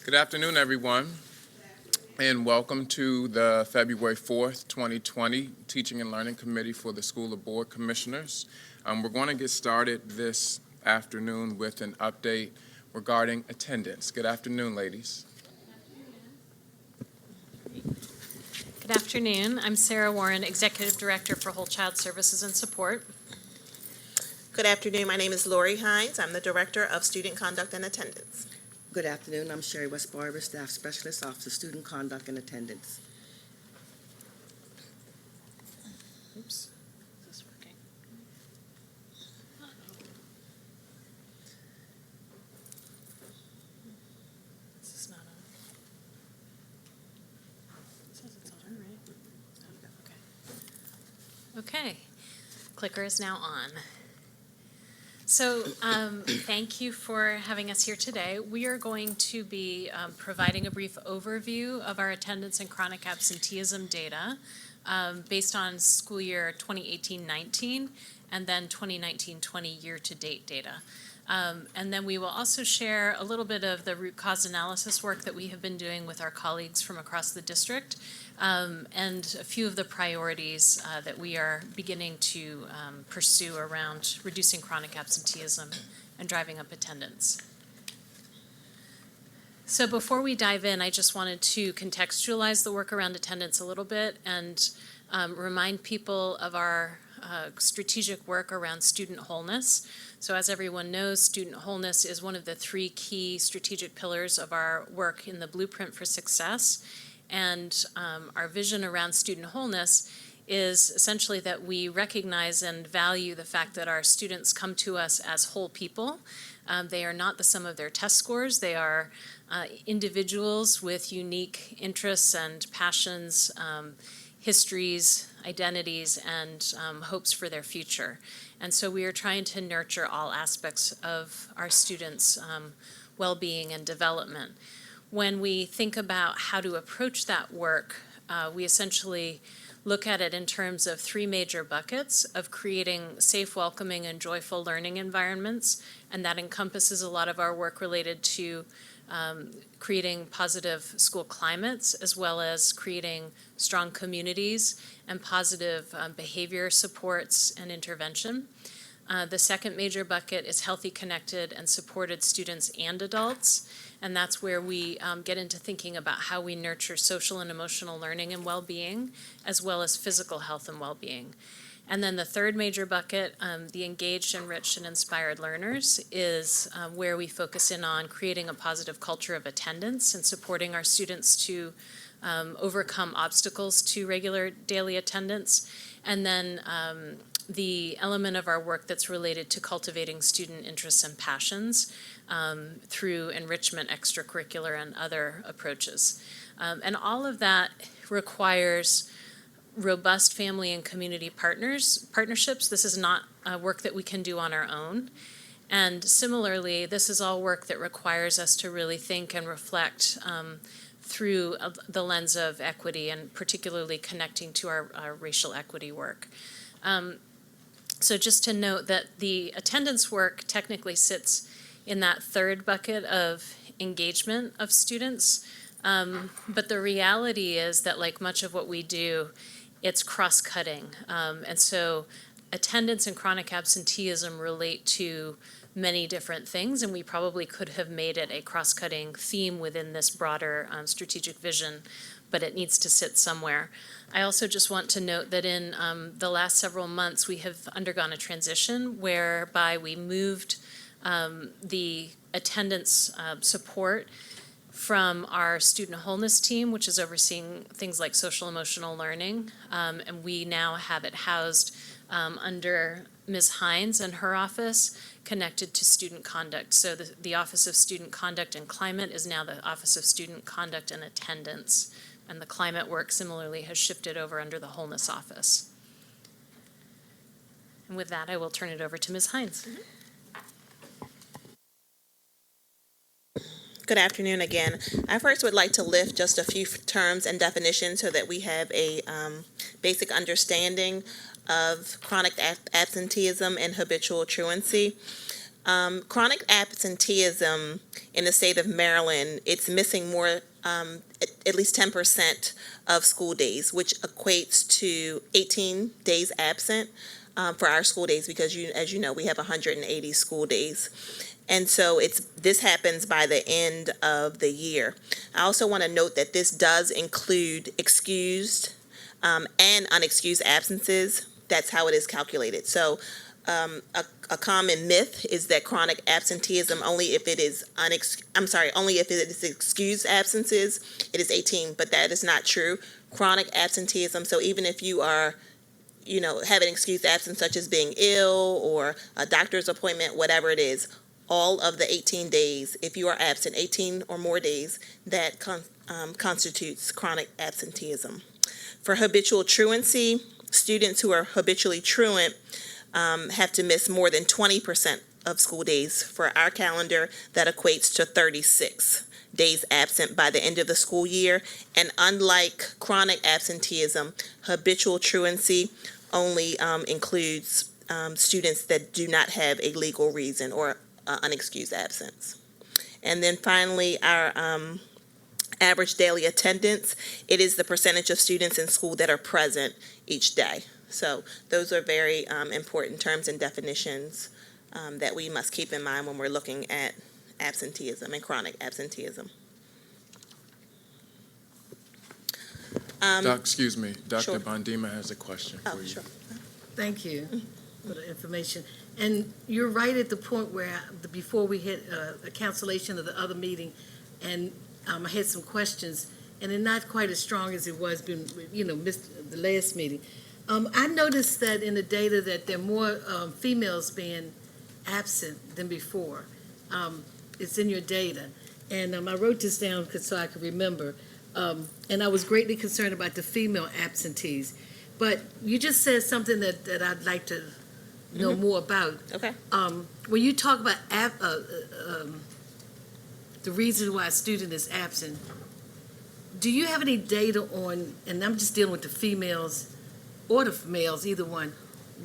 Good afternoon, everyone, and welcome to the February 4th, 2020 Teaching and Learning Committee for the School of Board Commissioners. We're going to get started this afternoon with an update regarding attendance. Good afternoon, ladies. Good afternoon. I'm Sarah Warren, Executive Director for Whole Child Services and Support. Good afternoon. My name is Lori Hines. I'm the Director of Student Conduct and Attendance. Good afternoon. I'm Sherry West Barber, Staff Specialist, Office of Student Conduct and Attendance. Oops. Is this working? This is not on. It says it's on, right? Okay. Clicker is now on. So thank you for having us here today. We are going to be providing a brief overview of our attendance and chronic absenteeism data based on school year 2018-19 and then 2019-20 year-to-date data. And then we will also share a little bit of the root cause analysis work that we have been doing with our colleagues from across the district and a few of the priorities that we are beginning to pursue around reducing chronic absenteeism and driving up attendance. So before we dive in, I just wanted to contextualize the work around attendance a little bit and remind people of our strategic work around student wholeness. So as everyone knows, student wholeness is one of the three key strategic pillars of our work in the Blueprint for Success. And our vision around student wholeness is essentially that we recognize and value the fact that our students come to us as whole people. They are not the sum of their test scores. They are individuals with unique interests and passions, histories, identities, and hopes for their future. And so we are trying to nurture all aspects of our students' well-being and development. When we think about how to approach that work, we essentially look at it in terms of three major buckets of creating safe, welcoming, and joyful learning environments, and that encompasses a lot of our work related to creating positive school climates, as well as creating strong communities and positive behavior supports and intervention. The second major bucket is healthy, connected, and supported students and adults, and that's where we get into thinking about how we nurture social and emotional learning and well-being, as well as physical health and well-being. And then the third major bucket, the engaged, enriched, and inspired learners, is where we focus in on creating a positive culture of attendance and supporting our students to overcome obstacles to regular daily attendance. And then the element of our work that's related to cultivating student interests and passions through enrichment, extracurricular, and other approaches. And all of that requires robust family and community partnerships. This is not work that we can do on our own. And similarly, this is all work that requires us to really think and reflect through the lens of equity, and particularly connecting to our racial equity work. So just to note that the attendance work technically sits in that third bucket of engagement of students, but the reality is that, like much of what we do, it's cross-cutting. And so attendance and chronic absenteeism relate to many different things, and we probably could have made it a cross-cutting theme within this broader strategic vision, but it needs to sit somewhere. I also just want to note that in the last several months, we have undergone a transition whereby we moved the attendance support from our student wholeness team, which is overseeing things like social emotional learning, and we now have it housed under Ms. Hines and her office, connected to student conduct. So the Office of Student Conduct and Climate is now the Office of Student Conduct and Attendance, and the climate work similarly has shifted over under the Wholeness Office. And with that, I will turn it over to Ms. Hines. Good afternoon again. I first would like to lift just a few terms and definitions so that we have a basic understanding of chronic absenteeism and habitual truancy. Chronic absenteeism in the state of Maryland, it's missing more, at least 10% of school days, which equates to 18 days absent for our school days, because as you know, we have 180 school days. And so this happens by the end of the year. I also want to note that this does include excused and unexcused absences. That's how it is calculated. So a common myth is that chronic absenteeism, only if it is excused absences, it is 18, but that is not true. Chronic absenteeism, so even if you are, have an excused absence such as being ill or a doctor's appointment, whatever it is, all of the 18 days, if you are absent 18 or more days, that constitutes chronic absenteeism. For habitual truancy, students who are habitually truant have to miss more than 20% of school days. For our calendar, that equates to 36 days absent by the end of the school year. And unlike chronic absenteeism, habitual truancy only includes students that do not have a legal reason or unexcused absence. And then finally, our average daily attendance, it is the percentage of students in school that are present each day. So those are very important terms and definitions that we must keep in mind when we're looking at absenteeism and chronic absenteeism. Excuse me, Dr. Sure. Bondima has a question for you. Sure. Thank you for the information. And you're right at the point where, before we hit a cancellation of the other meeting, and I had some questions, and they're not quite as strong as it was, missed the last meeting. I noticed that in the data that there are more females being absent than before. It's in your data. And I wrote this down so I could remember. And I was greatly concerned about the female absentees. But you just said something that I'd like to know more about. Okay. When you talk about the reason why a student is absent, do you have any data on, and I'm just dealing with the females or the males, either one,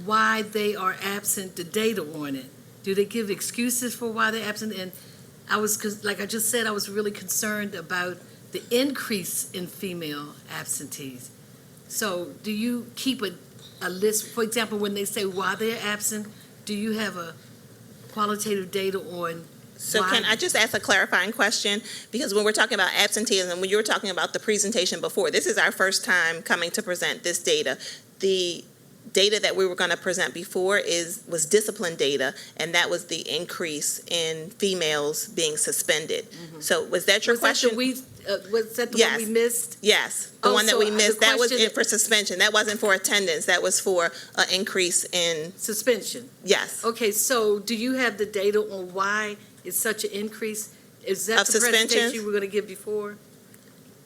why they are absent, the data on it? Do they give excuses for why they're absent? And like I just said, I was really concerned about the increase in female absentees. So do you keep a list, for example, when they say why they're absent, do you have a qualitative data on So why? can I just ask a clarifying question? Because when we're talking about absenteeism, when you were talking about the presentation before, this is our first time coming to present this data. The data that we were going to present before was discipline data, and that was the increase in females being suspended. So was that your question? Was that the Yes. one we missed? Yes, the Oh, one that so we the missed, that was question- it for suspension. That wasn't for attendance. That was for an increase in, Suspension. yes. Okay, so do you have the data on why it's such an increase? Is that Of the presentation suspensions? you were going to give before?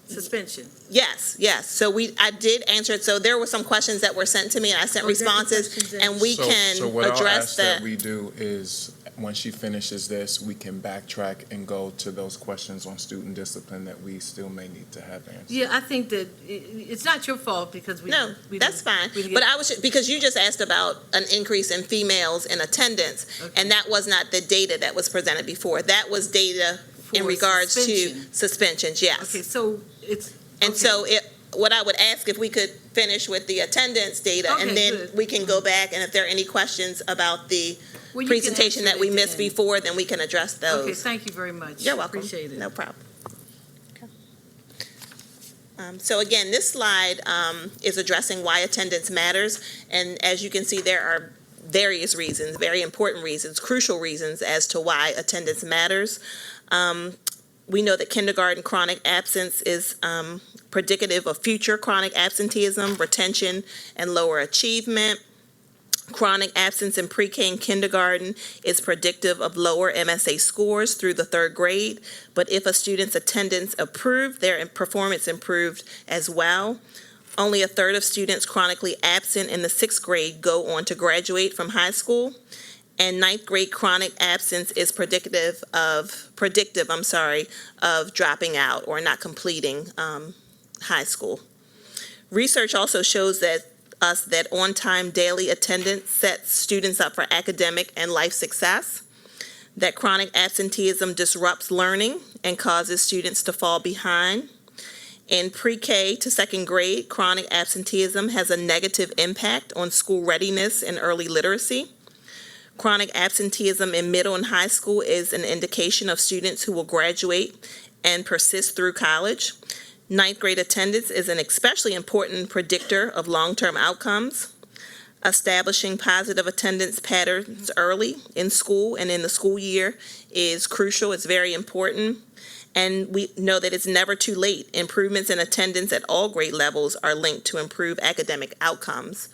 Suspension. Yes. So I did answer it. So there were some questions that were sent to me, and I sent Oh, is that the responses, questions in? and we So can what I'll address ask that. that we do is, when she finishes this, we can backtrack and go to those questions on student discipline that we still may need to have answered. Yeah, I think that it's not your fault because we. No, we that's didn't- fine. we didn't But get- because you just asked about an increase in females in attendance, Okay. and that was not the data that was presented before. That was data in For regards to suspension. suspensions, yes. Okay, so it's. And okay. so what I would ask, if we could finish with the attendance data, Okay, and then good. we can go back, and if there are any questions about the Well, you can presentation answer that we it missed then. before, then we can address those. Okay, thank you very much. You're welcome. Appreciate it. No problem. So again, this slide is addressing why attendance matters. And as you can see, there are various reasons, very important reasons, crucial reasons as to why attendance matters. We know that kindergarten chronic absence is predicative of future chronic absenteeism, retention, and lower achievement. Chronic absence in pre-K and kindergarten is predictive of lower MSA scores through the third grade. But if a student's attendance improved, their performance improved as well. Only a third of students chronically absent in the sixth grade go on to graduate from high school. And ninth grade chronic absence is predictive of dropping out or not completing high school. Research also shows that on-time daily attendance sets students up for academic and life success. that chronic absenteeism disrupts learning and causes students to fall behind. In pre-K to second grade, chronic absenteeism has a negative impact on school readiness and early literacy. Chronic absenteeism in middle and high school is an indication of students who will graduate and persist through college. Ninth grade attendance is an especially important predictor of long-term outcomes. Establishing positive attendance patterns early in school and in the school year is crucial. It's very important. And we know that it's never too late. Improvements in attendance at all grade levels are linked to improved academic outcomes.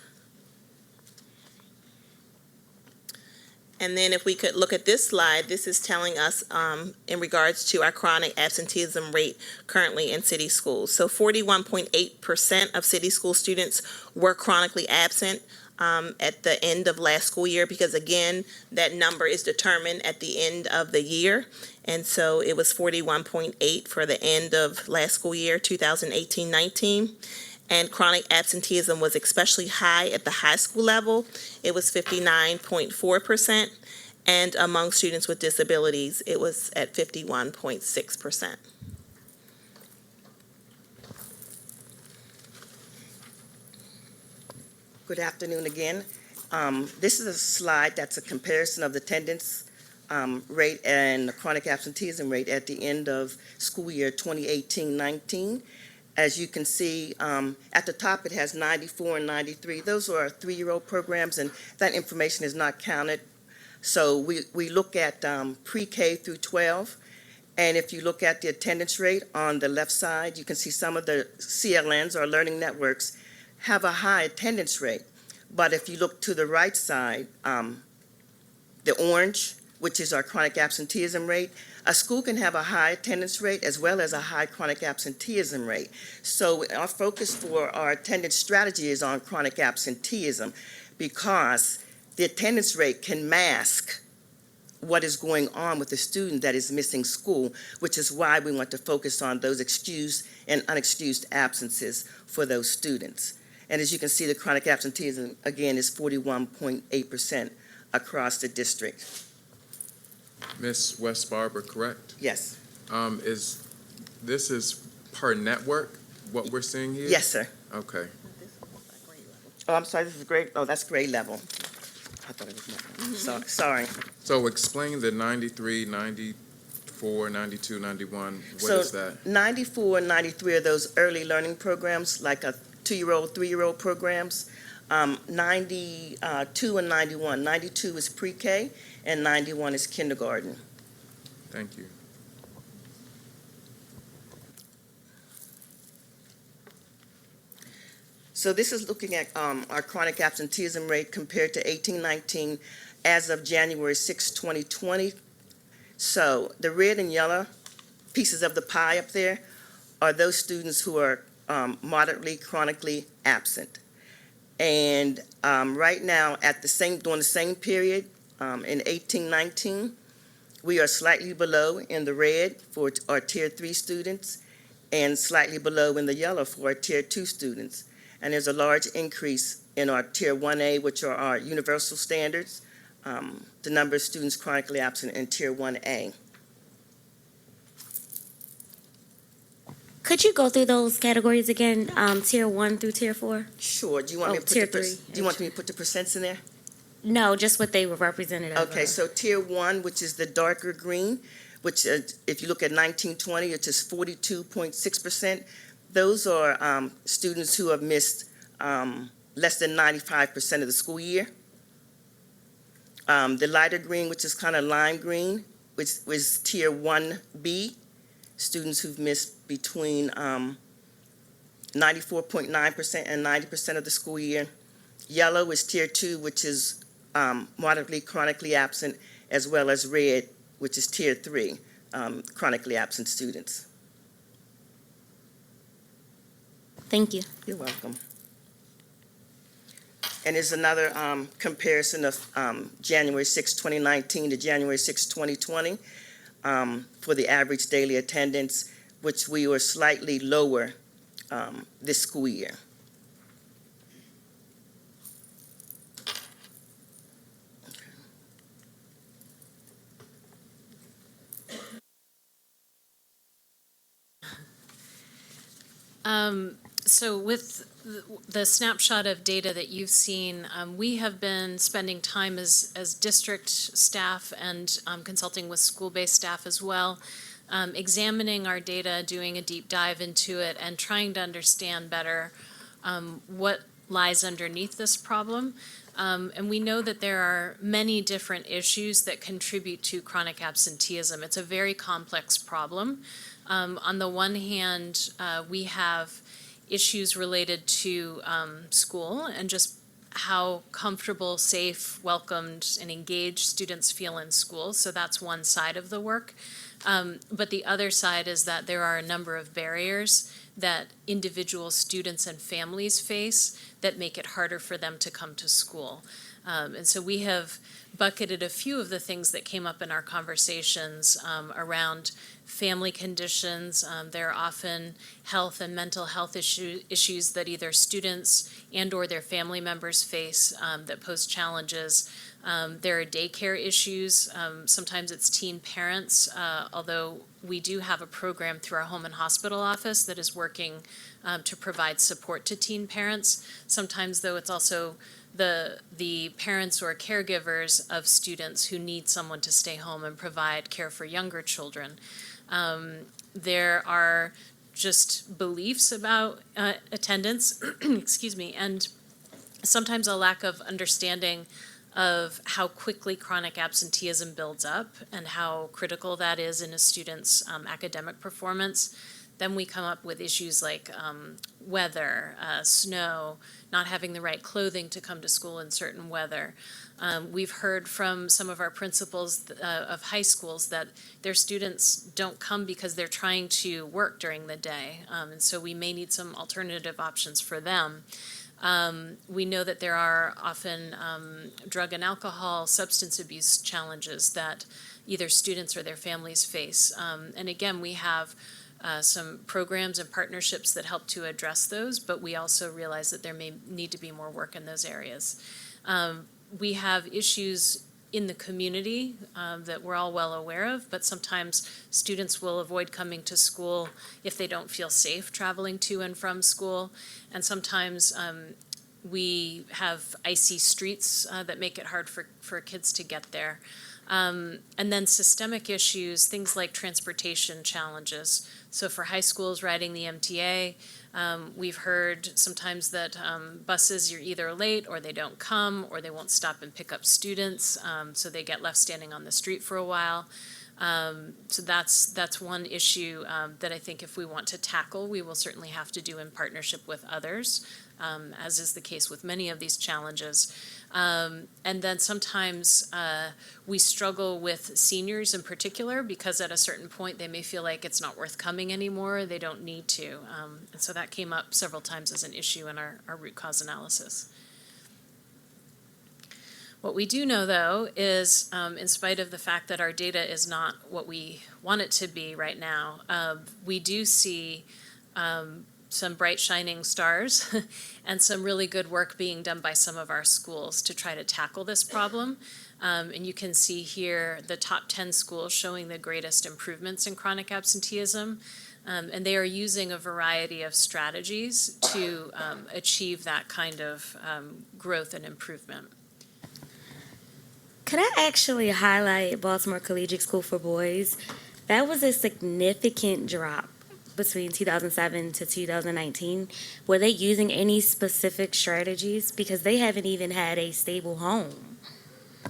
And then if we could look at this slide, this is telling us in regards to our chronic absenteeism rate currently in city schools. So 41.8% of city school students were chronically absent at the end of last school year, because again, that number is determined at the end of the year. And so it was 41.8 for the end of last school year, 2018-19. And chronic absenteeism was especially high at the high school level. It was 59.4%. And among students with disabilities, it was at 51.6%. Good afternoon again. This is a slide that's a comparison of the attendance rate and the chronic absenteeism rate at the end of school year 2018-19. As you can see, at the top it has 94 and 93. Those are 3-year-old programs, and that information is not counted. So we look at pre-K through 12, and if you look at the attendance rate on the left side, you can see some of the CLNs, or learning networks, have a high attendance rate. But if you look to the right side, the orange, which is our chronic absenteeism rate, a school can have a high attendance rate as well as a high chronic absenteeism rate. So our focus for our attendance strategy is on chronic absenteeism, because the attendance rate can mask what is going on with the student that is missing school, which is why we want to focus on those excused and unexcused absences for those students. And as you can see, the chronic absenteeism, again, is 41.8% across the district. Ms. West Barber, correct? Yes. This is per network, what we're seeing here? Yes, sir. Okay. Oh, I'm sorry, this is grade, oh, that's grade level. I thought it was level. Sorry. So explain the 93, 94, 92, 91. What is that? 94 and 93 are those early learning programs, like a 2-year-old, 3-year-old programs. 92 and 91. 92 is pre-K, and 91 is kindergarten. Thank you. So this is looking at our chronic absenteeism rate compared to 18-19 as of January 6, 2020. So the red and yellow pieces of the pie up there are those students who are moderately chronically absent. And right now, during the same period, in 18-19, we are slightly below in the red for our Tier 3 students and slightly below in the yellow for our Tier 2 students. And there's a large increase in our Tier 1A, which are our universal standards, the number of students chronically absent in Tier 1A. Could you go through those categories again, Tier 1 through Tier 4? Sure. Do you want me to put Tier the 3. Do you want me to put the percents in there? No, just what they were representative of. Okay, so Tier 1, which is the darker green, which if you look at 1920, it is 42.6%. Those are students who have missed less than 95% of the school year. The lighter green, which is kind of lime green, which was Tier 1B, students who've missed between 94.9% and 90% of the school year. Yellow is Tier 2, which is moderately chronically absent, as well as red, which is Tier 3, chronically absent students. Thank you. You're welcome. And there's another comparison of January 6, 2019 to January 6, 2020 for the average daily attendance, which we were slightly lower this school year. So with the snapshot of data that you've seen, we have been spending time as district staff and consulting with school-based staff as well, examining our data, doing a deep dive into it, and trying to understand better what lies underneath this problem. And we know that there are many different issues that contribute to chronic absenteeism. It's a very complex problem. On the one hand, we have issues related to school and just how comfortable, safe, welcomed, and engaged students feel in school. So that's one side of the work. But the other side is that there are a number of barriers that individual students and families face that make it harder for them to come to school. And so we have bucketed a few of the things that came up in our conversations around family conditions. There are often health and mental health issues that either students and or their family members face that pose challenges. There are daycare issues. Sometimes it's teen parents, although we do have a program through our home and hospital office that is working to provide support to teen parents. Sometimes, though, it's also the parents or caregivers of students who need someone to stay home and provide care for younger children. There are just beliefs about attendance, excuse me, and sometimes a lack of understanding of how quickly chronic absenteeism builds up and how critical that is in a student's academic performance. Then we come up with issues like weather, snow, not having the right clothing to come to school in certain weather. We've heard from some of our principals of high schools that their students don't come because they're trying to work during the day. And so we may need some alternative options for them. We know that there are often drug and alcohol, substance abuse challenges that either students or their families face. And again, we have some programs and partnerships that help to address those, but we also realize that there may need to be more work in those areas. We have issues in the community that we're all well aware of, but sometimes students will avoid coming to school if they don't feel safe traveling to and from school. And sometimes we have icy streets that make it hard for kids to get there. And then systemic issues, things like transportation challenges. So for high schools riding the MTA, we've heard sometimes that buses are either late or they don't come or they won't stop and pick up students, so they get left standing on the street for a while. So that's one issue that I think if we want to tackle, we will certainly have to do in partnership with others, as is the case with many of these challenges. And then sometimes we struggle with seniors in particular because at a certain point they may feel like it's not worth coming anymore, they don't need to. And so that came up several times as an issue in our root cause analysis. What we do know, though, is in spite of the fact that our data is not what we want it to be right now, we do see some bright shining stars and some really good work being done by some of our schools to try to tackle this problem. And you can see here the top 10 schools showing the greatest improvements in chronic absenteeism. And they are using a variety of strategies to achieve that kind of growth and improvement. Could I actually highlight Baltimore Collegiate School for Boys? That was a significant drop between 2007 to 2019. Were they using any specific strategies? Because they haven't even had a stable home.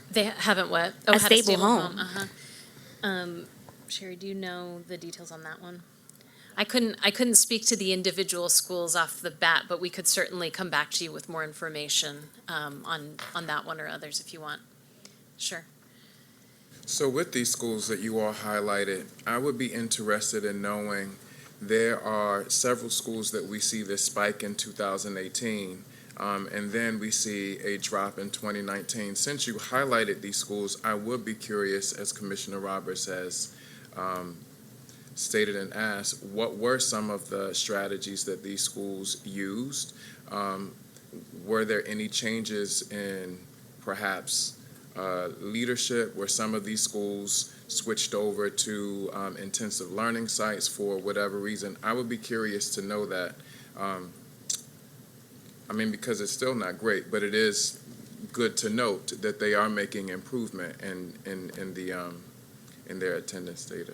They haven't what? A stable home. Sherry, do you know the details on that one? I couldn't speak to the individual schools off the bat, but we could certainly come back to you with more information on that one or others if you want. Sure. So with these schools that you all highlighted, I would be interested in knowing, there are several schools that we see this spike in 2018, and then we see a drop in 2019. Since you highlighted these schools, I would be curious, as Commissioner Roberts has stated and asked, what were some of the strategies that these schools used? Were there any changes in perhaps leadership, where some of these schools switched over to intensive learning sites for whatever reason? I would be curious to know that, I mean, because it's still not great, but it is good to note that they are making improvement in their attendance data.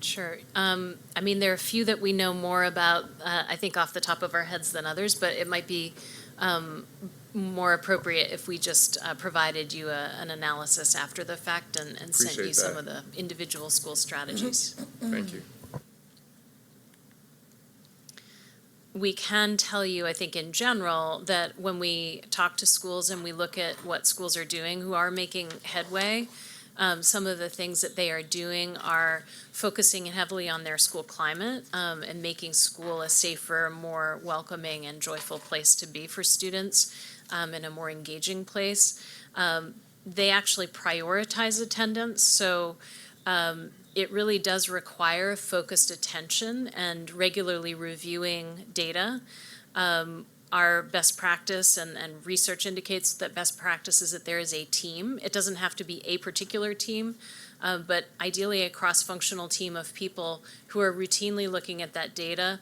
Sure. I mean, there are a few that we know more about, I think off the top of our heads than others, but it might be more appropriate if we just provided you an analysis after the fact and sent you Appreciate some that. of the individual school strategies. Thank you. We can tell you, I think in general, that when we talk to schools and we look at what schools are doing who are making headway, some of the things that they are doing are focusing heavily on their school climate and making school a safer, more welcoming and joyful place to be for students and a more engaging place. They actually prioritize attendance, so it really does require focused attention and regularly reviewing data. Our best practice and research indicates that best practice is that there is a team. It doesn't have to be a particular team, but ideally a cross-functional team of people who are routinely looking at that data,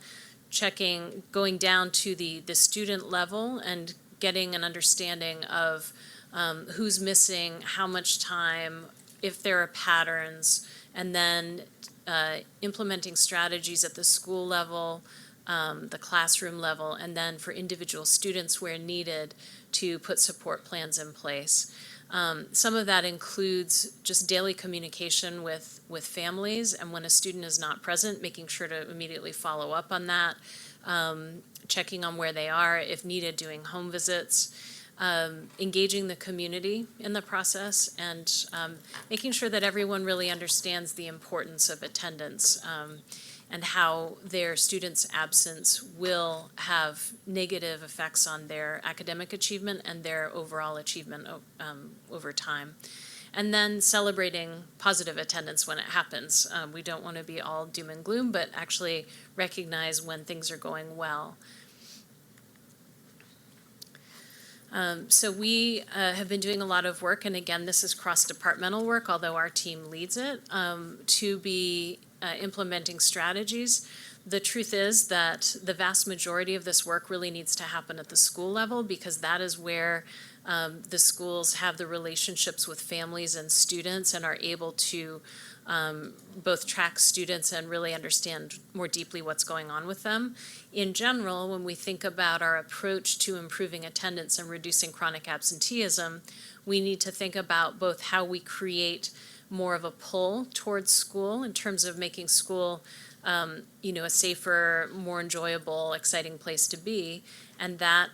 checking, going down to the student level and getting an understanding of who's missing, how much time, if there are patterns, and then implementing strategies at the school level, the classroom level, and then for individual students where needed to put support plans in place. Some of that includes just daily communication with families, and when a student is not present, making sure to immediately follow up on that, checking on where they are, if needed, doing home visits. Engaging the community in the process and making sure that everyone really understands the importance of attendance and how their students' absence will have negative effects on their academic achievement and their overall achievement over time. And then celebrating positive attendance when it happens. We don't want to be all doom and gloom, but actually recognize when things are going well. So we have been doing a lot of work, and again, this is cross-departmental work, although our team leads it, to be implementing strategies. The truth is that the vast majority of this work really needs to happen at the school level because that is where the schools have the relationships with families and students and are able to both track students and really understand more deeply what's going on with them. In general, when we think about our approach to improving attendance and reducing chronic absenteeism, we need to think about both how we create more of a pull towards school in terms of making school a safer, more enjoyable, exciting place to be. And that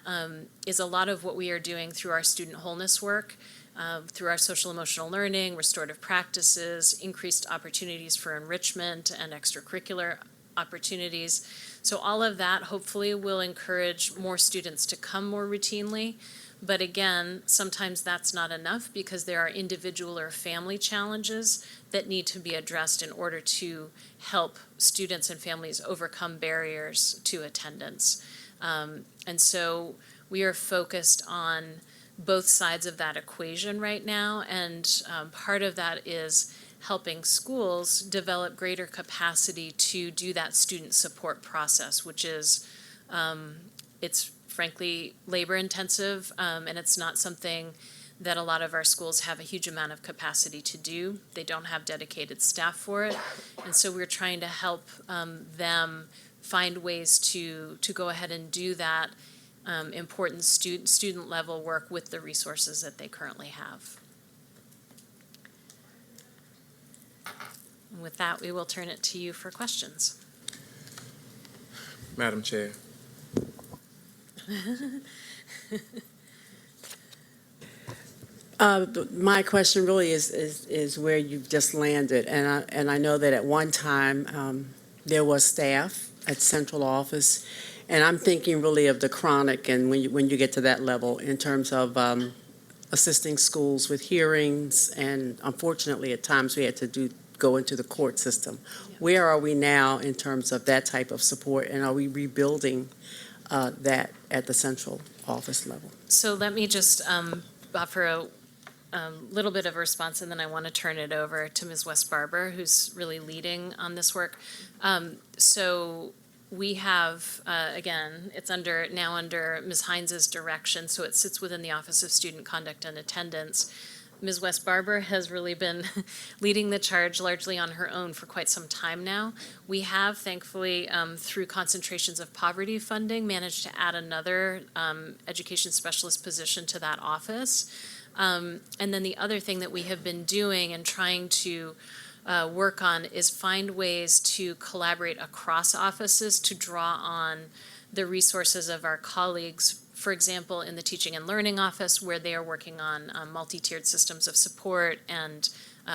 is a lot of what we are doing through our student wholeness work, through our social emotional learning, restorative practices, increased opportunities for enrichment and extracurricular opportunities. So all of that hopefully will encourage more students to come more routinely. But again, sometimes that's not enough because there are individual or family challenges that need to be addressed in order to help students and families overcome barriers to attendance. And so we are focused on both sides of that equation right now, and part of that is helping schools develop greater capacity to do that student support process, which is, it's frankly labor intensive, and it's not something that a lot of our schools have a huge amount of capacity to do. They don't have dedicated staff for it, and so we're trying to help them find ways to go ahead and do that important student level work with the resources that they currently have. And with that, we will turn it to you for questions. Madam Chair. My question really is where you've just landed, and I know that at one time there was staff at central office, and I'm thinking really of the chronic, and when you get to that level in terms of assisting schools with hearings, and unfortunately at times we had to go into the court system. Yeah. Where are we now in terms of that type of support, and are we rebuilding that at the central office level? So let me just offer a little bit of a response, and then I want to turn it over to Ms. West Barber, who's really leading on this work. So we have, again, it's now under Ms. Hines' direction, so it sits within the Office of Student Conduct and Attendance. Ms. West Barber has really been leading the charge largely on her own for quite some time now. We have, thankfully, through concentrations of poverty funding, managed to add another education specialist position to that office. And then the other thing that we have been doing and trying to work on is find ways to collaborate across offices to draw on the resources of our colleagues. For example, in the Teaching and Learning Office, where they are working on multi-tiered systems of support and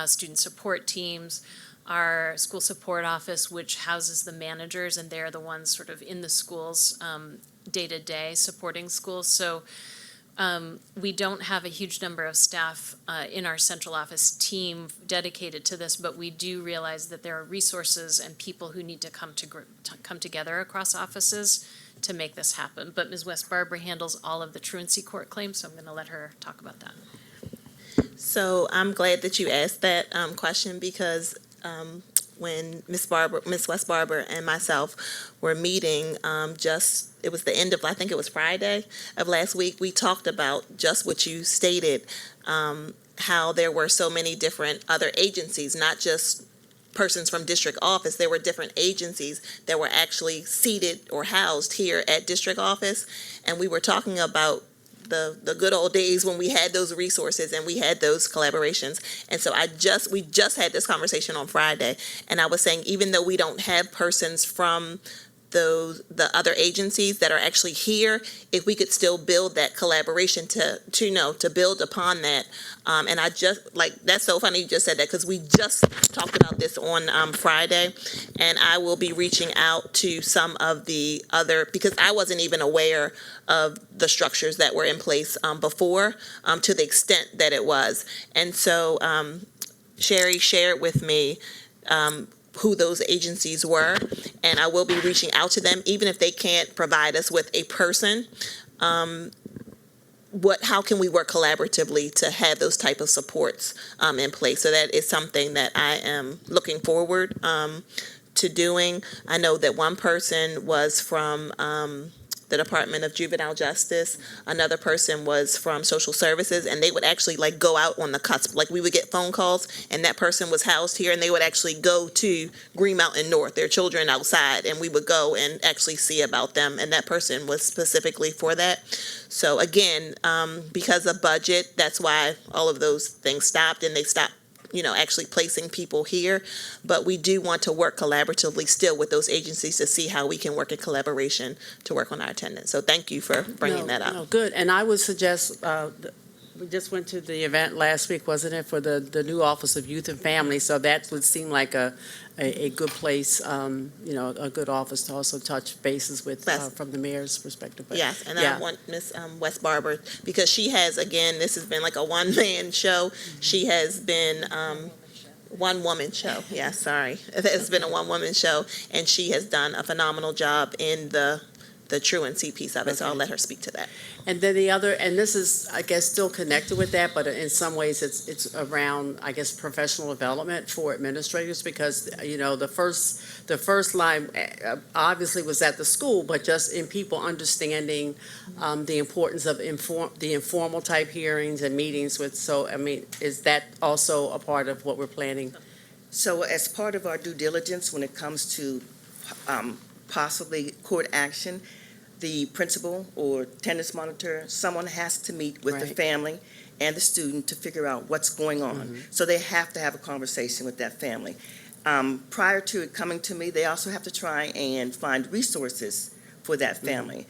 student support teams. Our School Support Office, which houses the managers, and they're the ones sort of in the schools day-to-day supporting schools. So we don't have a huge number of staff in our central office team dedicated to this, but we do realize that there are resources and people who need to come together across offices to make this happen. But Ms. West Barber handles all of the truancy court claims, so I'm going to let her talk about that. So I'm glad that you asked that question, because when Ms. West Barber and myself were meeting, it was the end of, I think it was Friday of last week, we talked about just what you stated, how there were so many different other agencies, not just persons from district office. There were different agencies that were actually seated or housed here at district office, and we were talking about the good old days when we had those resources and we had those collaborations. And so we just had this conversation on Friday, and I was saying, even though we don't have persons from the other agencies that are actually here, if we could still build that collaboration to build upon that. And I just, like, that's so funny you just said that, because we just talked about this on Friday, and I will be reaching out to some of the other, because I wasn't even aware of the structures that were in place before, to the extent that it was. And so Sherry shared with me who those agencies were, and I will be reaching out to them, even if they can't provide us with a person. How can we work collaboratively to have those type of supports in place? So that is something that I am looking forward to doing. I know that one person was from the Department of Juvenile Justice. Another person was from Social Services, and they would actually like go out on the cusp. Like, we would get phone calls, and that person was housed here, and they would actually go to Green Mountain North, their children outside, and we would go and actually see about them, and that person was specifically for that. So again, because of budget, that's why all of those things stopped, and they stopped actually placing people here. But we do want to work collaboratively still with those agencies to see how we can work in collaboration to work on our attendance. So thank you for bringing that up. No, good. And I would suggest, we just went to the event last week, wasn't it, for the new Office of Youth and Family? So that would seem like a good place, a good office to also touch bases with from the mayor's perspective. But, yes, and yeah. I want Ms. West Barber, because she has, again, this has been like a one-man show. She has been one-woman show. Yeah, sorry. It's been a one-woman show, and she has done a phenomenal job in the truancy piece of it, so I'll let her speak to that. And then the other, and this is, I guess, still connected with that, but in some ways it's around, I guess, professional development for administrators, because, the first line obviously was at the school, but just in people understanding the importance of the informal type hearings and meetings with, so, I mean, is that also a part of what we're planning? So as part of our due diligence when it comes to possibly court action, the principal or attendance monitor, someone has to meet with the family and the student to figure out what's going on. Mm-hmm. So they have to have a conversation with that family. Prior to it coming to me, they also have to try and find resources for that family.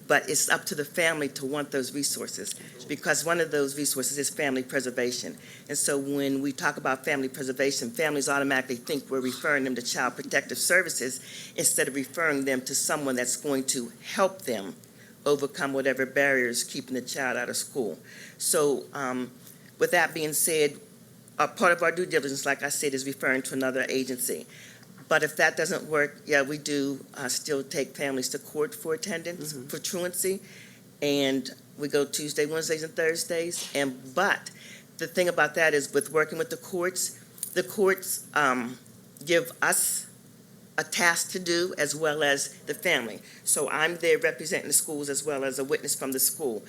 But it's up to the family to want those resources, because one of those resources is family preservation. And so when we talk about family preservation, families automatically think we're referring them to Child Protective Services instead of referring them to someone that's going to help them overcome whatever barriers keeping the child out of school. So with that being said, part of our due diligence, like I said, is referring to another agency. But if that doesn't work, yeah, we do still take families to court for attendance, for truancy, and we go Tuesday, Wednesdays, and Thursdays. But the thing about that is, with working with the courts give us a task to do as well as the family. So I'm there representing the schools as well as a witness from the school.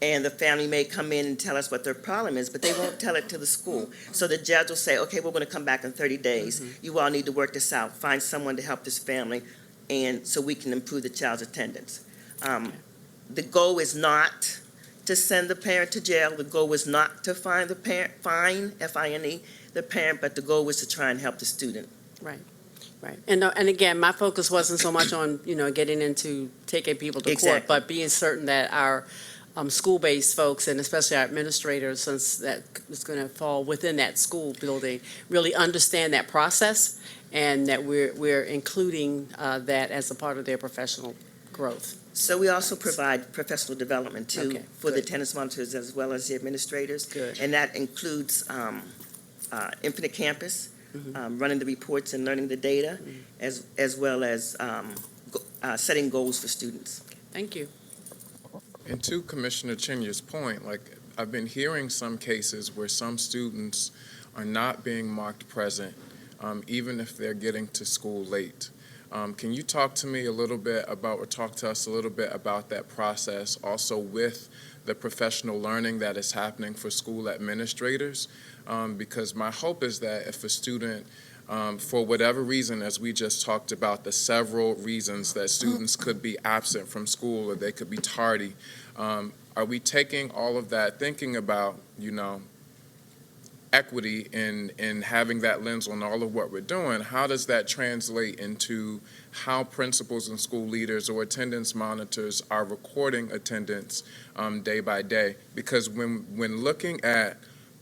And the family may come in and tell us what their problem is, but they won't tell it to the school. So the judge will say, okay, we're going to come back in 30 days. You all need to work this out, find someone to help this family, and so we can improve the child's attendance. The goal is not to send the parent to jail. The goal is not to fine the parent, F-I-N-E, the parent, but the goal was to try and help the student. Right. And again, my focus wasn't so much on, getting into taking people to court, Exactly. but being certain that our school-based folks, and especially our administrators, since that is going to fall within that school building, really understand that process, and that we're including that as a part of their professional growth. So we also provide professional development too, Okay, for the good. attendance monitors as well as the administrators. Good. And that includes Infinite Campus, running the reports and learning the data, as well as setting goals for students. Thank you. And to Commissioner Chenya's point, like, I've been hearing some cases where some students are not being marked present, even if they're getting to school late. Can you talk to me a little bit about, or talk to us a little bit about that process, also with the professional learning that is happening for school administrators? Because my hope is that if a student, for whatever reason, as we just talked about, the several reasons that students could be absent from school or they could be tardy, are we taking all of that, thinking about, equity in having that lens on all of what we're doing? How does that translate into how principals and school leaders or attendance monitors are recording attendance day by day? Because when looking at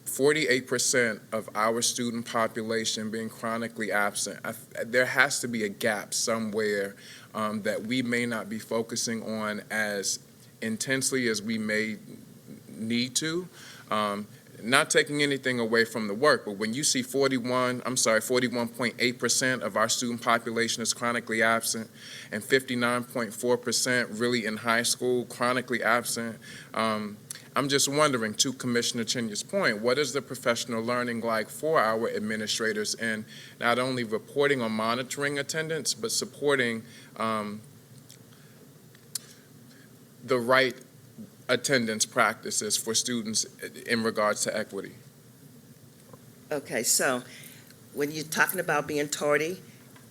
48% of our student population being chronically absent, there has to be a gap somewhere that we may not be focusing on as intensely as we may need to. Not taking anything away from the work, but when you see 41.8% of our student population is chronically absent, and 59.4% really in high school chronically absent, I'm just wondering, to Commissioner Chenya's point, what is the professional learning like for our administrators in not only reporting or monitoring attendance, but supporting the right attendance practices for students in regards to equity? Okay, so when you're talking about being tardy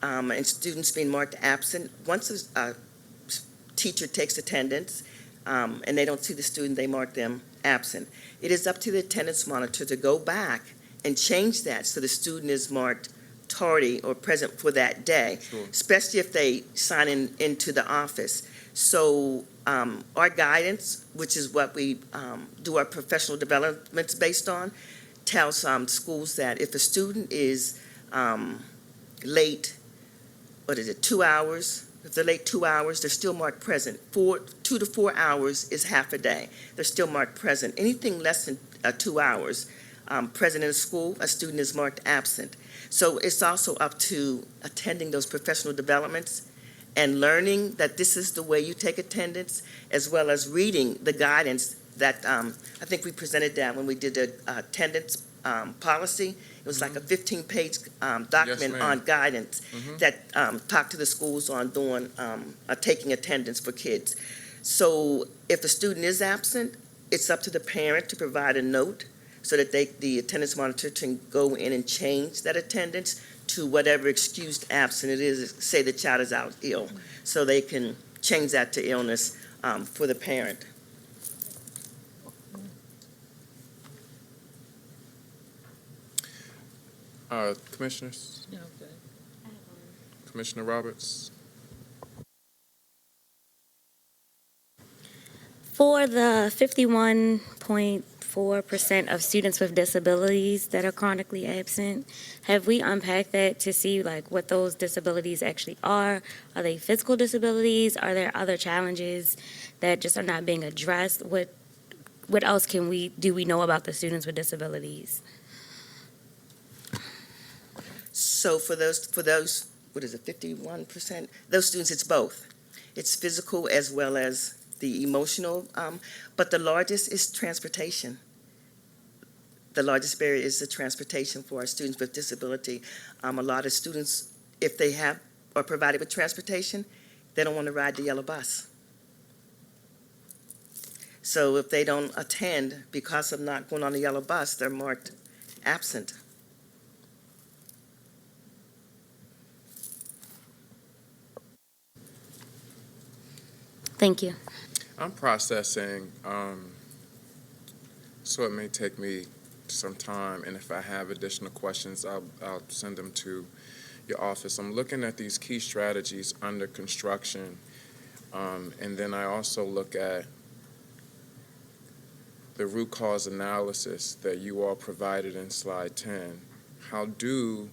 and students being marked absent, once a teacher takes attendance and they don't see the student, they mark them absent. It is up to the attendance monitor to go back and change that so the student is marked tardy or present for that day, Sure. especially if they sign into the office. So our guidance, which is what we do our professional developments based on, tells schools that if a student is late, 2 hours? If they're late 2 hours, they're still marked present. 2 to 4 hours is half a day. They're still marked present. Anything less than 2 hours present in a school, a student is marked absent. So it's also up to attending those professional developments and learning that this is the way you take attendance, as well as reading the guidance that I think we presented that when we did the attendance policy. It was like a 15-page document ma'am. on guidance that talked to the schools on doing taking attendance for kids. So if a student is absent, it's up to the parent to provide a note so that the attendance monitor can go in and change that attendance to whatever excused absent it is. Say the child is out ill, so they can change that to illness for the parent. Commissioners? Okay. Commissioner Roberts? For the 51.4% of students with disabilities that are chronically absent, have we unpacked that to see like what those disabilities actually are? Are they physical disabilities? Are there other challenges that just are not being addressed? What else do we know about the students with disabilities? So for those, what is it, 51%? Those students, it's both. It's physical as well as the emotional, but the largest is transportation. The largest barrier is the transportation for our students with disability. A lot of students, if they have or provided with transportation, they don't want to ride the yellow bus. So if they don't attend because of not going on the yellow bus, they're marked absent. Thank you. I'm processing, so it may take me some time, and if I have additional questions, I'll send them to your office. I'm looking at these key strategies under construction, and then I also look at the root cause analysis that you all provided in slide 10. How do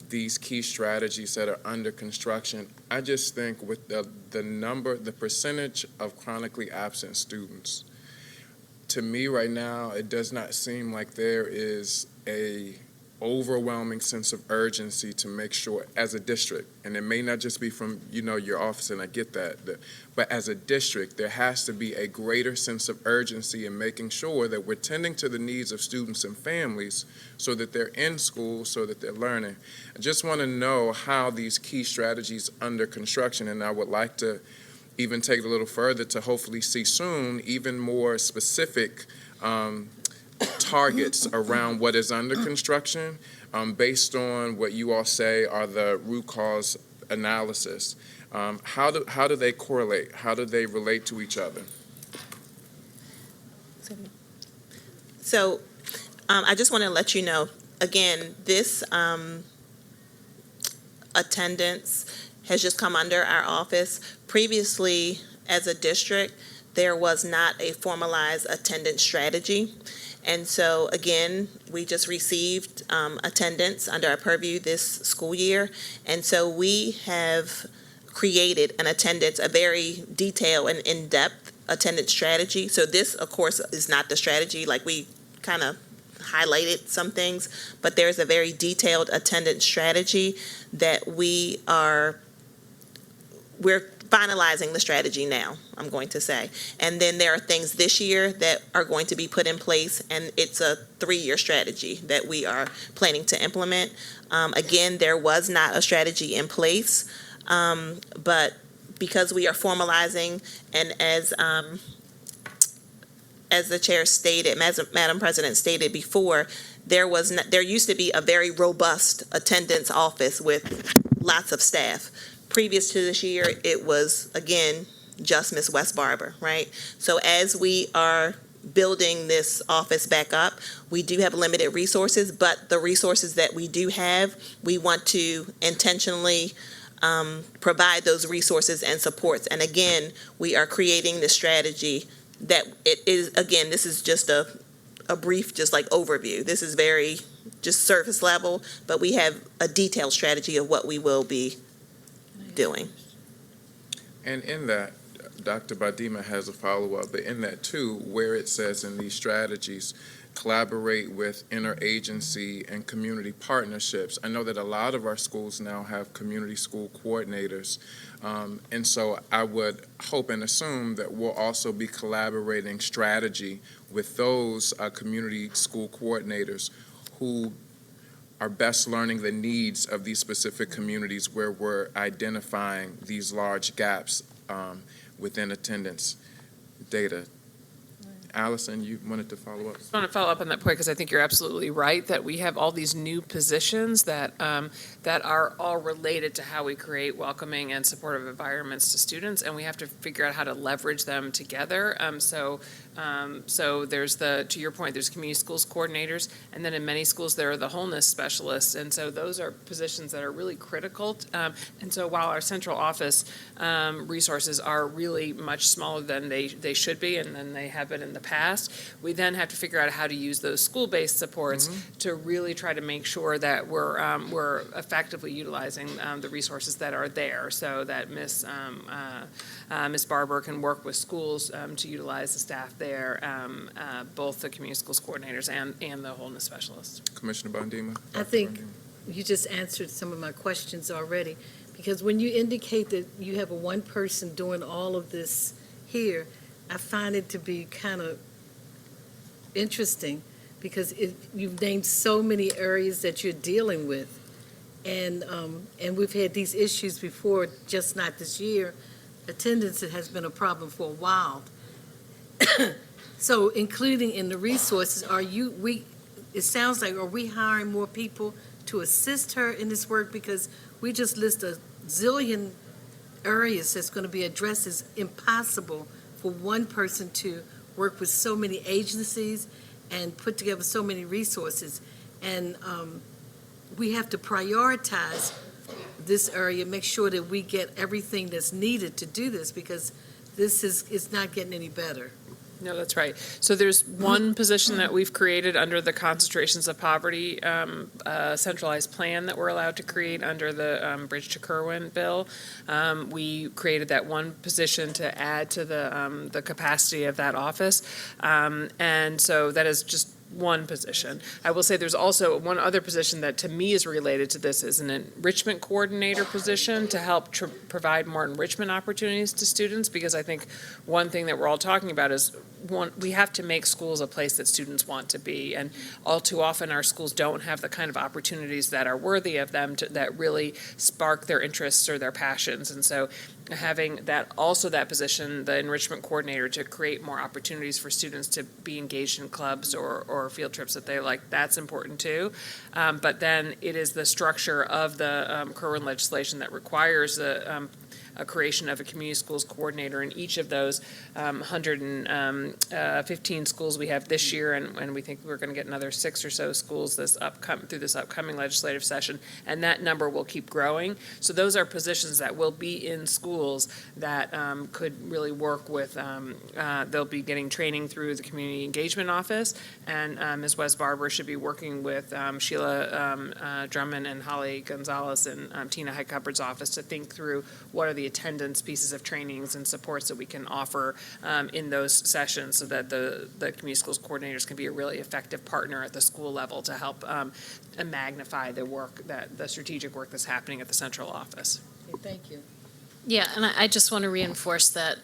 these key strategies that are under construction, I just think with the percentage of chronically absent students, to me right now, it does not seem like there is a overwhelming sense of urgency to make sure as a district, and it may not just be from, your office, and I get that, but as a district, there has to be a greater sense of urgency in making sure that we're tending to the needs of students and families so that they're in school, so that they're learning. I just want to know how these key strategies under construction, and I would like to even take it a little further to hopefully see soon even more specific targets around what is under construction based on what you all say are the root cause analysis. How do they correlate? How do they relate to each other? So I just want to let you know, again, this attendance has just come under our office. Previously, as a district, there was not a formalized attendance strategy. And so, again, we just received attendance under our purview this school year. And so we have created a very detailed and in-depth attendance strategy. So this, of course, is not the strategy. Like, we kind of highlighted some things, but there's a very detailed attendance strategy that we're finalizing the strategy now, I'm going to say. And then there are things this year that are going to be put in place, and it's a 3-year strategy that we are planning to implement. Again, there was not a strategy in place, but because we are formalizing, and as the chair stated, Madam President stated before, there used to be a very robust attendance office with lots of staff. Previous to this year, it was, again, just Ms. West Barber, right? So as we are building this office back up, we do have limited resources, but the resources that we do have, we want to intentionally provide those resources and supports. And again, we are creating the strategy that it is, again, this is just a brief, just like overview. This is very just surface level, but we have a detailed strategy of what we will be doing. And in that, Dr. Badima has a follow-up, but in that too, where it says in these strategies, collaborate with interagency and community partnerships. I know that a lot of our schools now have community school coordinators, and so I would hope and assume that we'll also be collaborating strategy with those community school coordinators who are best learning the needs of these specific communities where we're identifying these large gaps within attendance data. Allison, you wanted to follow up? I want to follow up on that point because I think you're absolutely right that we have all these new positions that are all related to how we create welcoming and supportive environments to students, and we have to figure out how to leverage them together. So there's to your point, there's community schools coordinators, and then in many schools there are the wholeness specialists, and so those are positions that are really critical. And so while our central office resources are really much smaller than they should be, and then they have been in the past, we then have to figure out how to use those school-based supports to really try to make sure that we're effectively utilizing the resources that are there, so that Ms. Barber can work with schools to utilize the staff there, both the community schools coordinators and the wholeness specialists. Commissioner Bandima? I think you just answered some of my questions already, because when you indicate that you have one person doing all of this here, I find it to be kind of interesting, because you've named so many areas that you're dealing with, And we've had these issues before, just not this year. Attendance has been a problem for a while. So including in the resources, it sounds like, are we hiring more people to assist her in this work? Because we just list a zillion areas that's going to be addressed. It's impossible for one person to work with so many agencies and put together so many resources. And we have to prioritize this area, make sure that we get everything that's needed to do this, because it's not getting any better. No, that's right. So there's one position that we've created under the Concentrations of Poverty centralized plan that we're allowed to create under the Bridge to Kerwin bill. We created that one position to add to the capacity of that office. And so that is just one position. I will say there's also one other position that to me is related to this, is an enrichment coordinator position to help provide more enrichment opportunities to students, because I think one thing that we're all talking about is we have to make schools a place that students want to be, and all too often our schools don't have the kind of opportunities that are worthy of them that really spark their interests or their passions. And so having that position, the enrichment coordinator, to create more opportunities for students to be engaged in clubs or field trips that they like, that's important too. But then it is the structure of the Kerwin legislation that requires a creation of a community schools coordinator in each of those 115 schools we have this year, and we think we're going to get another 6 or so schools through this upcoming legislative session, and that number will keep growing. So those are positions that will be in schools that could really work with, they'll be getting training through the Community Engagement Office, and Ms. Wes Barber should be working with Sheila Drummond and Holly Gonzalez and Tina Heckhuppard's office to think through what are the attendance pieces of trainings and supports that we can offer in those sessions, so that the community schools coordinators can be a really effective partner at the school level to help magnify the work, the strategic work that's happening at the central office. Okay, thank you. Yeah, and I just want to reinforce that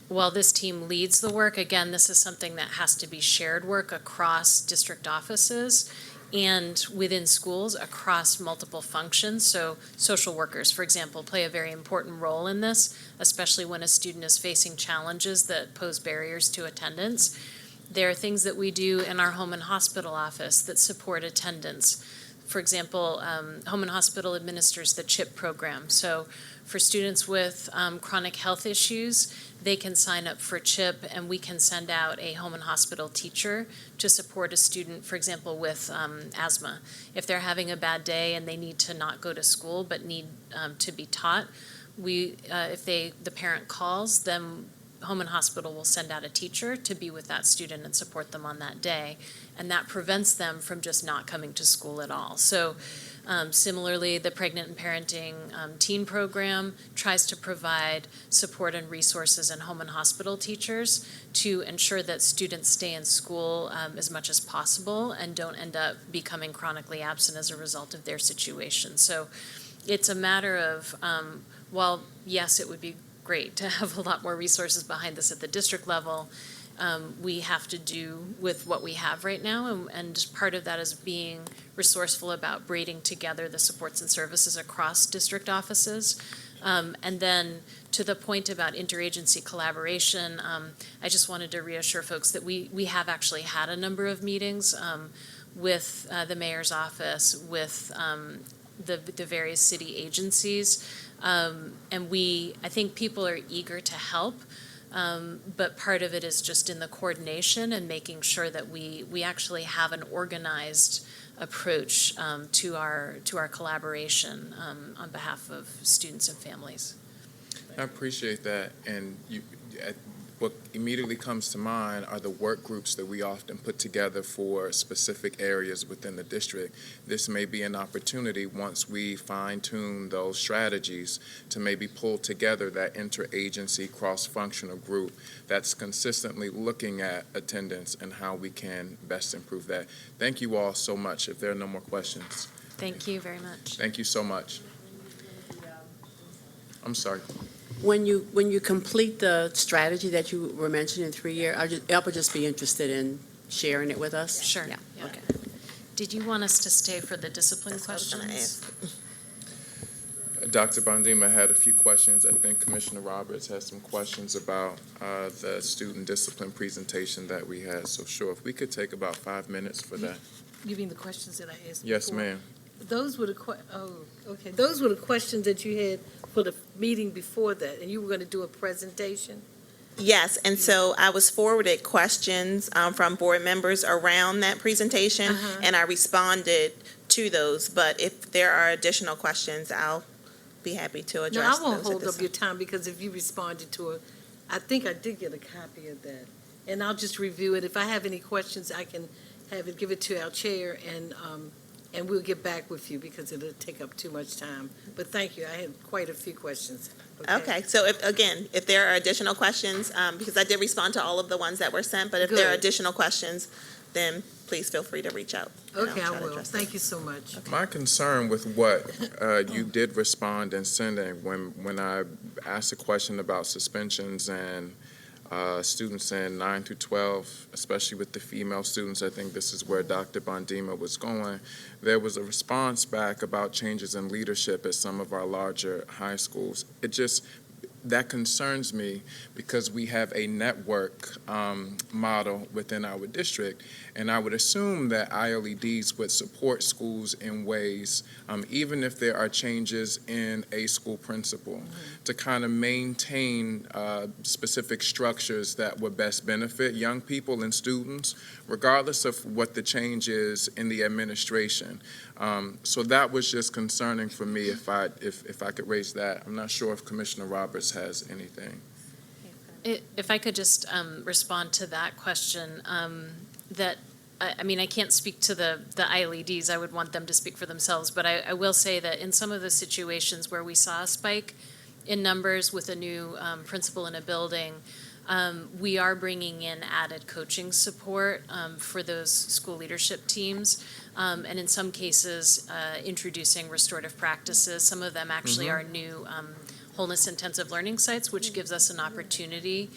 while this team leads the work, again, this is something that has to be shared work across district offices and within schools across multiple functions. So social workers, for example, play a very important role in this, especially when a student is facing challenges that pose barriers to attendance. There are things that we do in our home and hospital office that support attendance. For example, Home and Hospital administers the CHIP program. So for students with chronic health issues, they can sign up for CHIP, and we can send out a home and hospital teacher to support a student, for example, with asthma. If they're having a bad day and they need to not go to school but need to be taught, if the parent calls, then home and hospital will send out a teacher to be with that student and support them on that day, and that prevents them from just not coming to school at all. So similarly, the Pregnant and Parenting Teen Program tries to provide support and resources and home and hospital teachers to ensure that students stay in school as much as possible and don't end up becoming chronically absent as a result of their situation. So it's a matter of, while yes, it would be great to have a lot more resources behind this at the district level, we have to do with what we have right now, and part of that is being resourceful about braiding together the supports and services across district offices. And then to the point about interagency collaboration, I just wanted to reassure folks that we have actually had a number of meetings with the mayor's office, with the various city agencies, and I think people are eager to help. But part of it is just in the coordination and making sure that we actually have an organized approach to our collaboration on behalf of students and families. I appreciate that, and what immediately comes to mind are the work groups that we often put together for specific areas within the district. This may be an opportunity, once we fine-tune those strategies, to maybe pull together that interagency cross-functional group that's consistently looking at attendance and how we can best improve that. Thank you all so much. If there are no more questions. Thank you very much. Thank you so much. I'm sorry. When you complete the strategy that you were mentioning in 3 years, I would just be interested in sharing it with us. Sure. Yeah. Yeah. Okay. Did you want us to stay for the discipline That's what I was gonna questions? ask. Dr. Bondima had a few questions. I think Commissioner Roberts has some questions about the student discipline presentation that we had. So sure, if we could take about 5 minutes for that. You mean the questions that I asked before? Yes, ma'am. Those were the okay. Those were the questions that you had for the meeting before that, and you were going to do a presentation? Yes, and so I was forwarded questions from board members around that presentation, and I responded to those. But if there are additional questions, I'll be happy to No, address I those. won't at hold this up your time, because if you responded to it, I think I did get a copy of that. And I'll just review it. If I have any questions, I can have it, give it to our chair, and we'll get back with you, because it'll take up too much time. But thank you. I had quite a few questions. Okay, so if there are additional questions, because I did respond to all of the ones that were sent, but if there are Good. additional questions, then please feel free to reach out. and I'll Okay, try I to will. address them. Thank you so much. My concern with what you did respond in sending, when I asked a question about suspensions and students in 9 through 12, especially with the female students, I think this is where Dr. Bondima was going. There was a response back about changes in leadership at some of our larger high schools. That concerns me, because we have a network model within our district, and I would assume that ILEDs would support schools in ways, even if there are changes in a school principal, to kind of maintain specific structures that would best benefit young people and students, regardless of what the change is in the administration. So that was just concerning for me, if I could raise that. I'm not sure if Commissioner Roberts has anything. If I could just respond to that question, I mean, I can't speak to the ILEDs. I would want them to speak for themselves, but I will say that in some of the situations where we saw a spike in numbers with a new principal in a building, we are bringing in added coaching support for those school leadership teams, and in some cases, introducing restorative practices. Some of them actually are new Wholeness intensive learning sites, which gives us an opportunity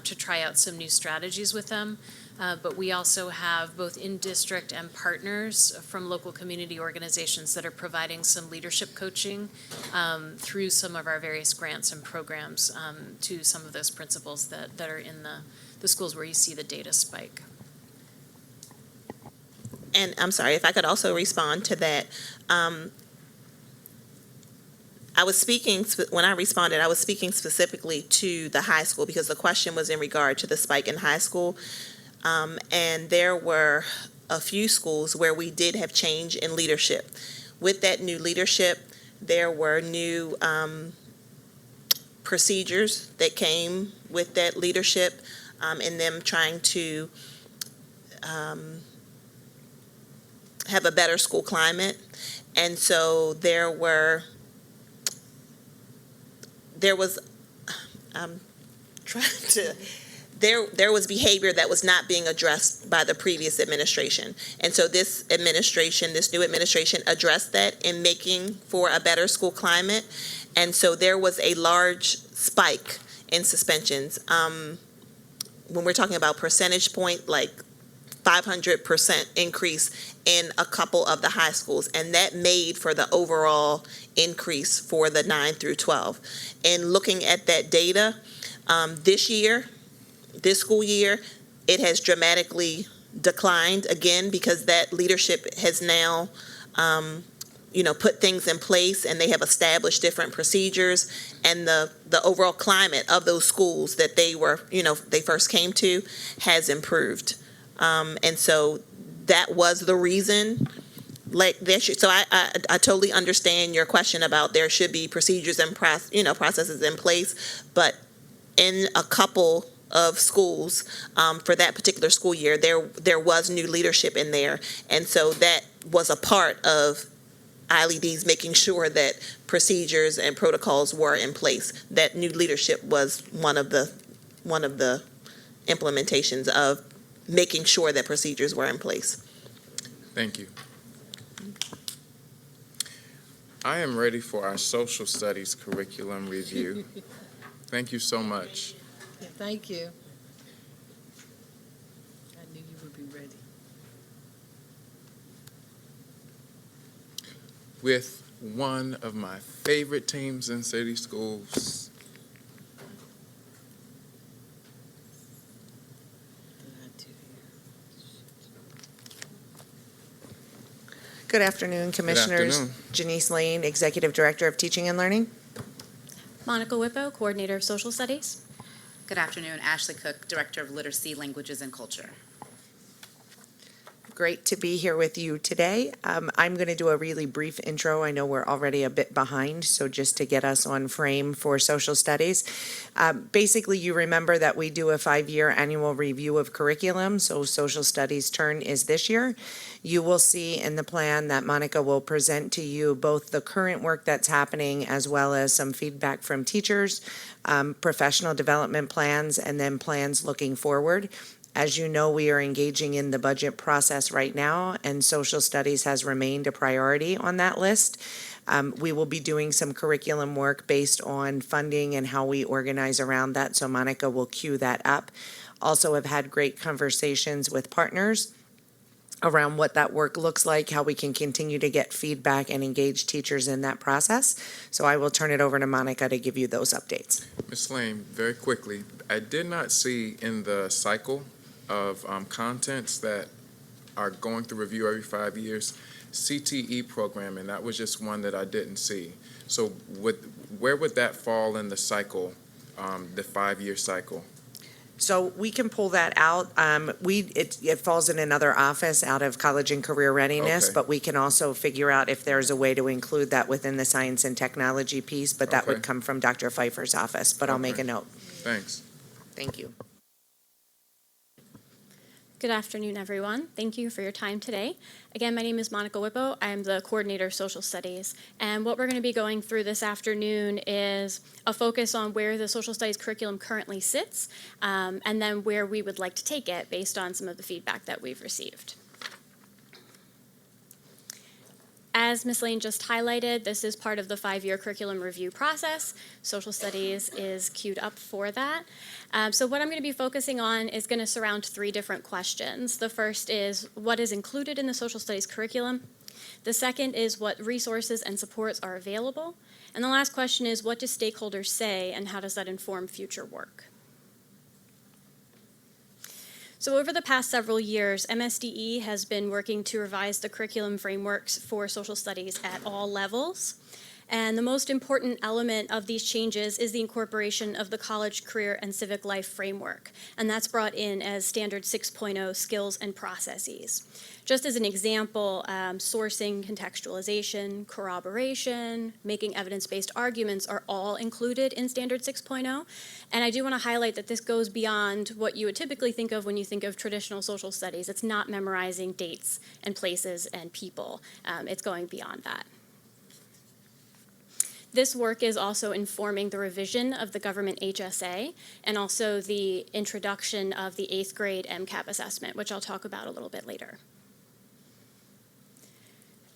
to try out some new strategies with them. But we also have both in-district and partners from local community organizations that are providing some leadership coaching through some of our various grants and programs to some of those principals that are in the schools where you see the data spike. And I'm sorry, if I could also respond to that. When I responded, I was speaking specifically to the high school, because the question was in regard to the spike in high school. And there were a few schools where we did have change in leadership. With that new leadership, there were new procedures that came with that leadership, in them trying to have a better school climate. And so there was behavior that was not being addressed by the previous administration. And so this new administration addressed that in making for a better school climate. And so there was a large spike in suspensions. When we're talking about percentage point, like 500% increase in a couple of the high schools, and that made for the overall increase for the 9 through 12. And looking at that data, this school year, it has dramatically declined again, because that leadership has now, put things in place, and they have established different procedures, and the overall climate of those schools that they first came to has improved. And so that was the reason. So I totally understand your question about there should be procedures and processes in place, but in a couple of schools for that particular school year, there was new leadership in there, and so that was a part of ILEDs making sure that procedures and protocols were in place. That new leadership was one of the implementations of making sure that procedures were in place. Thank you. I am ready for our social studies curriculum review. Thank you so much. Yeah, thank you. I knew you would be ready. With one of my favorite teams in city schools. Good afternoon, Commissioners. afternoon. Janice Lane, Executive Director of Teaching and Learning. Monica Whippo, Coordinator of Social Studies. Good afternoon, Ashley Cook, Director of Literacy, Languages, and Culture. Great to be here with you today. I'm going to do a really brief intro. I know we're already a bit behind, so just to get us on frame for social studies. Basically, you remember that we do a 5-year annual review of curriculum, so social studies turn is this year. You will see in the plan that Monica will present to you both the current work that's happening as well as some feedback from teachers, professional development plans, and then plans looking forward. As you know, we are engaging in the budget process right now, and social studies has remained a priority on that list. We will be doing some curriculum work based on funding and how we organize around that, so Monica will cue that up. Also have had great conversations with partners around what that work looks like, how we can continue to get feedback and engage teachers in that process. So I will turn it over to Monica to give you those updates. Ms. Lane, very quickly, I did not see in the cycle of contents that are going through review every 5 years, CTE program, and that was just one that I didn't see. So where would that fall in the cycle, the 5-year cycle? So we can pull that out. It falls in another office out of college and career readiness, Okay. but we can also figure out if there's a way to include that within the science and technology piece, but that would Okay. come from Dr. Pfeiffer's office, but I'll make a Okay. note. Thanks. Thank you. Good afternoon, everyone. Thank you for your time today. Again, my name is Monica Whippo. I am the Coordinator of Social Studies. And what we're going to be going through this afternoon is a focus on where the social studies curriculum currently sits, and then where we would like to take it based on some of the feedback that we've received. As Ms. Lane just highlighted, this is part of the 5-year curriculum review process. Social studies is queued up for that. So what I'm going to be focusing on is going to surround 3 different questions. The first is what is included in the social studies curriculum. The second is what resources and supports are available. And the last question is what do stakeholders say and how does that inform future work? So over the past several years, MSDE has been working to revise the curriculum frameworks for social studies at all levels. And the most important element of these changes is the incorporation of the college, career, and civic life framework. And that's brought in as Standard 6.0 skills and processes. Just as an example, sourcing, contextualization, corroboration, making evidence-based arguments are all included in Standard 6.0. And I do want to highlight that this goes beyond what you would typically think of when you think of traditional social studies. It's not memorizing dates and places and people. It's going beyond that. This work is also informing the revision of the government HSA and also the introduction of the 8th grade MCAP assessment, which I'll talk about a little bit later.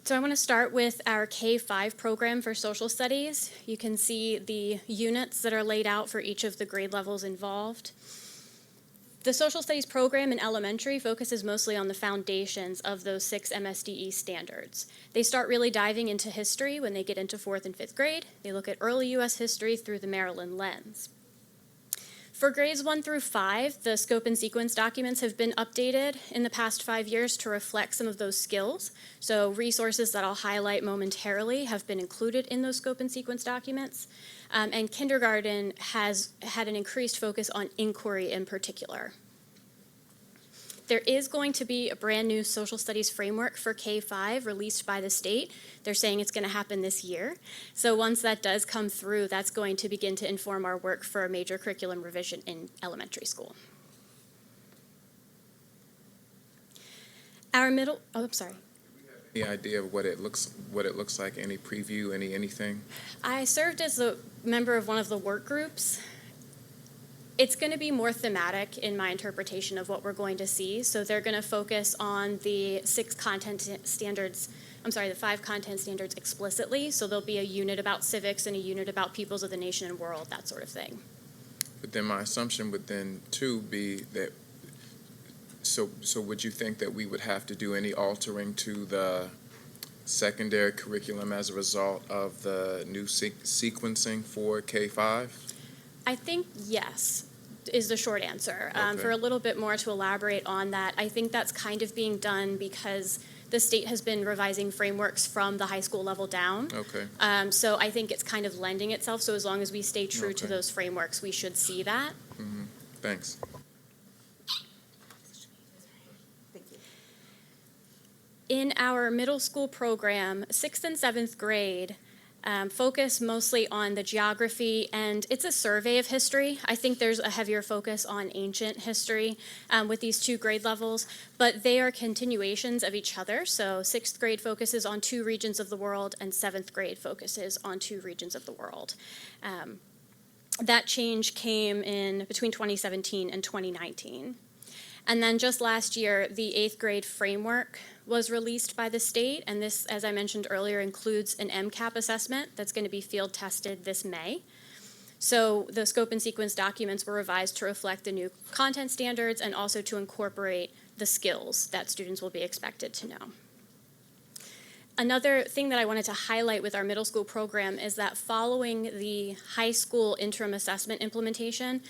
So I want to start with our K-5 program for social studies. You can see the units that are laid out for each of the grade levels involved. The social studies program in elementary focuses mostly on the foundations of those 6 MSDE standards. They start really diving into history when they get into 4th and 5th grade. They look at early U.S. history through the Maryland lens. For grades 1 through 5, the scope and sequence documents have been updated in the past 5 years to reflect some of those skills. So resources that I'll highlight momentarily have been included in those scope and sequence documents. And kindergarten has had an increased focus on inquiry in particular. There is going to be a brand new social studies framework for K-5 released by the state. They're saying it's going to happen this year. So once that does come through, that's going to begin to inform our work for a major curriculum revision in elementary school. Any idea of what it looks like? Any preview? Anything? I served as a member of one of the work groups. It's going to be more thematic in my interpretation of what we're going to see. So they're going to focus on the 5 content standards explicitly. So there'll be a unit about civics and a unit about peoples of the nation and world, that sort of thing. But then my assumption would then too be that, so would you think that we would have to do any altering to the secondary curriculum as a result of the new sequencing for K-5? I think yes is the short answer. Okay. For a little bit more to elaborate on that, I think that's kind of being done because the state has been revising frameworks from the high school level down. Okay. So I think it's kind of lending itself. So as long as we stay true to Okay. those frameworks, we should see that. Thanks. In our middle school program, 6th and 7th grade focus mostly on the geography, and it's a survey of history. I think there's a heavier focus on ancient history with these two grade levels, but they are continuations of each other. So 6th grade focuses on 2 regions of the world, and 7th grade focuses on 2 regions of the world. That change came in between 2017 and 2019. And then just last year, the 8th grade framework was released by the state, and this, as I mentioned earlier, includes an MCAP assessment that's going to be field tested this May. So the scope and sequence documents were revised to reflect the new content standards and also to incorporate the skills that students will be expected to know. Another thing that I wanted to highlight with our middle school program is that following the high school interim assessment implementation,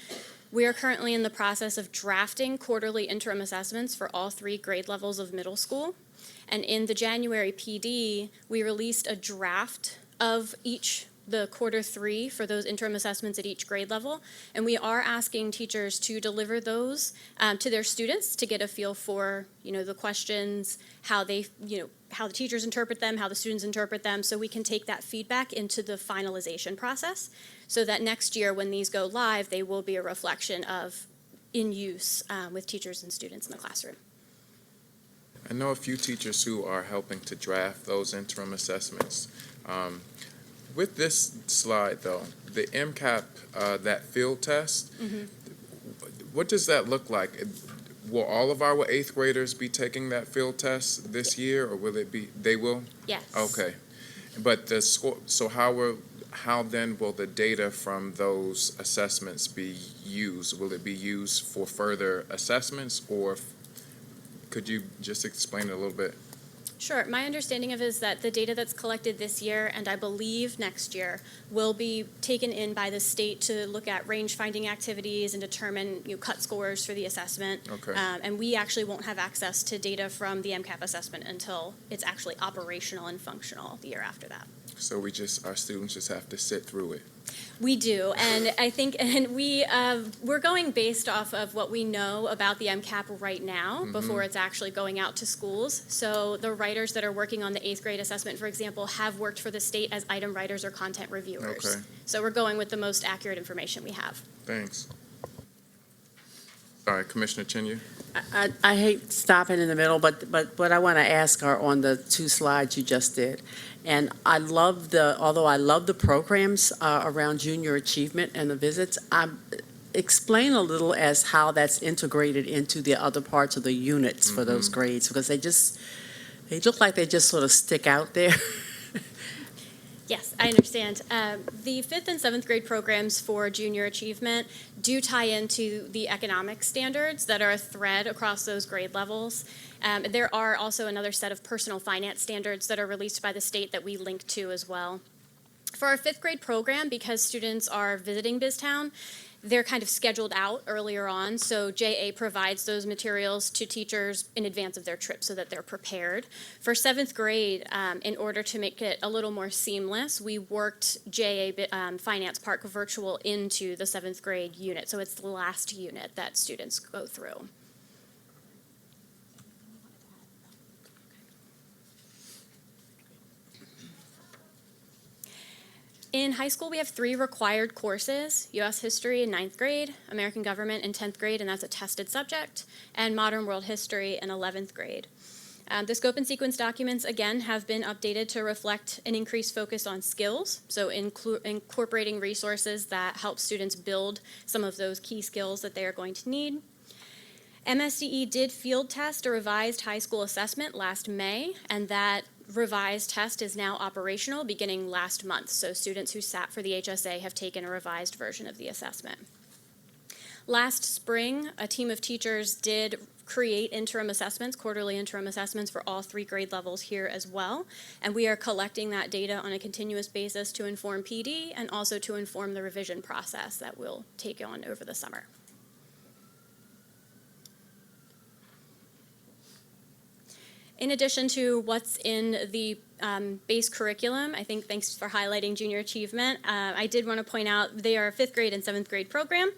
we are currently in the process of drafting quarterly interim assessments for all 3 grade levels of middle school. And in the January PD, we released a draft of the quarter 3 for those interim assessments at each grade level. And we are asking teachers to deliver those to their students to get a feel for, the questions, how the teachers interpret them, how the students interpret them, so we can take that feedback into the finalization process, so that next year when these go live, they will be a reflection of in use with teachers and students in the classroom. I know a few teachers who are helping to draft those interim assessments. With this slide, though, the MCAP, that field test, what does that look like? Will all of our 8th graders be taking that field test this year, or will it be, they will? Yes. Okay. But the score, so how then will the data from those assessments be used? Will it be used for further assessments, or could you just explain it a little bit? Sure. My understanding of it is that the data that's collected this year, and I believe next year, will be taken in by the state to look at range finding activities and determine cut scores for the assessment. Okay. And we actually won't have access to data from the MCAP assessment until it's actually operational and functional the year after that. So our students just have to sit through it. We do, and I think, we're going based off of what we know about the MCAP right now before it's actually going out to schools. So the writers that are working on the 8th grade assessment, for example, have worked for the state as item writers or content reviewers. Okay. So we're going with the most accurate information we have. Thanks. All right, Commissioner Cheney. I hate stopping in the middle, but what I want to ask are on the 2 slides you just did. And although I love the programs around junior achievement and the visits, explain a little as how that's integrated into the other parts of the units for those grades, because they look like they just sort of stick out there. Yes, I understand. The 5th and 7th grade programs for junior achievement do tie into the economic standards that are a thread across those grade levels. There are also another set of personal finance standards that are released by the state that we link to as well. For our 5th grade program, because students are visiting BizTown, they're kind of scheduled out earlier on, so JA provides those materials to teachers in advance of their trip so that they're prepared. For 7th grade, in order to make it a little more seamless, we worked JA Finance Park Virtual into the 7th grade unit, so it's the last unit that students go through. In high school, we have 3 required courses: U.S. History in 9th grade, American Government in 10th grade, and that's a tested subject, and Modern World History in 11th grade. The scope and sequence documents, again, have been updated to reflect an increased focus on skills, so incorporating resources that help students build some of those key skills that they are going to need. MSDE did field test a revised high school assessment last May, and that revised test is now operational beginning last month. So students who sat for the HSA have taken a revised version of the assessment. Last spring, a team of teachers did create interim assessments, quarterly interim assessments for all 3 grade levels here as well. And we are collecting that data on a continuous basis to inform PD and also to inform the revision process that we'll take on over the summer. In addition to what's in the base curriculum, I think thanks for highlighting junior achievement. I did want to point out they are a 5th grade and 7th grade program.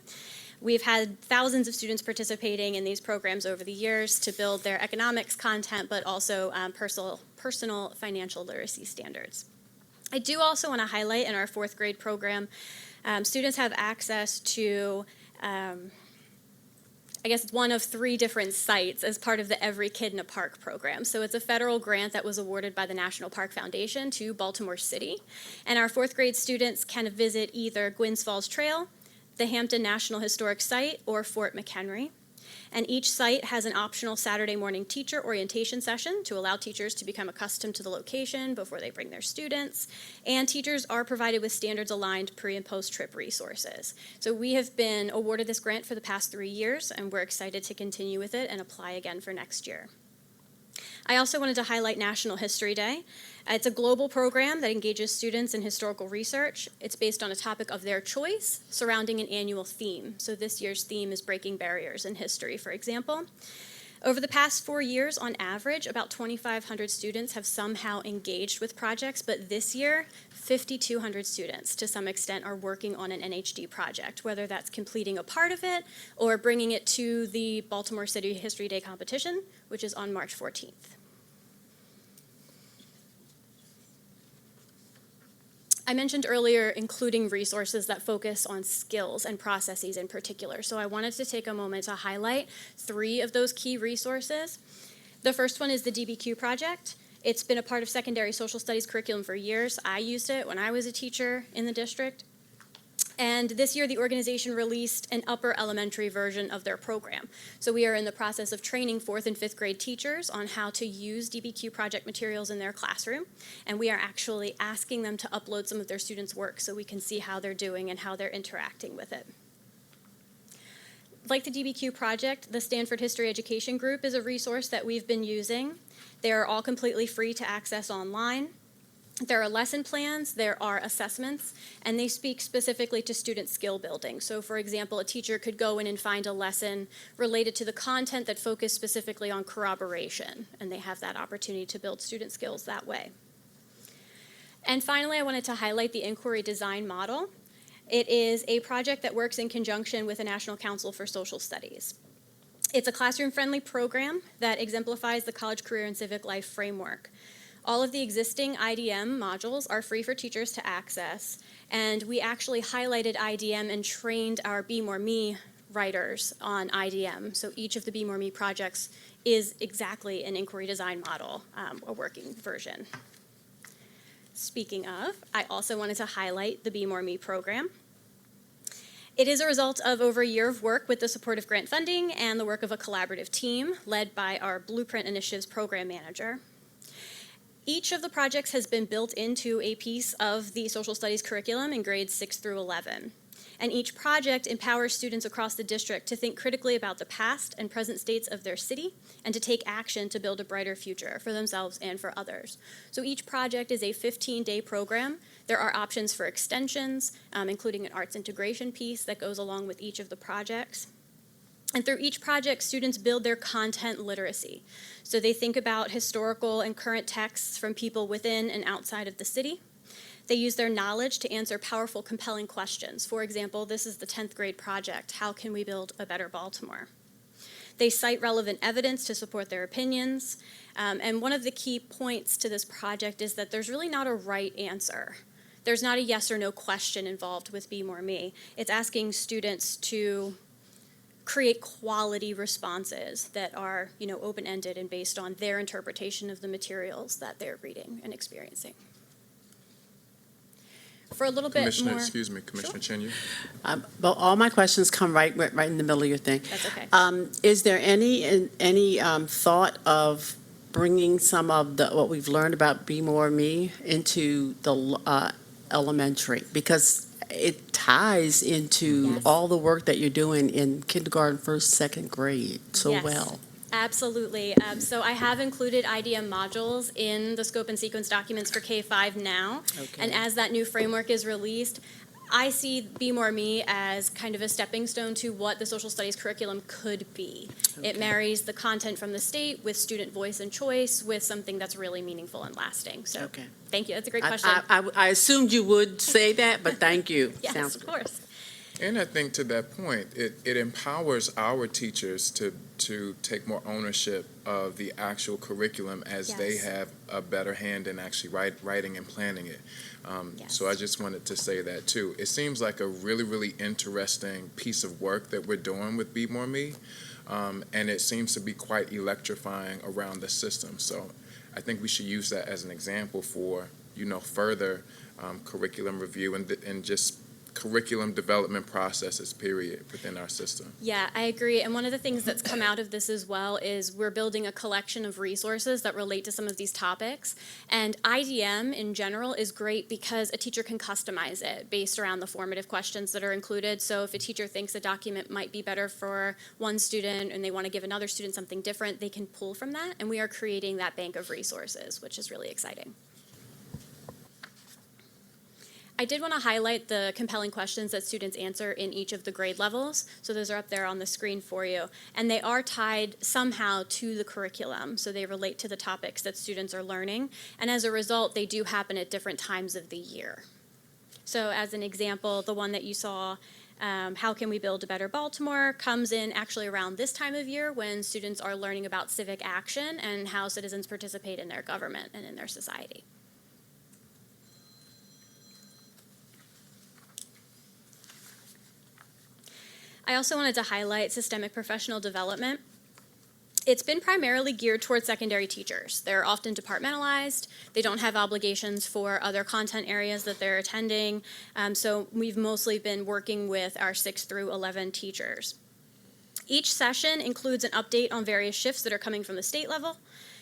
We've had thousands of students participating in these programs over the years to build their economics content, but also personal financial literacy standards. I do also want to highlight in our 4th grade program, students have access to I guess it's one of 3 different sites as part of the Every Kid in a Park program. So it's a federal grant that was awarded by the National Park Foundation to Baltimore City. And our 4th grade students can visit either Gwynns Falls Trail, the Hampton National Historic Site, or Fort McHenry. And each site has an optional Saturday morning teacher orientation session to allow teachers to become accustomed to the location before they bring their students. And teachers are provided with standards-aligned pre- and post-trip resources. So we have been awarded this grant for the past 3 years, and we're excited to continue with it and apply again for next year. I also wanted to highlight National History Day. It's a global program that engages students in historical research. It's based on a topic of their choice surrounding an annual theme. So this year's theme is breaking barriers in history, for example. Over the past 4 years, on average, about 2,500 students have somehow engaged with projects, but this year, 5,200 students, to some extent, are working on an NHD project, whether that's completing a part of it or bringing it to the Baltimore City History Day competition, which is on March 14th. I mentioned earlier including resources that focus on skills and processes in particular. So I wanted to take a moment to highlight 3 of those key resources. The first one is the DBQ project. It's been a part of secondary social studies curriculum for years. I used it when I was a teacher in the district. And this year, the organization released an upper elementary version of their program. So we are in the process of training 4th and 5th grade teachers on how to use DBQ project materials in their classroom. And we are actually asking them to upload some of their students' work so we can see how they're doing and how they're interacting with it. Like the DBQ project, the Stanford History Education Group is a resource that we've been using. They are all completely free to access online. There are lesson plans, there are assessments, and they speak specifically to student skill building. So for example, a teacher could go in and find a lesson related to the content that focused specifically on corroboration, and they have that opportunity to build student skills that way. And finally, I wanted to highlight the inquiry design model. It is a project that works in conjunction with the National Council for Social Studies. It's a classroom-friendly program that exemplifies the college career and civic life framework. All of the existing IDM modules are free for teachers to access, and we actually highlighted IDM and trained our Be More Me writers on IDM. So each of the Be More Me projects is exactly an inquiry design model, a working version. Speaking of, I also wanted to highlight the Be More Me program. It is a result of over a year of work with the support of grant funding and the work of a collaborative team led by our Blueprint Initiatives program manager. Each of the projects has been built into a piece of the social studies curriculum in grades 6 through 11. And each project empowers students across the district to think critically about the past and present states of their city and to take action to build a brighter future for themselves and for others. So each project is a 15-day program. There are options for extensions, including an arts integration piece that goes along with each of the projects. And through each project, students build their content literacy. So they think about historical and current texts from people within and outside of the city. They use their knowledge to answer powerful, compelling questions. For example, this is the 10th grade project, How Can We Build a Better Baltimore? They cite relevant evidence to support their opinions. And one of the key points to this project is that there's really not a right answer. There's not a yes or no question involved with Be More Me. It's asking students to create quality responses that are, open-ended and based on their interpretation of the materials that they're reading and experiencing. For a little bit Commissioner, more. excuse me, Commissioner Cheney. Well, all my questions come right in the middle of your thing. That's okay. Is there any thought of bringing some of what we've learned about Be More Me into the elementary? Because it ties into Yes. all the work that you're doing in kindergarten, first, second grade so Yes. well. Absolutely. So I have included IDM modules in the scope and sequence documents for K-5 now. Okay. And as that new framework is released, I see Be More Me as kind of a stepping stone to what the social studies curriculum could be. It Okay. marries the content from the state with student voice and choice with something that's really meaningful and lasting. So Okay. thank you. That's a great question. I assumed you would say that, but thank you. Yes, Sounds of good. course. And I think to that point, it empowers our teachers to take more ownership of the actual curriculum as they Yes. have a better hand in actually writing and planning it. So I Yes. just wanted to say that too. It seems like a really, really interesting piece of work that we're doing with Be More Me. And it seems to be quite electrifying around the system. So I think we should use that as an example for, further curriculum review and just curriculum development processes, period, within our system. Yeah, I agree. And one of the things that's come out of this as well is we're building a collection of resources that relate to some of these topics. And IDM in general is great because a teacher can customize it based around the formative questions that are included. So if a teacher thinks a document might be better for one student and they want to give another student something different, they can pull from that. And we are creating that bank of resources, which is really exciting. I did want to highlight the compelling questions that students answer in each of the grade levels. So those are up there on the screen for you. And they are tied somehow to the curriculum. So they relate to the topics that students are learning. And as a result, they do happen at different times of the year. So as an example, the one that you saw, How Can We Build a Better Baltimore, comes in actually around this time of year when students are learning about civic action and how citizens participate in their government and in their society. I also wanted to highlight systemic professional development. It's been primarily geared towards secondary teachers. They're often departmentalized. They don't have obligations for other content areas that they're attending. So we've mostly been working with our 6 through 11 teachers. Each session includes an update on various shifts that are coming from the state level.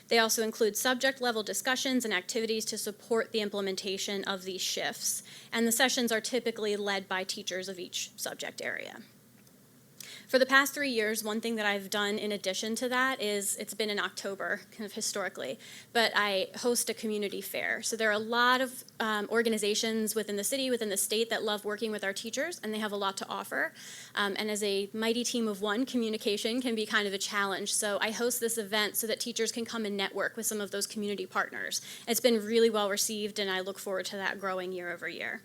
They also include subject level discussions and activities to support the implementation of these shifts. And the sessions are typically led by teachers of each subject area. For the past 3 years, one thing that I've done in addition to that is, it's been in October, kind of historically, but I host a community fair. So there are a lot of organizations within the city, within the state, that love working with our teachers, and they have a lot to offer. And as a mighty team of one, communication can be kind of a challenge. So I host this event so that teachers can come and network with some of those community partners. It's been really well received, and I look forward to that growing year over year.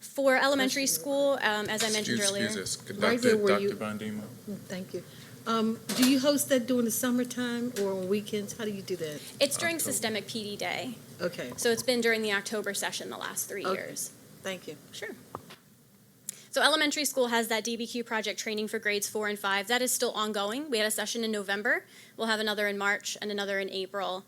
For elementary school, as I mentioned earlier. Excuse us, Right there where Dr. you- Von Demo. Thank you. Do you host that during the summertime or on weekends? How do you do that? It's during October. Systemic PD Day. Okay, So it's been during the October session the last 3 Okay. years. thank you. Sure. So elementary school has that DBQ project training for grades 4 and 5. That is still ongoing. We had a session in November. We'll have another in March and another in April.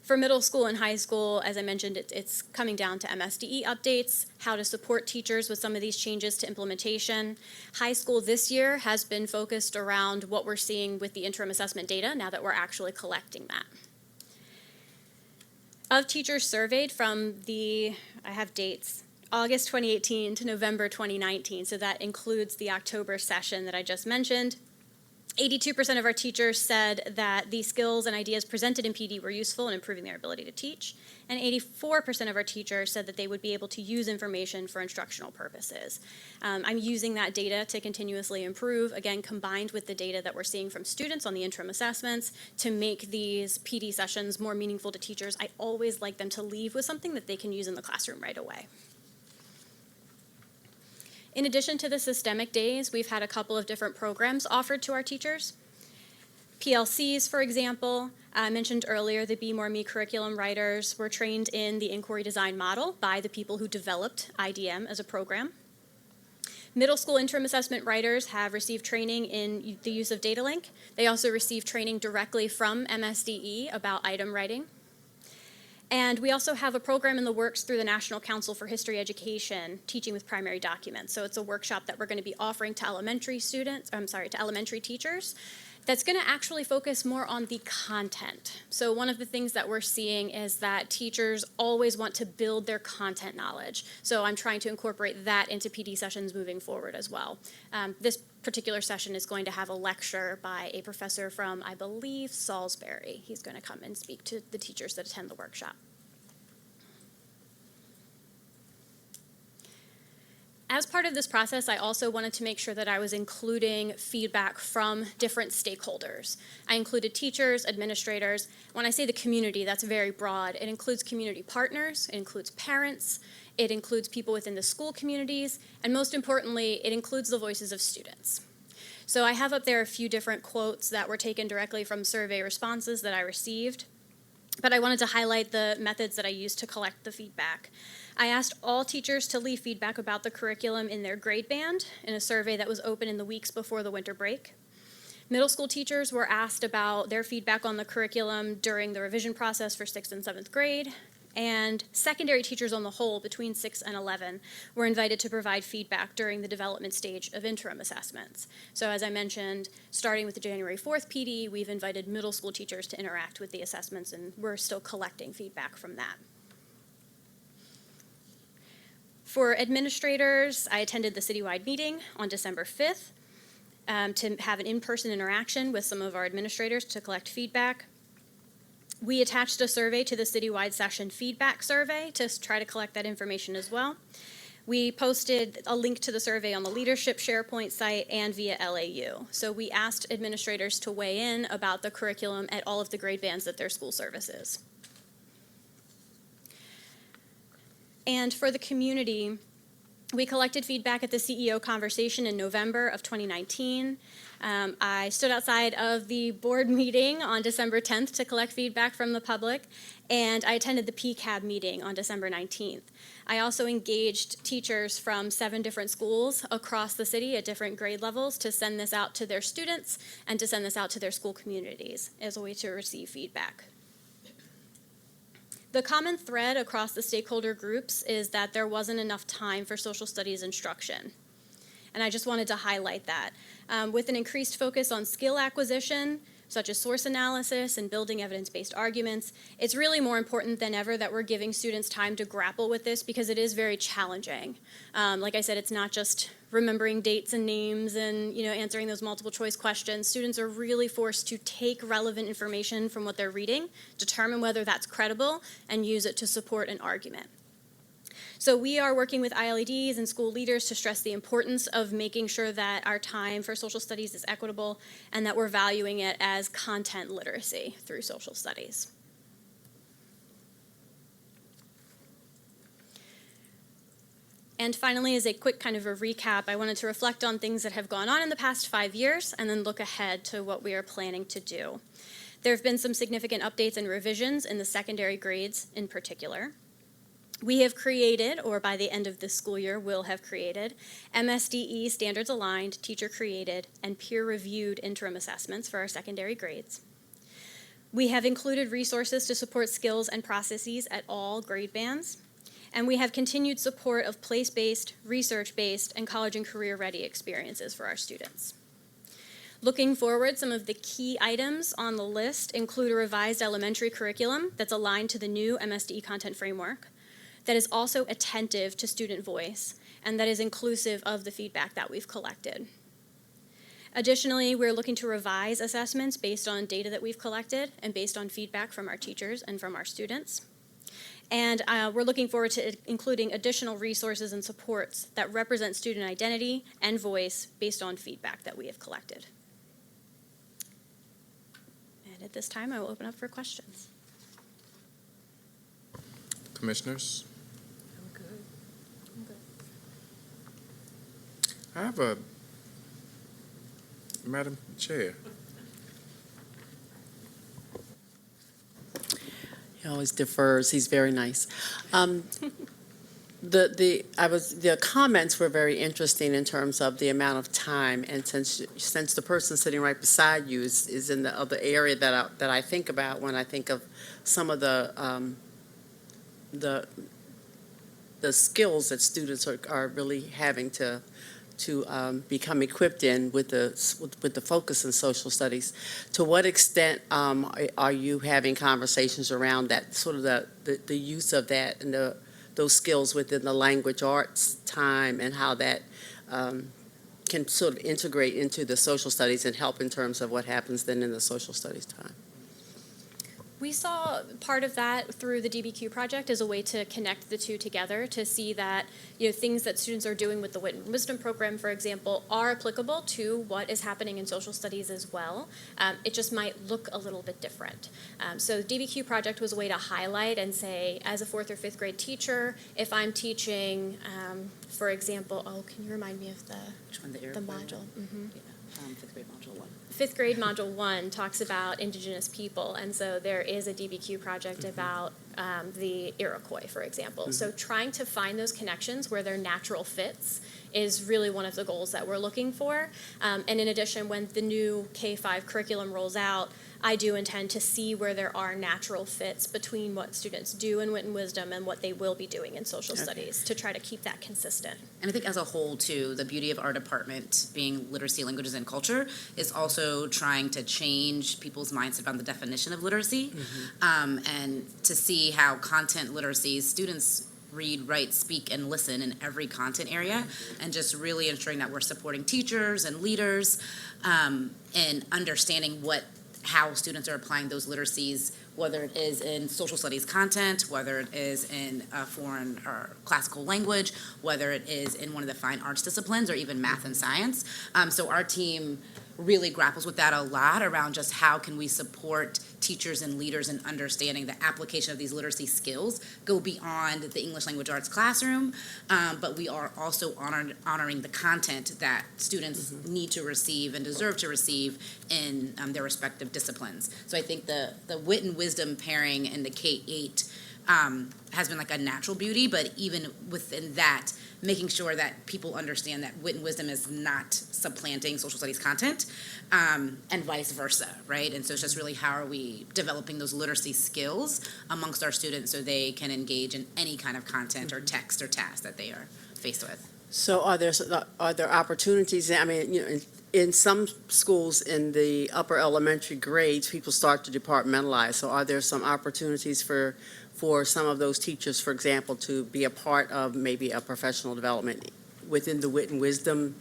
For middle school and high school, as I mentioned, it's coming down to MSDE updates, how to support teachers with some of these changes to implementation. High school this year has been focused around what we're seeing with the interim assessment data now that we're actually collecting that. Of teachers surveyed from I have dates, August 2018 to November 2019, so that includes the October session that I just mentioned. 82% of our teachers said that the skills and ideas presented in PD were useful in improving their ability to teach, and 84% of our teachers said that they would be able to use information for instructional purposes. I'm using that data to continuously improve, again, combined with the data that we're seeing from students on the interim assessments to make these PD sessions more meaningful to teachers. I always like them to leave with something that they can use in the classroom right away. In addition to the systemic days, we've had a couple of different programs offered to our teachers. PLCs, for example, I mentioned earlier the Be More Me curriculum writers were trained in the inquiry design model by the people who developed IDM as a program. Middle school interim assessment writers have received training in the use of data link. They also received training directly from MSDE about item writing. And we also have a program in the works through the National Council for History Education, Teaching with Primary Documents. So it's a workshop that we're going to be offering to elementary teachers. that's going to actually focus more on the content. So one of the things that we're seeing is that teachers always want to build their content knowledge. So I'm trying to incorporate that into PD sessions moving forward as well. This particular session is going to have a lecture by a professor from, I believe, Salisbury. He's going to come and speak to the teachers that attend the workshop. As part of this process, I also wanted to make sure that I was including feedback from different stakeholders. I included teachers, administrators. When I say the community, that's very broad. It includes community partners, it includes parents, it includes people within the school communities, and most importantly, it includes the voices of students. So I have up there a few different quotes that were taken directly from survey responses that I received, but I wanted to highlight the methods that I used to collect the feedback. I asked all teachers to leave feedback about the curriculum in their grade band in a survey that was open in the weeks before the winter break. Middle school teachers were asked about their feedback on the curriculum during the revision process for 6th and 7th grade. And secondary teachers on the whole, between 6 and 11, were invited to provide feedback during the development stage of interim assessments. So as I mentioned, starting with the January 4th PD, we've invited middle school teachers to interact with the assessments, and we're still collecting feedback from that. For administrators, I attended the citywide meeting on December 5th to have an in-person interaction with some of our administrators to collect feedback. We attached a survey to the citywide session feedback survey to try to collect that information as well. We posted a link to the survey on the leadership SharePoint site and via LAU. So we asked administrators to weigh in about the curriculum at all of the grade bands that their school services. And for the community, we collected feedback at the CEO conversation in November of 2019. I stood outside of the board meeting on December 10th to collect feedback from the public, and I attended the PCAB meeting on December 19th. I also engaged teachers from 7 different schools across the city at different grade levels to send this out to their students and to send this out to their school communities as a way to receive feedback. The common thread across the stakeholder groups is that there wasn't enough time for social studies instruction. And I just wanted to highlight that. With an increased focus on skill acquisition, such as source analysis and building evidence-based arguments, it's really more important than ever that we're giving students time to grapple with this because it is very challenging. Like I said, it's not just remembering dates and names and answering those multiple choice questions. Students are really forced to take relevant information from what they're reading, determine whether that's credible, and use it to support an argument. So we are working with ILEDs and school leaders to stress the importance of making sure that our time for social studies is equitable and that we're valuing it as content literacy through social studies. And finally, as a quick kind of a recap, I wanted to reflect on things that have gone on in the past 5 years and then look ahead to what we are planning to do. There have been some significant updates and revisions in the secondary grades in particular. We have created, or by the end of this school year will have created, MSDE standards aligned, teacher created, and peer reviewed interim assessments for our secondary grades. We have included resources to support skills and processes at all grade bands. And we have continued support of place-based, research-based, and college and career-ready experiences for our students. Looking forward, some of the key items on the list include a revised elementary curriculum that's aligned to the new MSDE content framework, that is also attentive to student voice, and that is inclusive of the feedback that we've collected. Additionally, we're looking to revise assessments based on data that we've collected and based on feedback from our teachers and from our students. And we're looking forward to including additional resources and supports that represent student identity and voice based on feedback that we have collected. And at this time, I will open up for questions. Commissioners? I'm good. I'm good. I have a, Madam Chair. He always defers. He's very nice. The comments were very interesting in terms of the amount of time, and since the person sitting right beside you is in the other area that I think about when I think of some of the skills that students are really having to become equipped in with the focus in social studies. To what extent are you having conversations around that, sort of the use of that and those skills within the language arts time, and how that can sort of integrate into the social studies and help in terms of what happens then in the social studies time? We saw part of that through the DBQ project as a way to connect the two together, to see that, things that students are doing with the Wit and Wisdom program, for example, are applicable to what is happening in social studies as well. It just might look a little bit different. So the DBQ project was a way to highlight and say, as a 4th or 5th grade teacher, if I'm teaching, for example, can you remind me of Which one, the module? Mm-hmm. 5th grade module 1. 5th grade module 1 talks about Indigenous people, and so there is a DBQ project about the Iroquois, for example. So trying to find those connections where they're natural fits is really one of the goals that we're looking for. And in addition, when the new K-5 curriculum rolls out, I do intend to see where there are natural fits between what students do in Wit and Wisdom and what they will be doing in social studies, to try to keep that consistent. And I think as a whole, too, the beauty of our department being literacy, languages, and culture is also trying to change people's mindset around the definition of literacy, and to see how content literacy, students read, write, speak, and listen in every content area, and just really ensuring that we're supporting teachers and leaders and understanding how students are applying those literacies, whether it is in social studies content, whether it is in a foreign or classical language, whether it is in one of the fine arts disciplines, or even math and science. So our team really grapples with that a lot, around just how can we support teachers and leaders in understanding the application of these literacy skills go beyond the English language arts classroom, but we are also honoring the content that students need to receive and deserve to receive in their respective disciplines. So I think the Wit and Wisdom pairing in the K-8 has been like a natural beauty, but even within that, making sure that people understand that Wit and Wisdom is not supplanting social studies content, and vice versa, right? And so it's just really, how are we developing those literacy skills amongst our students so they can engage in any kind of content or text or task that they are faced with. So are there opportunities? I mean, in some schools in the upper elementary grades, people start to departmentalize. So are there some opportunities for some of those teachers, for example, to be a part of maybe a professional development within the Wit and Wisdom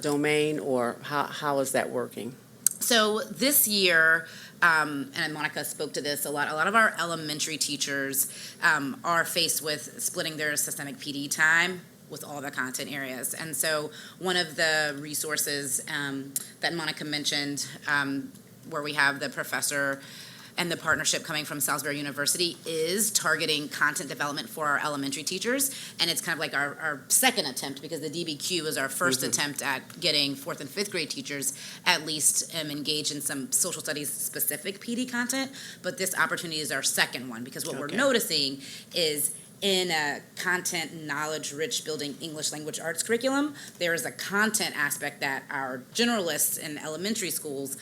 domain, or how is that working? So this year, and Monica spoke to this a lot of our elementary teachers are faced with splitting their systemic PD time with all the content areas. And so one of the resources that Monica mentioned, where we have the professor and the partnership coming from Salisbury University, is targeting content development for our elementary teachers. And it's kind of like our second attempt, because the DBQ was our first attempt at getting 4th and 5th grade teachers at least engaged in some social studies specific PD content. But this opportunity is our second one, because what we're noticing is, in a content knowledge rich building English language arts curriculum, there is a content aspect that our generalists in elementary schools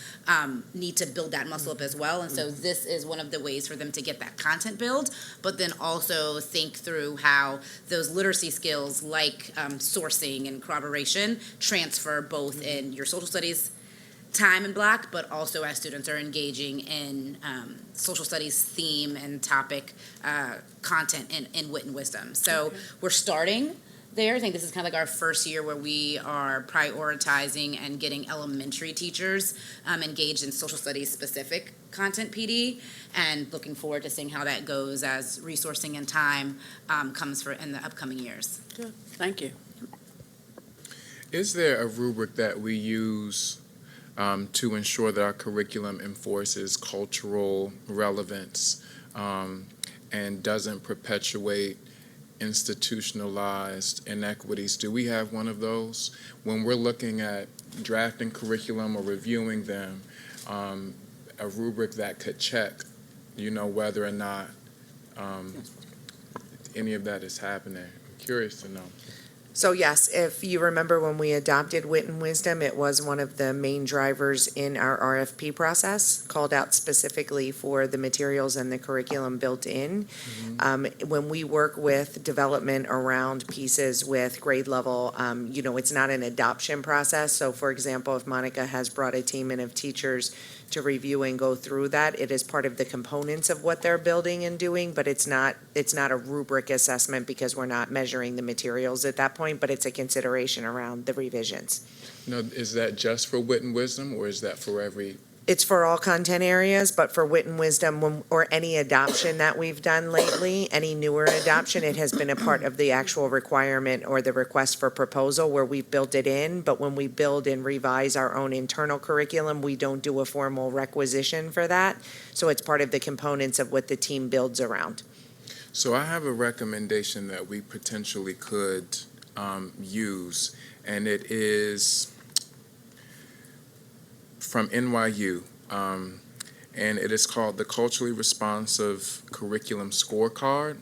need to build that muscle up as well. And so this is one of the ways for them to get that content build, but then also think through how those literacy skills like sourcing and corroboration transfer both in your social studies time and block, but also as students are engaging in social studies theme and topic content in Wit and Wisdom. So we're starting there. I think this is kind of like our first year where we are prioritizing and getting elementary teachers engaged in social studies specific content PD, and looking forward to seeing how that goes as resourcing and time comes in the upcoming years. Good. Thank you. Is there a rubric that we use to ensure that our curriculum enforces cultural relevance and doesn't perpetuate institutionalized inequities? Do we have one of those? When we're looking at drafting curriculum or reviewing them, a rubric that could check, whether or not any of that is happening? I'm curious to know. So yes, if you remember when we adopted Wit and Wisdom, it was one of the main drivers in our RFP process, called out specifically for the materials and the curriculum built in. When we work with development around pieces with grade level, it's not an adoption process. So for example, if Monica has brought a team in of teachers to review and go through that, it is part of the components of what they're building and doing, but it's not a rubric assessment because we're not measuring the materials at that point, but it's a consideration around the revisions. Now, is that just for Wit and Wisdom, or is that for every? It's for all content areas, but for Wit and Wisdom, or any adoption that we've done lately, any newer adoption, it has been a part of the actual requirement or the request for proposal where we've built it in. But when we build and revise our own internal curriculum, we don't do a formal requisition for that. So it's part of the components of what the team builds around. So I have a recommendation that we potentially could use, and it is from NYU, and it is called the Culturally Responsive Curriculum Scorecard.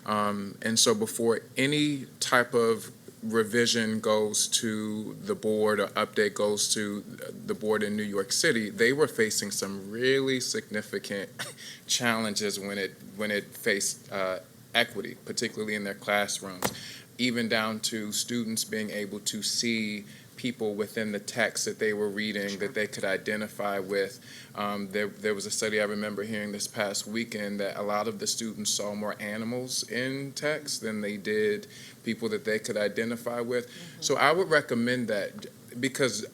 And so before any type of revision goes to the board or update goes to the board in New York City, they were facing some really significant challenges when it faced equity, particularly in their classrooms, even down to students being able to see people within the text that they were reading that they could identify with. There was a study I remember hearing this past weekend that a lot of the students saw more animals in text than they did people that they could identify with. So I would recommend that, because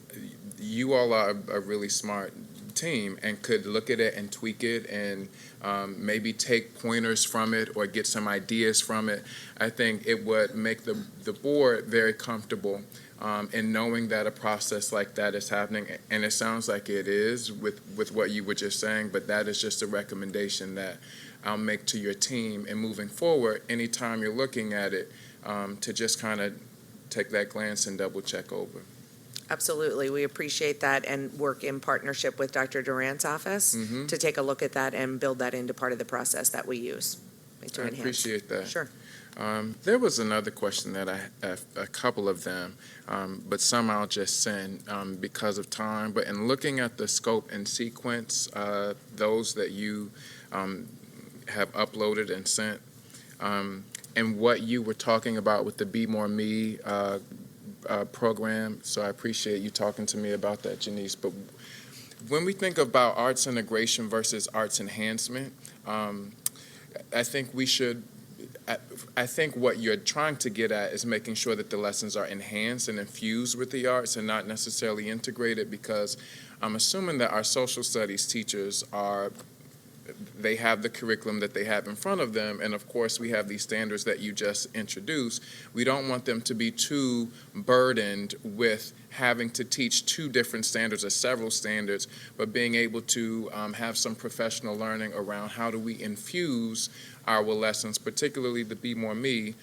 you all are a really smart team and could look at it and tweak it and maybe take pointers from it or get some ideas from it. I think it would make the board very comfortable in knowing that a process like that is happening, and it sounds like it is with what you were just saying, but that is just a recommendation that I'll make to your team. And moving forward, anytime you're looking at it, to just kind of take that glance and double check over. Absolutely. We appreciate that and work in partnership with Dr. Durant's office to take a look at that and build that into part of the process that we use to I enhance. appreciate that. Sure. There was another question that I have, a couple of them, but some I'll just send because of time. But in looking at the scope and sequence, those that you have uploaded and sent, and what you were talking about with the Be More Me program, so I appreciate you talking to me about that, Janice. But when we think about arts integration versus arts enhancement, I think we should. I think what you're trying to get at is making sure that the lessons are enhanced and infused with the arts and not necessarily integrated, because I'm assuming that our social studies teachers they have the curriculum that they have in front of them, and of course we have these standards that you just introduced. We don't want them to be too burdened with having to teach two different standards or several standards, but being able to have some professional learning around how do we infuse our lessons, particularly the Be More Me,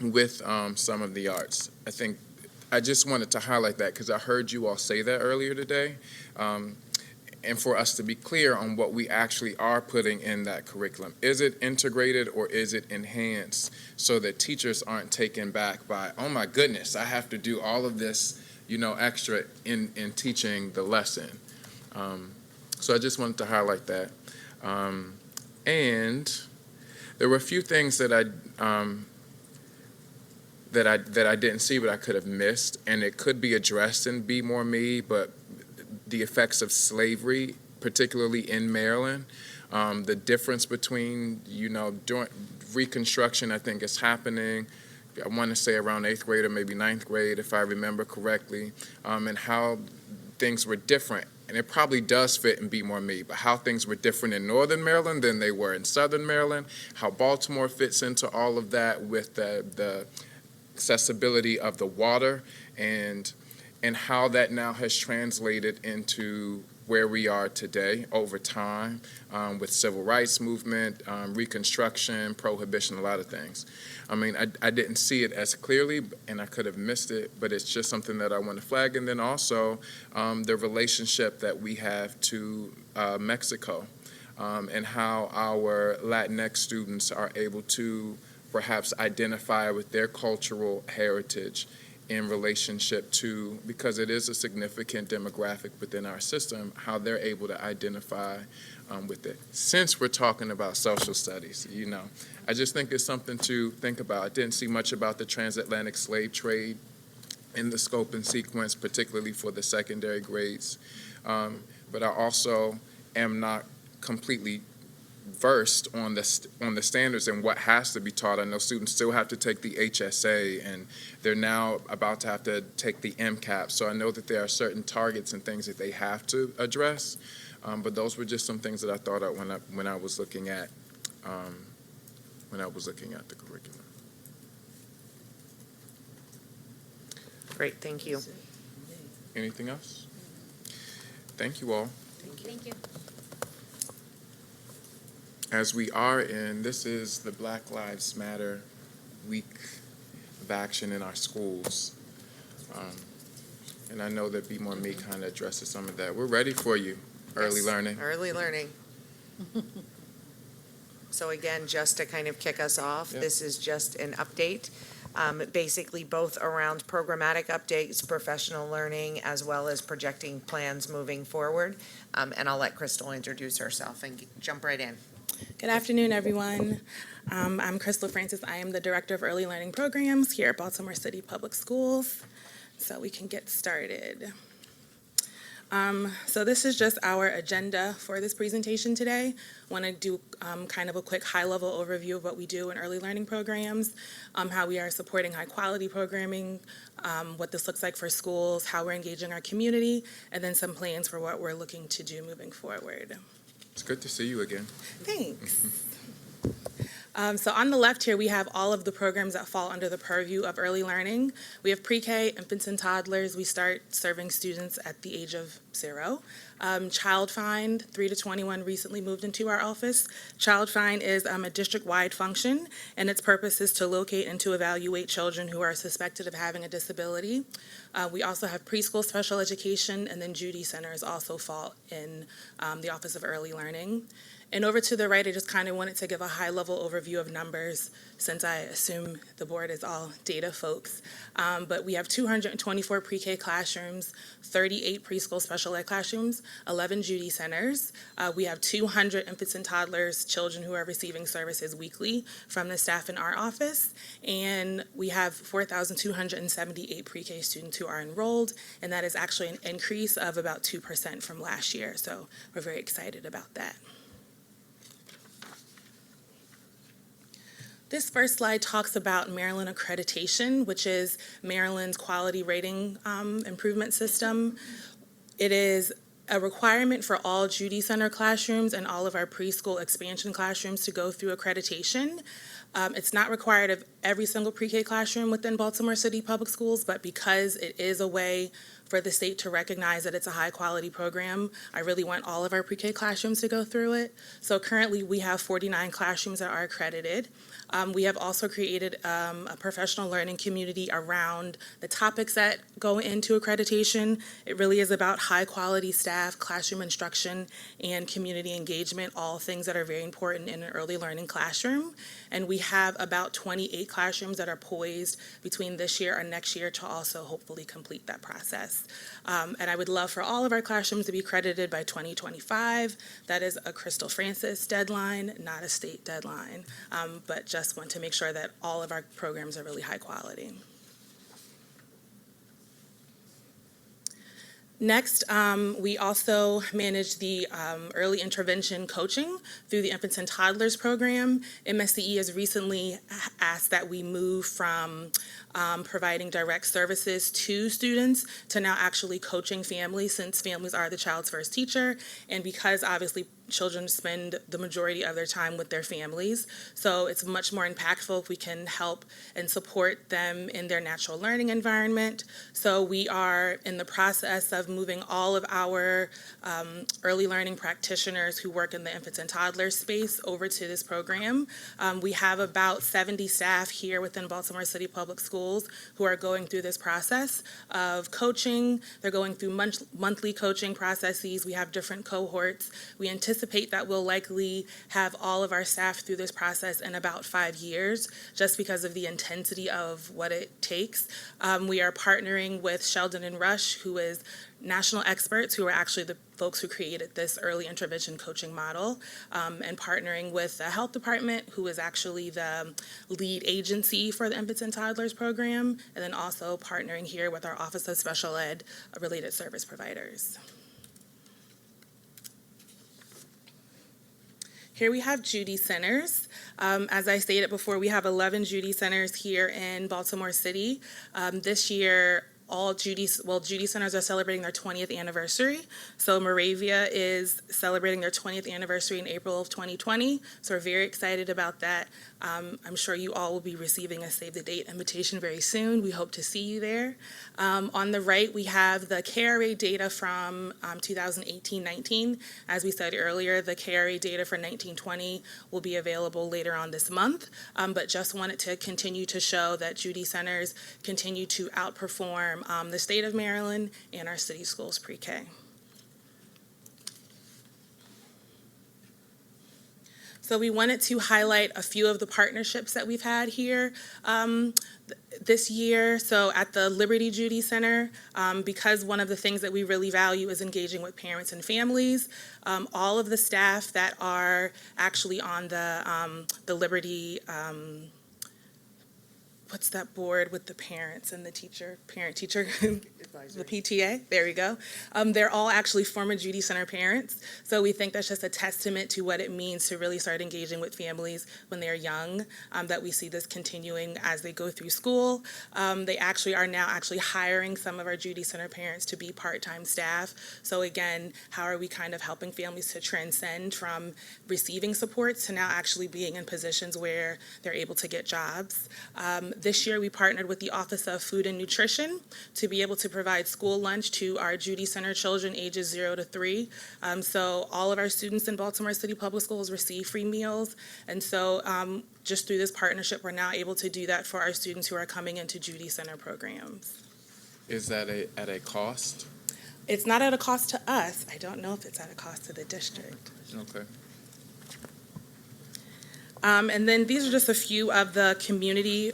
with some of the arts. I think I just wanted to highlight that because I heard you all say that earlier today. And for us to be clear on what we actually are putting in that curriculum. Is it integrated or is it enhanced, so that teachers aren't taken back by, oh my goodness, I have to do all of this, extra in teaching the lesson. So I just wanted to highlight that. And there were a few things that I didn't see, but I could have missed, and it could be addressed in Be More Me, but the effects of slavery, particularly in Maryland, the difference between, during Reconstruction, I think is happening, I want to say around 8th grade or maybe 9th grade, if I remember correctly, and how things were different. And it probably does fit in Be More Me, but how things were different in Northern Maryland than they were in Southern Maryland, how Baltimore fits into all of that with the accessibility of the water, and how that now has translated into where we are today over time, with civil rights movement, Reconstruction, prohibition, a lot of things. I mean, I didn't see it as clearly, and I could have missed it, but it's just something that I want to flag. And then also the relationship that we have to Mexico, and how our Latinx students are able to perhaps identify with their cultural heritage in relationship to, because it is a significant demographic within our system, how they're able to identify with it. Since we're talking about social studies, I just think it's something to think about. I didn't see much about the transatlantic slave trade in the scope and sequence, particularly for the secondary grades. But I also am not completely versed on the standards and what has to be taught. I know students still have to take the HSA, and they're now about to have to take the MCAP. So I know that there are certain targets and things that they have to address. But those were just some things that I thought of when I was looking at the curriculum. Great, thank you. Anything else? Thank you all. Thank you. As we are this is the Black Lives Matter week of action in our schools. And I know that Be More Me kind of addresses some of that. We're ready for you, early Yes, learning. Early learning. So again, just to kind of kick us off, Yep. This is just an update. Basically both around programmatic updates, professional learning, as well as projecting plans moving forward. And I'll let Crystal introduce herself and jump right in. Good afternoon, everyone. I'm Crystal Francis. I am the Director of Early Learning Programs here at Baltimore City Public Schools. So we can get started. So this is just our agenda for this presentation today. I want to do kind of a quick high-level overview of what we do in early learning programs, how we are supporting high-quality programming, what this looks like for schools, how we're engaging our community, and then some plans for what we're looking to do moving forward. It's good to see you again. Thanks. So on the left here, we have all of the programs that fall under the purview of early learning. We have pre-K, infants and toddlers. We start serving students at the age of 0. Child Find, 3 to 21, recently moved into our office. Child Find is a district-wide function, and its purpose is to locate and to evaluate children who are suspected of having a disability. We also have preschool special education, and then Judy Centers also fall in the Office of Early Learning. And over to the right, I just kind of wanted to give a high-level overview of numbers, since I assume the board is all data folks. But we have 224 pre-K classrooms, 38 preschool special ed classrooms, 11 Judy Centers. We have 200 infants and toddlers, children who are receiving services weekly from the staff in our office. And we have 4,278 pre-K students who are enrolled, and that is actually an increase of about 2% from last year. So we're very excited about that. This first slide talks about Maryland accreditation, which is Maryland's quality rating improvement system. It is a requirement for all Judy Center classrooms and all of our preschool expansion classrooms to go through accreditation. It's not required of every single pre-K classroom within Baltimore City Public Schools, but because it is a way for the state to recognize that it's a high-quality program, I really want all of our pre-K classrooms to go through it. So currently, we have 49 classrooms that are accredited. We have also created a professional learning community around the topics that go into accreditation. It really is about high-quality staff, classroom instruction, and community engagement, all things that are very important in an early learning classroom. And we have about 28 classrooms that are poised between this year and next year to also hopefully complete that process. And I would love for all of our classrooms to be accredited by 2025. That is a Crystal Francis deadline, not a state deadline, but just want to make sure that all of our programs are really high quality. Next, we also manage the early intervention coaching through the Infants and Toddlers program. MSDE has recently asked that we move from providing direct services to students to now actually coaching families, since families are the child's first teacher, and because obviously children spend the majority of their time with their families. So it's much more impactful if we can help and support them in their natural learning environment. So we are in the process of moving all of our early learning practitioners who work in the infants and toddlers space over to this program. We have about 70 staff here within Baltimore City Public Schools who are going through this process of coaching. They're going through monthly coaching processes. We have different cohorts. We anticipate anticipate that we'll likely have all of our staff through this process in about 5 years, just because of the intensity of what it takes. We are partnering with Sheldon and Rush, who is national experts who are actually the folks who created this early intervention coaching model, and partnering with the health department, who is actually the lead agency for the infants and toddlers program, and then also partnering here with our Office of Special Ed related service providers. Here we have Judy Centers. As I stated before, we have 11 Judy Centers here in Baltimore City. This year, Judy Centers are celebrating their 20th anniversary. So Moravia is celebrating their 20th anniversary in April of 2020. So we're very excited about that. I'm sure you all will be receiving a save the date invitation very soon. We hope to see you there. On the right, we have the KRA data from 2018-19. As we said earlier, the KRA data for 1920 will be available later on this month, but just wanted to continue to show that Judy Centers continue to outperform the state of Maryland and our city schools pre-K. So we wanted to highlight a few of the partnerships that we've had here this year. So at the Liberty Judy Center, because one of the things that we really value is engaging with parents and families, all of the staff that are actually on the Liberty, what's that board with the parents and the teacher, parent-teacher, the PTA, there we go. They're all actually former Judy Center parents. So we think that's just a testament to what it means to really start engaging with families when they're young, that we see this continuing as they go through school. They actually are now hiring some of our Judy Center parents to be part-time staff. So again, how are we kind of helping families to transcend from receiving supports to now actually being in positions where they're able to get jobs? This year, we partnered with the Office of Food and Nutrition to be able to provide school lunch to our Judy Center children ages 0 to 3. So all of our students in Baltimore City Public Schools receive free meals. And so just through this partnership, we're now able to do that for our students who are coming into Judy Center programs. Is that at a cost? It's not at a cost to us. I don't know if it's at a cost to the district. Okay. And then these are just a few of the community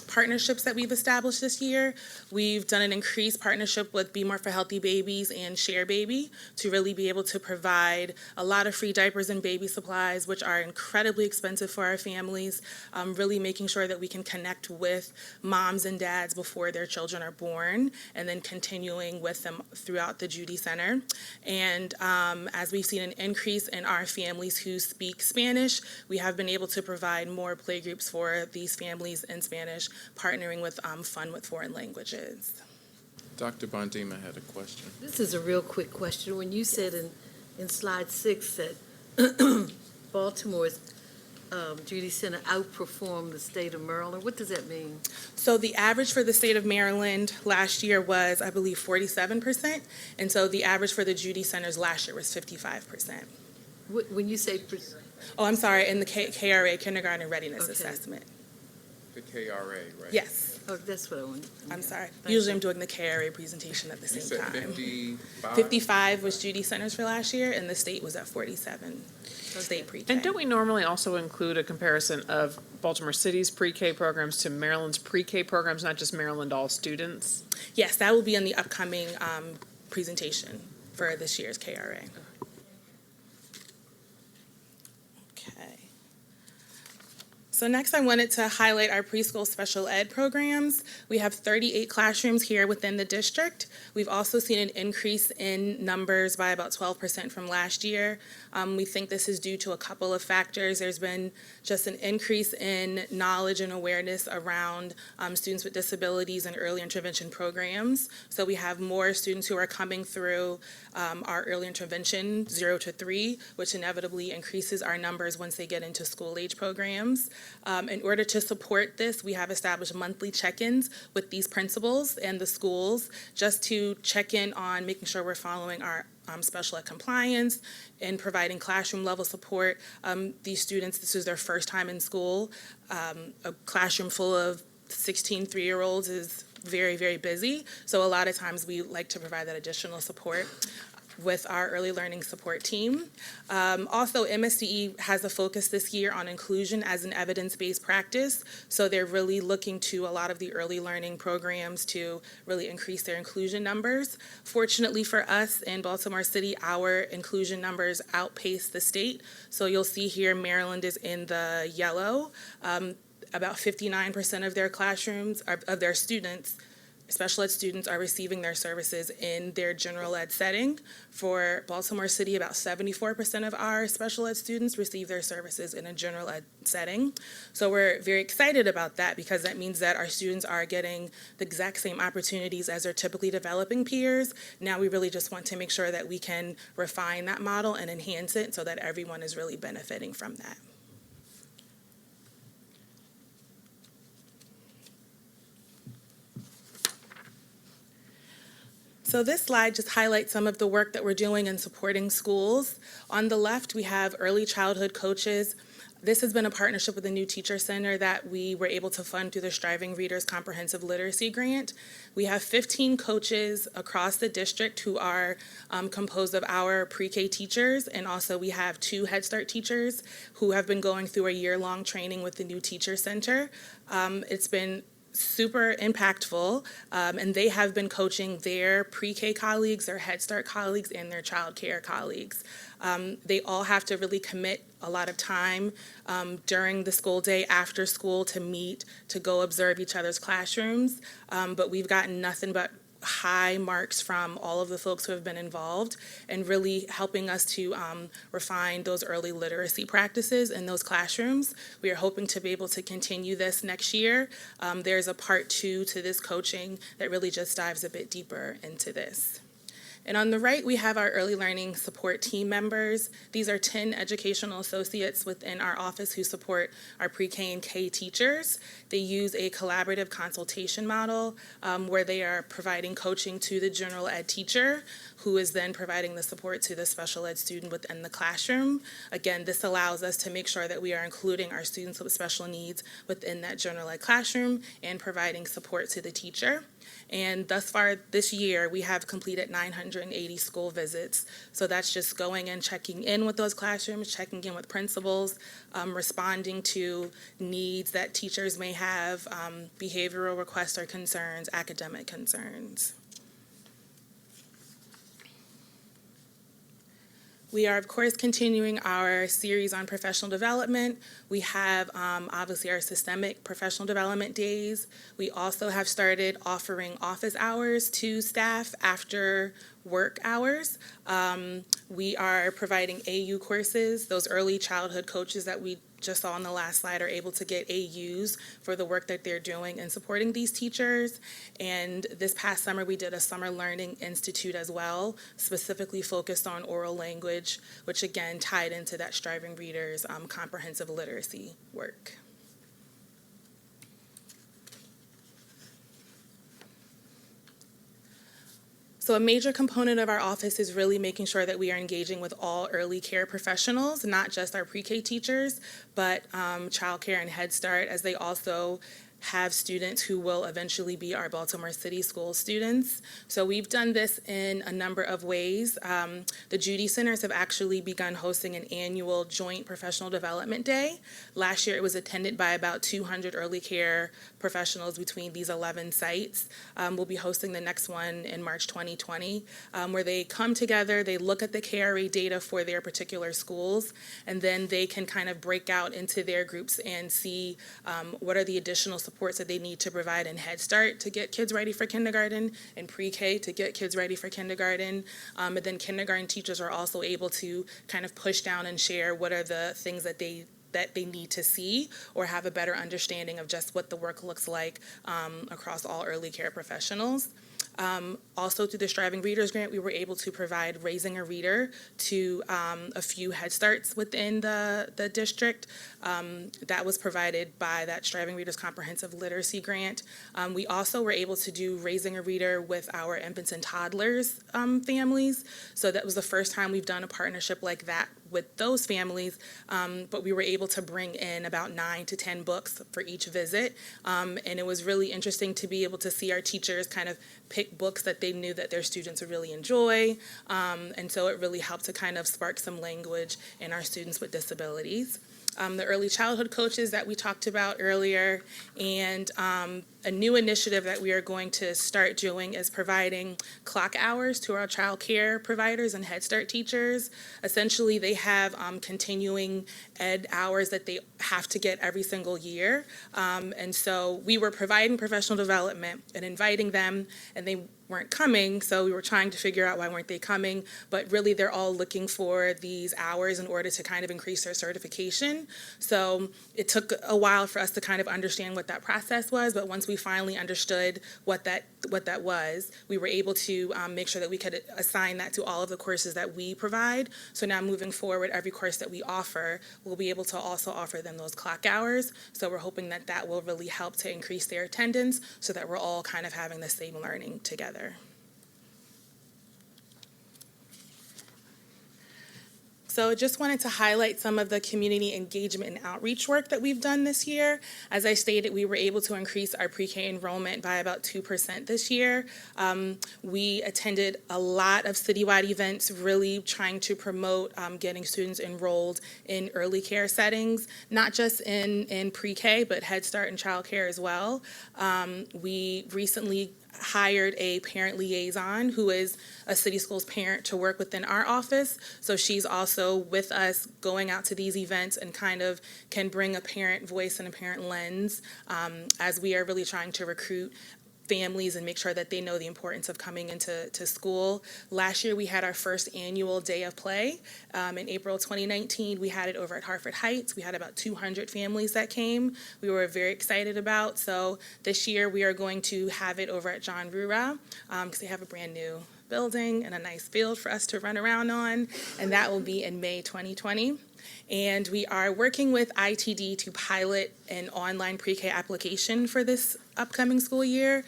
partnerships that we've established this year. We've done an increased partnership with Be More for Healthy Babies and Share Baby to really be able to provide a lot of free diapers and baby supplies, which are incredibly expensive for our families, really making sure that we can connect with moms and dads before their children are born, and then continuing with them throughout the Judy Center. And as we've seen an increase in our families who speak Spanish, we have been able to provide more playgroups for these families in Spanish, partnering with Fun with Foreign Languages. Dr. Bondima had a question. This is a real quick question. When you said in slide 6 that Baltimore's Judy Center outperformed the state of Maryland, what does that mean? So the average for the state of Maryland last year was, I believe, 47%, and so the average for the Judy Centers last year was 55%. When you say Oh, I'm sorry, in the KRA, Kindergarten Readiness Okay. Assessment. The KRA, right? Yes, oh, that's what I wanted. I'm sorry. Thank Usually you. I'm doing the KRA presentation at the You same said time. 55? 55 was Judy Centers for last year, and the state was at 47, state pre-K. And don't we normally also include a comparison of Baltimore City's pre-K programs to Maryland's pre-K programs, not just Maryland all students? Yes, that will be in the upcoming presentation for this year's KRA. Okay. So next I wanted to highlight our preschool special ed programs. We have 38 classrooms here within the district. We've also seen an increase in numbers by about 12% from last year. We think this is due to a couple of factors. There's been just an increase in knowledge and awareness around students with disabilities and early intervention programs. So we have more students who are coming through our early intervention 0 to 3, which inevitably increases our numbers once they get into school age programs. In order to support this, we have established monthly check-ins with these principals and the schools just to check in on making sure we're following our special ed compliance and providing classroom level support. These students, this is their first time in school. A classroom full of 16 3-year-olds is very, very busy. So a lot of times we like to provide that additional support. with our early learning support team. Also, MSDE has a focus this year on inclusion as an evidence-based practice, so they're really looking to a lot of the early learning programs to really increase their inclusion numbers. Fortunately for us in Baltimore City, our inclusion numbers outpace the state, so you'll see here Maryland is in the yellow. About 59% of their classrooms, of their students, special ed students, are receiving their services in their general ed setting. For Baltimore City, about 74% of our special ed students receive their services in a general ed setting. So we're very excited about that because that means that our students are getting the exact same opportunities as their typically developing peers. Now we really just want to make sure that we can refine that model and enhance it so that everyone is really benefiting from that. So this slide just highlights some of the work that we're doing in supporting schools. On the left, we have early childhood coaches. This has been a partnership with the New Teacher Center that we were able to fund through the Striving Readers Comprehensive Literacy Grant. We have 15 coaches across the district who are composed of our pre-K teachers, and also we have 2 Head Start teachers who have been going through a year-long training with the New Teacher Center. It's been super impactful, and they have been coaching their pre-K colleagues, their Head Start colleagues, and their child care colleagues. They all have to really commit a lot of time during the school day, after school, to meet, to go observe each other's classrooms, but we've gotten nothing but high marks from all of the folks who have been involved and really helping us to refine those early literacy practices in those classrooms. We are hoping to be able to continue this next year. There's a part 2 to this coaching that really just dives a bit deeper into this. And on the right, we have our early learning support team members. These are 10 educational associates within our office who support our pre-K and K teachers. They use a collaborative consultation model where they are providing coaching to the general ed teacher, who is then providing the support to the special ed student within the classroom. Again, this allows us to make sure that we are including our students with special needs within that general ed classroom and providing support to the teacher. And thus far this year, we have completed 980 school visits. So that's just going and checking in with those classrooms, checking in with principals, responding to needs that teachers may have, behavioral requests or concerns, academic concerns. We are, of course, continuing our series on professional development. We have, obviously, our systemic professional development days. We also have started offering office hours to staff after work hours. We are providing AU courses. Those early childhood coaches that we just saw on the last slide are able to get AUs for the work that they're doing in supporting these teachers. And this past summer, we did a Summer Learning Institute as well, specifically focused on oral language, which again tied into that Striving Readers comprehensive literacy work. So a major component of our office is really making sure that we are engaging with all early care professionals, not just our pre-K teachers, but child care and Head Start, as they also have students who will eventually be our Baltimore City School students. So we've done this in a number of ways. The Judy Centers have actually begun hosting an annual joint professional development day. Last year it was attended by about 200 early care professionals between these 11 sites. We'll be hosting the next one in March 2020, where they come together, they look at the KRA data for their particular schools, and then they can kind of break out into their groups and see what are the additional supports that they need to provide in Head Start to get kids ready for kindergarten, and pre-K to get kids ready for kindergarten. And then kindergarten teachers are also able to kind of push down and share what are the things that they need to see or have a better understanding of just what the work looks like across all early care professionals. Also through the Striving Readers Grant, we were able to provide Raising a Reader to a few Head Starts within the district. That was provided by that Striving Readers Comprehensive Literacy Grant. We also were able to do Raising a Reader with our infants and toddlers families. So that was the first time we've done a partnership like that with those families, but we were able to bring in about 9 to 10 books for each visit. And it was really interesting to be able to see our teachers kind of pick books that they knew that their students would really enjoy. And so it really helped to kind of spark some language in our students with disabilities. The early childhood coaches that we talked about earlier, and a new initiative that we are going to start doing is providing clock hours to our child care providers and Head Start teachers. Essentially, they have continuing ed hours that they have to get every single year. And so we were providing professional development and inviting them, and they weren't coming, so we were trying to figure out why weren't they coming, but really they're all looking for these hours in order to kind of increase their certification. So it took a while for us to kind of understand what that process was, but once we finally understood what that was, we were able to make sure that we could assign that to all of the courses that we provide. So now moving forward, every course that we offer, we'll be able to also offer them those clock hours. So we're hoping that that will really help to increase their attendance so that we're all kind of having the same learning together. So just wanted to highlight some of the community engagement and outreach work that we've done this year. As I stated, we were able to increase our pre-K enrollment by about 2% this year. We attended a lot of citywide events, really trying to promote getting students enrolled in early care settings, not just in pre-K, but Head Start and child care as well. We recently hired a parent liaison who is a city schools parent to work within our office. So she's also with us going out to these events and kind of can bring a parent voice and a parent lens as we are really trying to recruit families and make sure that they know the importance of coming into school. Last year we had our first annual Day of Play. In April 2019, we had it over at Hartford Heights. We had about 200 families that came. We were very excited about. So this year we are going to have it over at John Rura because they have a brand new building and a nice field for us to run around on, and that will be in May 2020. And we are working with ITD to pilot an online pre-K application for this upcoming school year.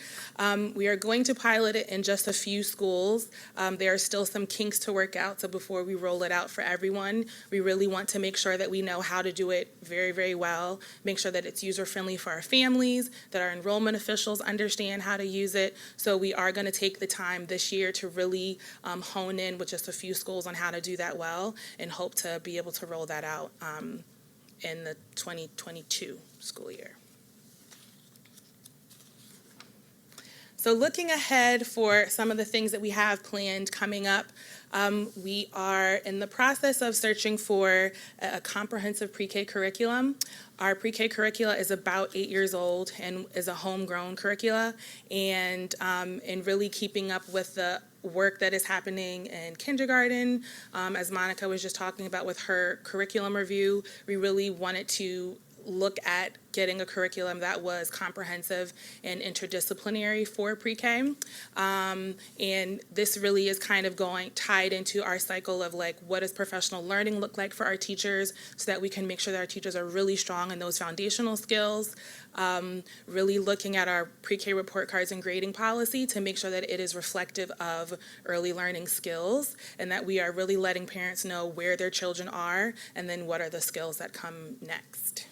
We are going to pilot it in just a few schools. There are still some kinks to work out, so before we roll it out for everyone, we really want to make sure that we know how to do it very, very well, make sure that it's user-friendly for our families, that our enrollment officials understand how to use it. So we are going to take the time this year to really hone in with just a few schools on how to do that well, and hope to be able to roll that out in the 2022 school year. So looking ahead for some of the things that we have planned coming up, we are in the process of searching for a comprehensive pre-K curriculum. Our pre-K curricula is about 8 years old and is a homegrown curricula, and really keeping up with the work that is happening in kindergarten. As Monica was just talking about with her curriculum review, we really wanted to look at getting a curriculum that was comprehensive and interdisciplinary for pre-K. And this really is kind of tied into our cycle of like, what does professional learning look like for our teachers so that we can make sure that our teachers are really strong in those foundational skills. Really looking at our pre-K report cards and grading policy to make sure that it is reflective of early learning skills and that we are really letting parents know where their children are and then what are the skills that come next.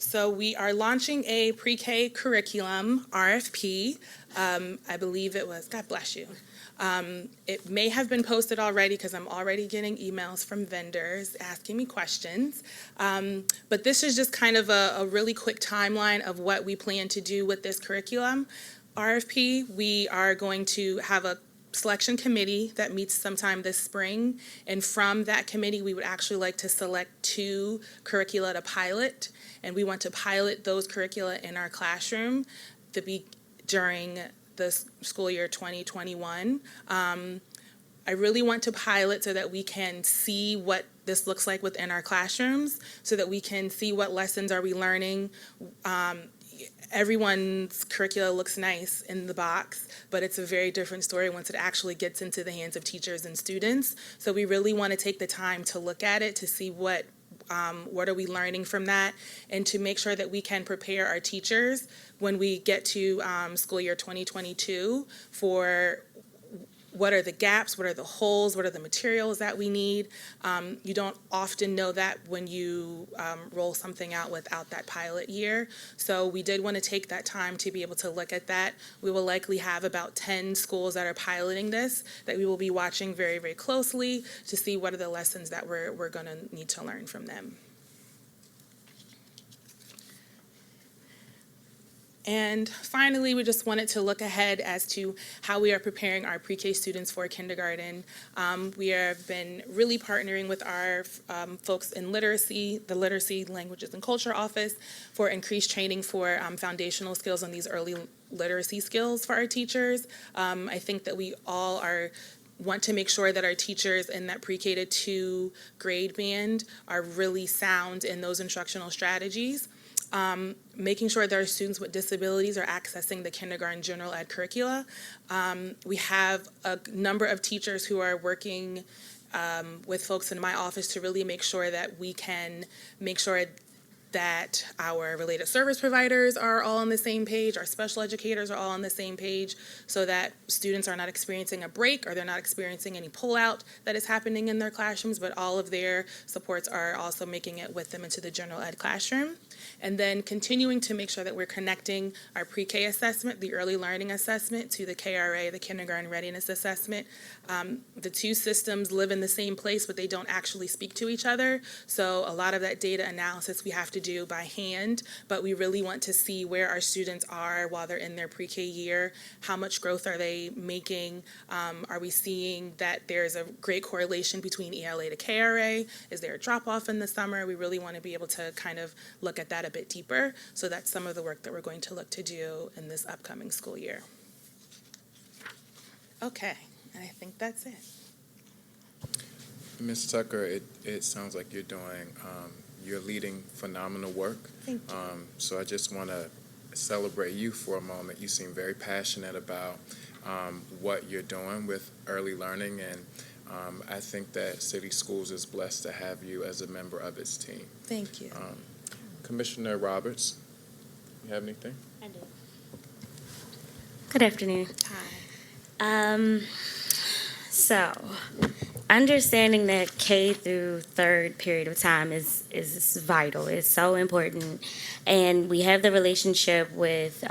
So we are launching a pre-K curriculum, RFP. I believe it was, God bless you. It may have been posted already because I'm already getting emails from vendors asking me questions. But this is just kind of a really quick timeline of what we plan to do with this curriculum. RFP, we are going to have a selection committee that meets sometime this spring. And from that committee, we would actually like to select 2 curricula to pilot. And we want to pilot those curricula in our classroom during the school year 2021. I really want to pilot so that we can see what this looks like within our classrooms, so that we can see what lessons are we learning. Everyone's curricula looks nice in the box, but it's a very different story once it actually gets into the hands of teachers and students. So we really want to take the time to look at it to see what are we learning from that, and to make sure that we can prepare our teachers when we get to school year 2022 for what are the gaps, what are the holes, what are the materials that we need. You don't often know that when you roll something out without that pilot year. So we did want to take that time to be able to look at that. We will likely have about 10 schools that are piloting this that we will be watching very, very closely to see what are the lessons that we're going to need to learn from them. And finally, we just wanted to look ahead as to how we are preparing our pre-K students for kindergarten. We have been really partnering with our folks in literacy, the Literacy, Languages, and Culture Office for increased training for foundational skills on these early literacy skills for our teachers. I think that we all want to make sure that our teachers in that pre-K to 2 grade band are really sound in those instructional strategies. Making sure that our students with disabilities are accessing the kindergarten general ed curricula. We have a number of teachers who are working with folks in my office to really make sure that we can make sure that our related service providers are all on the same page, our special educators are all on the same page, so that students are not experiencing a break or they're not experiencing any pullout that is happening in their classrooms, but all of their supports are also making it with them into the general ed classroom. And then continuing to make sure that we're connecting our pre-K assessment, the early learning assessment, to the KRA, the kindergarten readiness assessment. The 2 systems live in the same place, but they don't actually speak to each other. So a lot of that data analysis we have to do by hand, but we really want to see where our students are while they're in their pre-K year. How much growth are they making? Are we seeing that there's a great correlation between ELA to KRA? Is there a drop-off in the summer? We really want to be able to kind of look at that a bit deeper. So that's some of the work that we're going to look to do in this upcoming school year. Okay, and I think that's it. Ms. Tucker, it sounds like you're leading phenomenal work. Thank you. So I just want to celebrate you for a moment. You seem very passionate about what you're doing with early learning, and I think that City Schools is blessed to have you as a member of its team. Thank you. Commissioner Roberts, you have anything? I do. Good afternoon. Hi. So, understanding that K through 3rd period of time is vital. It's so important, and we have the relationship with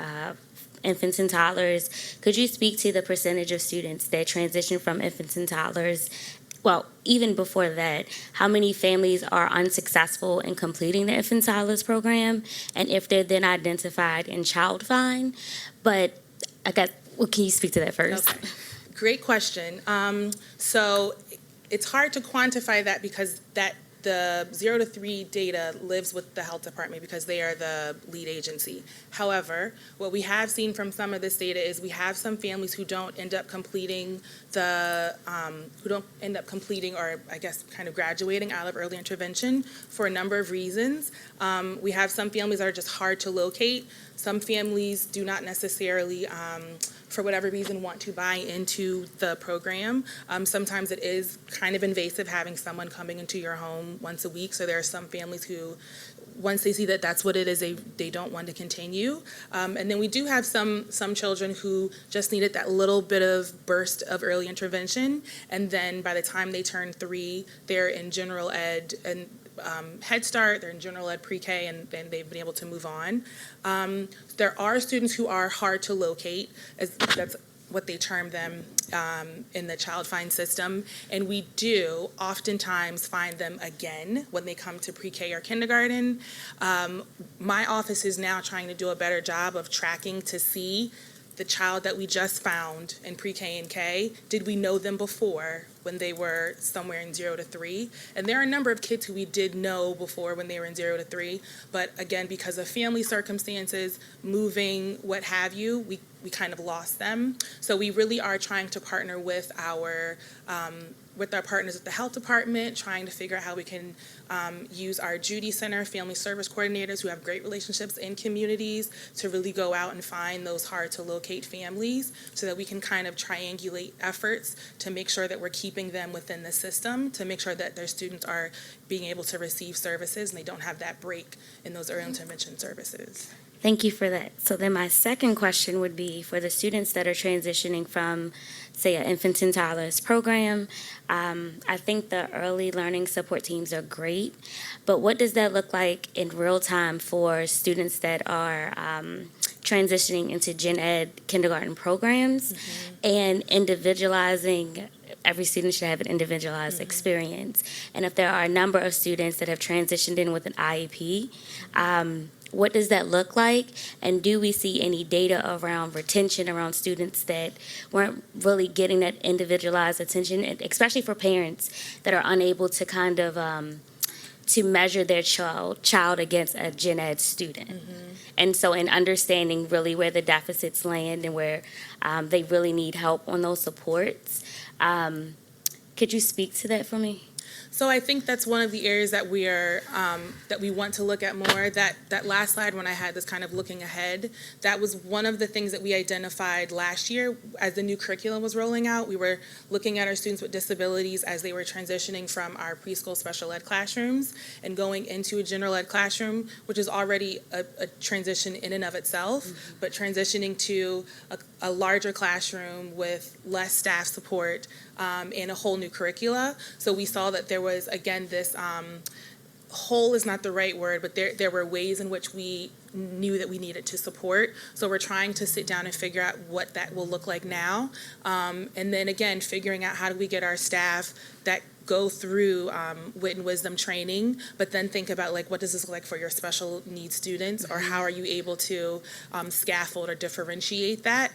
infants and toddlers. Could you speak to the percentage of students that transition from infants and toddlers? Well, even before that, how many families are unsuccessful in completing the infant toddlers program, and if they're then identified in Child Find? But I guess, well, can you speak to that first? Okay. Great question. So it's hard to quantify that because the 0 to 3 data lives with the health department because they are the lead agency. However, what we have seen from some of this data is we have some families who don't end up completing or I guess kind of graduating out of early intervention for a number of reasons. We have some families that are just hard to locate. Some families do not necessarily for whatever reason, want to buy into the program. Sometimes it is kind of invasive having someone coming into your home once a week. So there are some families who, once they see that that's what it is, they don't want to continue. And then we do have some children who just needed that little bit of burst of early intervention. And then by the time they turn 3, they're in general ed and Head Start, they're in general ed pre-K, and then they've been able to move on. There are students who are hard to locate, that's what they term them in the Child Find system, and we do oftentimes find them again when they come to pre-K or kindergarten. My office is now trying to do a better job of tracking to see the child that we just found in pre-K and K, did we know them before when they were somewhere in 0 to 3? And there are a number of kids who we did know before when they were in 0 to 3, but again, because of family circumstances, moving, what have you, we kind of lost them. So we really are trying to partner with our partners at the health department, trying to figure out how we can use our Judy Center family service coordinators who have great relationships in communities to really go out and find those hard to locate families so that we can kind of triangulate efforts to make sure that we're keeping them within the system, to make sure that their students are being able to receive services and they don't have that break in those early intervention services. Thank you for that. So then my second question would be for the students that are transitioning from, say, an infant and toddlers program. I think the early learning support teams are great, but what does that look like in real time for students that are transitioning into gen ed kindergarten programs and individualizing? Every student should have an individualized experience. And if there are a number of students that have transitioned in with an IEP, what does that look like? And do we see any data around retention around students that weren't really getting that individualized attention, and especially for parents that are unable to kind of to measure their child against a gen ed student? And so in understanding really where the deficits land and where they really need help on those supports, could you speak to that for me? So I think that's one of the areas that we are that we want to look at more. That last slide when I had this kind of looking ahead, that was one of the things that we identified last year as the new curriculum was rolling out. We were looking at our students with disabilities as they were transitioning from our preschool special ed classrooms and going into a general ed classroom, which is already a transition in and of itself, but transitioning to a larger classroom with less staff support and a whole new curricula. So we saw that there was, again, this whole is not the right word, but there were ways in which we knew that we needed to support. So we're trying to sit down and figure out what that will look like now. And then again, figuring out how do we get our staff that go through wit and wisdom training, but then think about like, what does this look like for your special needs students, or how are you able to scaffold or differentiate that?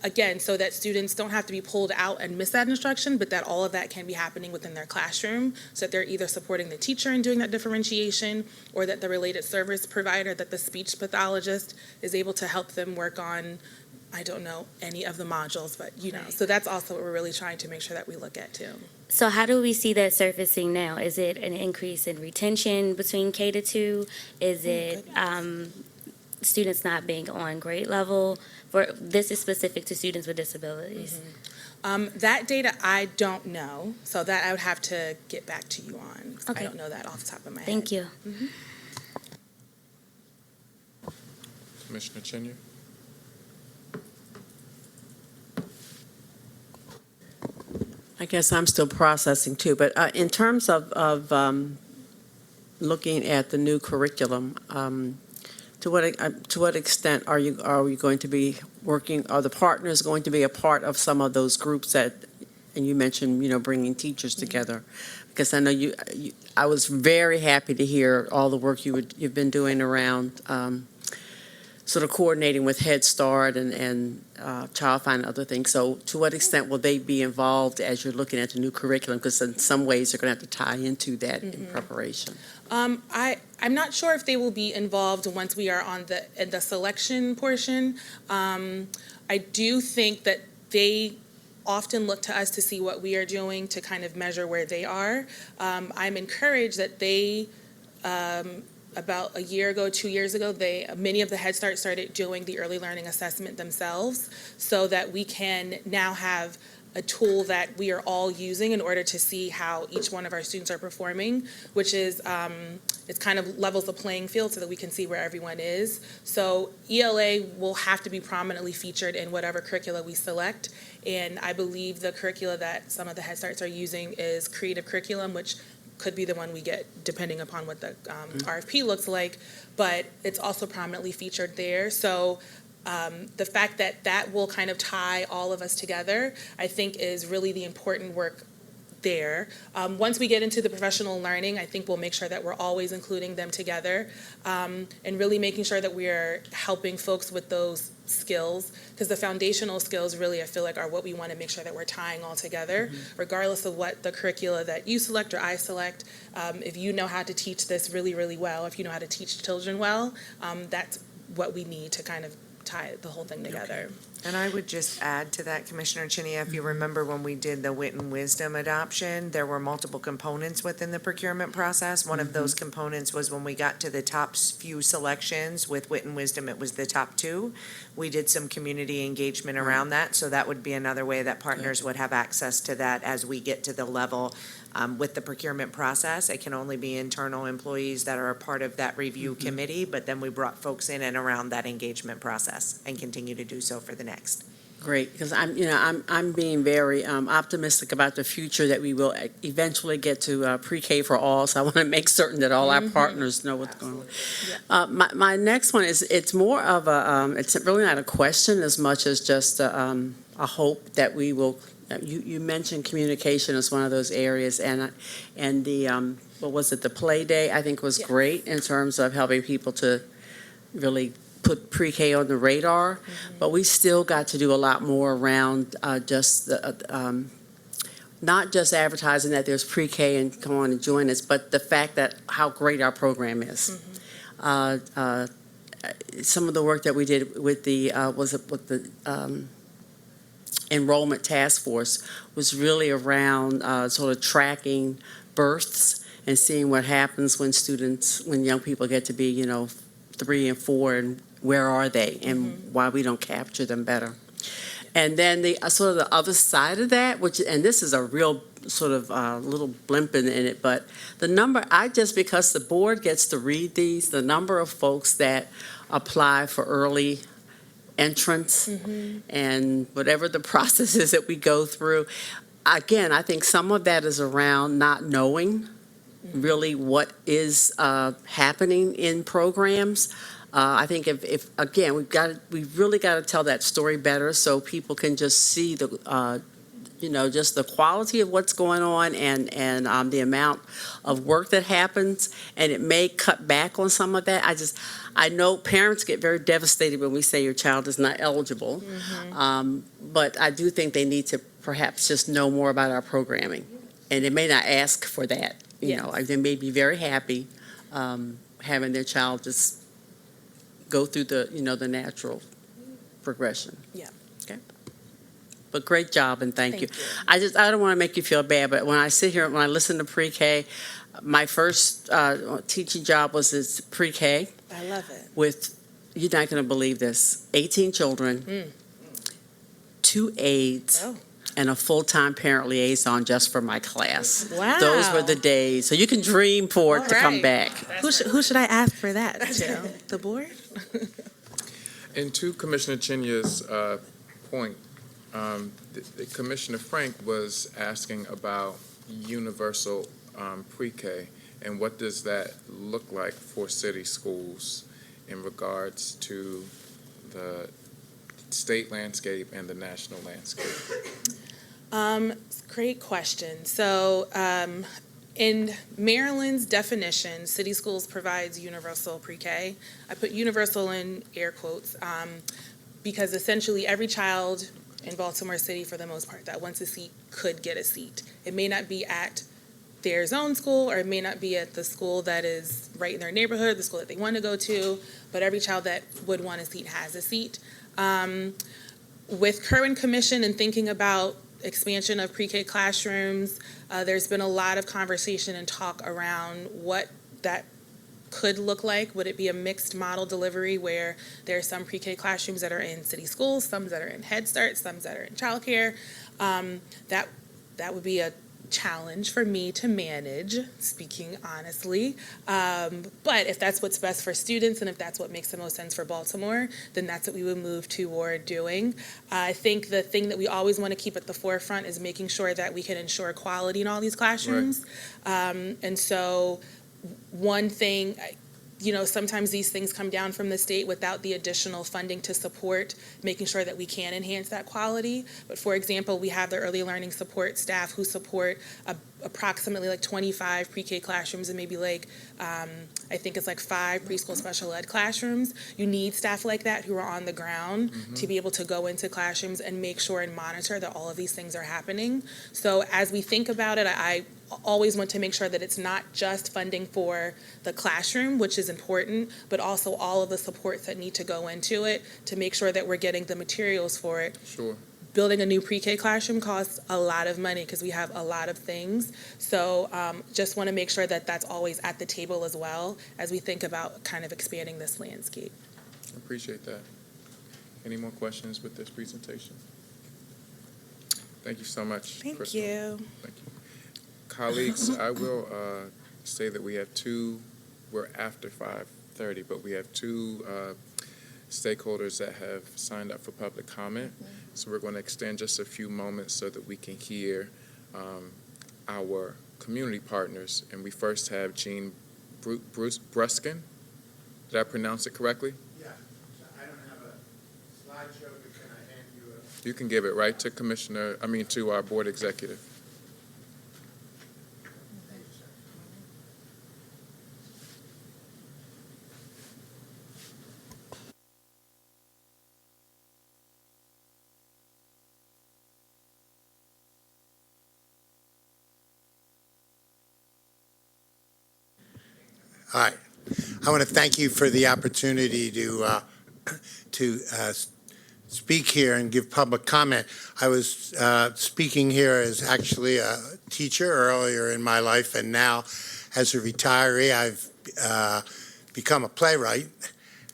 Again, so that students don't have to be pulled out and miss that instruction, but that all of that can be happening within their classroom, so that they're either supporting the teacher in doing that differentiation, or that the related service provider, that the speech pathologist is able to help them work on, I don't know, any of the modules, but you know, so that's also what we're really trying to make sure that we look at too. So how do we see that surfacing now? Is it an increase in retention between K to 2? Is it students not being on grade level? This is specific to students with disabilities. That data I don't know, so that I would have to get back to you on. Okay. I don't know that off the top of my head. Thank you. Commissioner Cheney? I guess I'm still processing too, but in terms of looking at the new curriculum, to what extent are we going to be working? Are the partners going to be a part of some of those groups that, and you mentioned, bringing teachers together? Because I know I was very happy to hear all the work you've been doing around sort of coordinating with Head Start and Child Find and other things. So to what extent will they be involved as you're looking at the new curriculum? Because in some ways, you're going to have to tie into that in preparation. I'm not sure if they will be involved once we are on the selection portion. I do think that they often look to us to see what we are doing to kind of measure where they are. I'm encouraged that they, about a year ago, 2 years ago, many of the Head Start started doing the early learning assessment themselves, so that we can now have a tool that we are all using in order to see how each one of our students are performing, which is, it kind of levels the playing field so that we can see where everyone is. So ELA will have to be prominently featured in whatever curricula we select, and I believe the curricula that some of the Head Starts are using is creative curriculum, which could be the one we get depending upon what the RFP looks like, but it's also prominently featured there. So the fact that that will kind of tie all of us together, I think, is really the important work there. Once we get into the professional learning, I think we'll make sure that we're always including them together, and really making sure that we're helping folks with those skills, because the foundational skills really, I feel like, are what we want to make sure that we're tying all together, regardless of what the curricula that you select or I select. If you know how to teach this really, really well, if you know how to teach children well, that's what we need to kind of tie the whole thing together. And I would just add to that, Commissioner Cheney, if you remember when we did the wit and wisdom adoption, there were multiple components within the procurement process. One of those components was when we got to the top few selections with wit and wisdom, it was the top 2. We did some community engagement around that, so that would be another way that partners would have access to that as we get to the level with the procurement process. It can only be internal employees that are a part of that review committee, but then we brought folks in and around that engagement process and continue to do so for the next. Great, because I'm being very optimistic about the future, that we will eventually get to pre-K for all. So I want to make certain that all our partners know what's going on. My next one is, it's more of a it's really not a question as much as just a hope that we will. You mentioned communication as one of those areas, and the what was it, the play day, I think was great in terms of helping people to really put pre-K on the radar, but we still got to do a lot more around just the, not just advertising that there's pre-K and come on and join us, but the fact that how great our program is. Some of the work that we did with the enrollment task force was really around sort of tracking births and seeing what happens when young people get to be, 3 and 4, and where are they, and why we don't capture them better. And then the sort of the other side of that, and this is a real sort of little blimp in it, but the number, because the board gets to read these, the number of folks that apply for early entrance and whatever the process is that we go through, again, I think some of that is around not knowing really what is happening in programs. I think if again, we've really got to tell that story better so people can just see the, just the quality of what's going on and the amount of work that happens, and it may cut back on some of that. I know parents get very devastated when we say your child is not eligible, but I do think they need to perhaps just know more about our programming, and they may not ask for that. They may be very happy having their child just go through the natural progression. Yeah. Okay. But great job, and thank you. I don't want to make you feel bad, but when I sit here, when I listen to pre-K, my first teaching job was as pre-K. I love it. With, you're not going to believe this, 18 children, 2 aides, and a full-time parent liaison just for my class. Wow. Those were the days. So you can dream for it to come back. Who should I ask for that, Jill? The board? And to Commissioner Chinya's point, Commissioner Frank was asking about universal pre-K, and what does that look like for city schools in regards to the state landscape and the national landscape? Great question. So in Maryland's definition, city schools provides universal pre-K. I put universal in air quotes because essentially every child in Baltimore City, for the most part, that wants a seat could get a seat. It may not be at their zone school, or it may not be at the school that is right in their neighborhood, the school that they want to go to, but every child that would want a seat has a seat. With current commission and thinking about expansion of pre-K classrooms, there's been a lot of conversation and talk around what that could look like. Would it be a mixed model delivery where there are some pre-K classrooms that are in city schools, some that are in Head Start, some that are in childcare? That would be a challenge for me to manage, speaking honestly. But if that's what's best for students and if that's what makes the most sense for Baltimore, then that's what we would move toward doing. I think the thing that we always want to keep at the forefront is making sure that we can ensure quality in all these classrooms. Right. And so one thing, sometimes these things come down from the state without the additional funding to support making sure that we can enhance that quality. But for example, we have the early learning support staff who support approximately like 25 pre-K classrooms and maybe I think it's 5 preschool special ed classrooms. You need staff like that who are on the ground to be able to go into classrooms and make sure and monitor that all of these things are happening. So as we think about it, I always want to make sure that it's not just funding for the classroom, which is important, but also all of the supports that need to go into it to make sure that we're getting the materials for it. Sure. Building a new pre-K classroom costs a lot of money because we have a lot of things. So just want to make sure that that's always at the table as well as we think about kind of expanding this landscape. I appreciate that. Any more questions with this presentation? Thank you so much, Thank Crystal. you. Thank you. Colleagues, I will say that we have we're after 5:30, but we have two stakeholders that have signed up for public comment. So we're going to extend just a few moments so that we can hear our community partners. And we first have Jean Bruskin. Did I pronounce it correctly? Yeah. I don't have a slideshow, but can I hand you a... You can give it right to to our board executive. All right. I want to thank you for the opportunity to speak here and give public comment. I was speaking here as actually a teacher earlier in my life, and now as a retiree, I've become a playwright.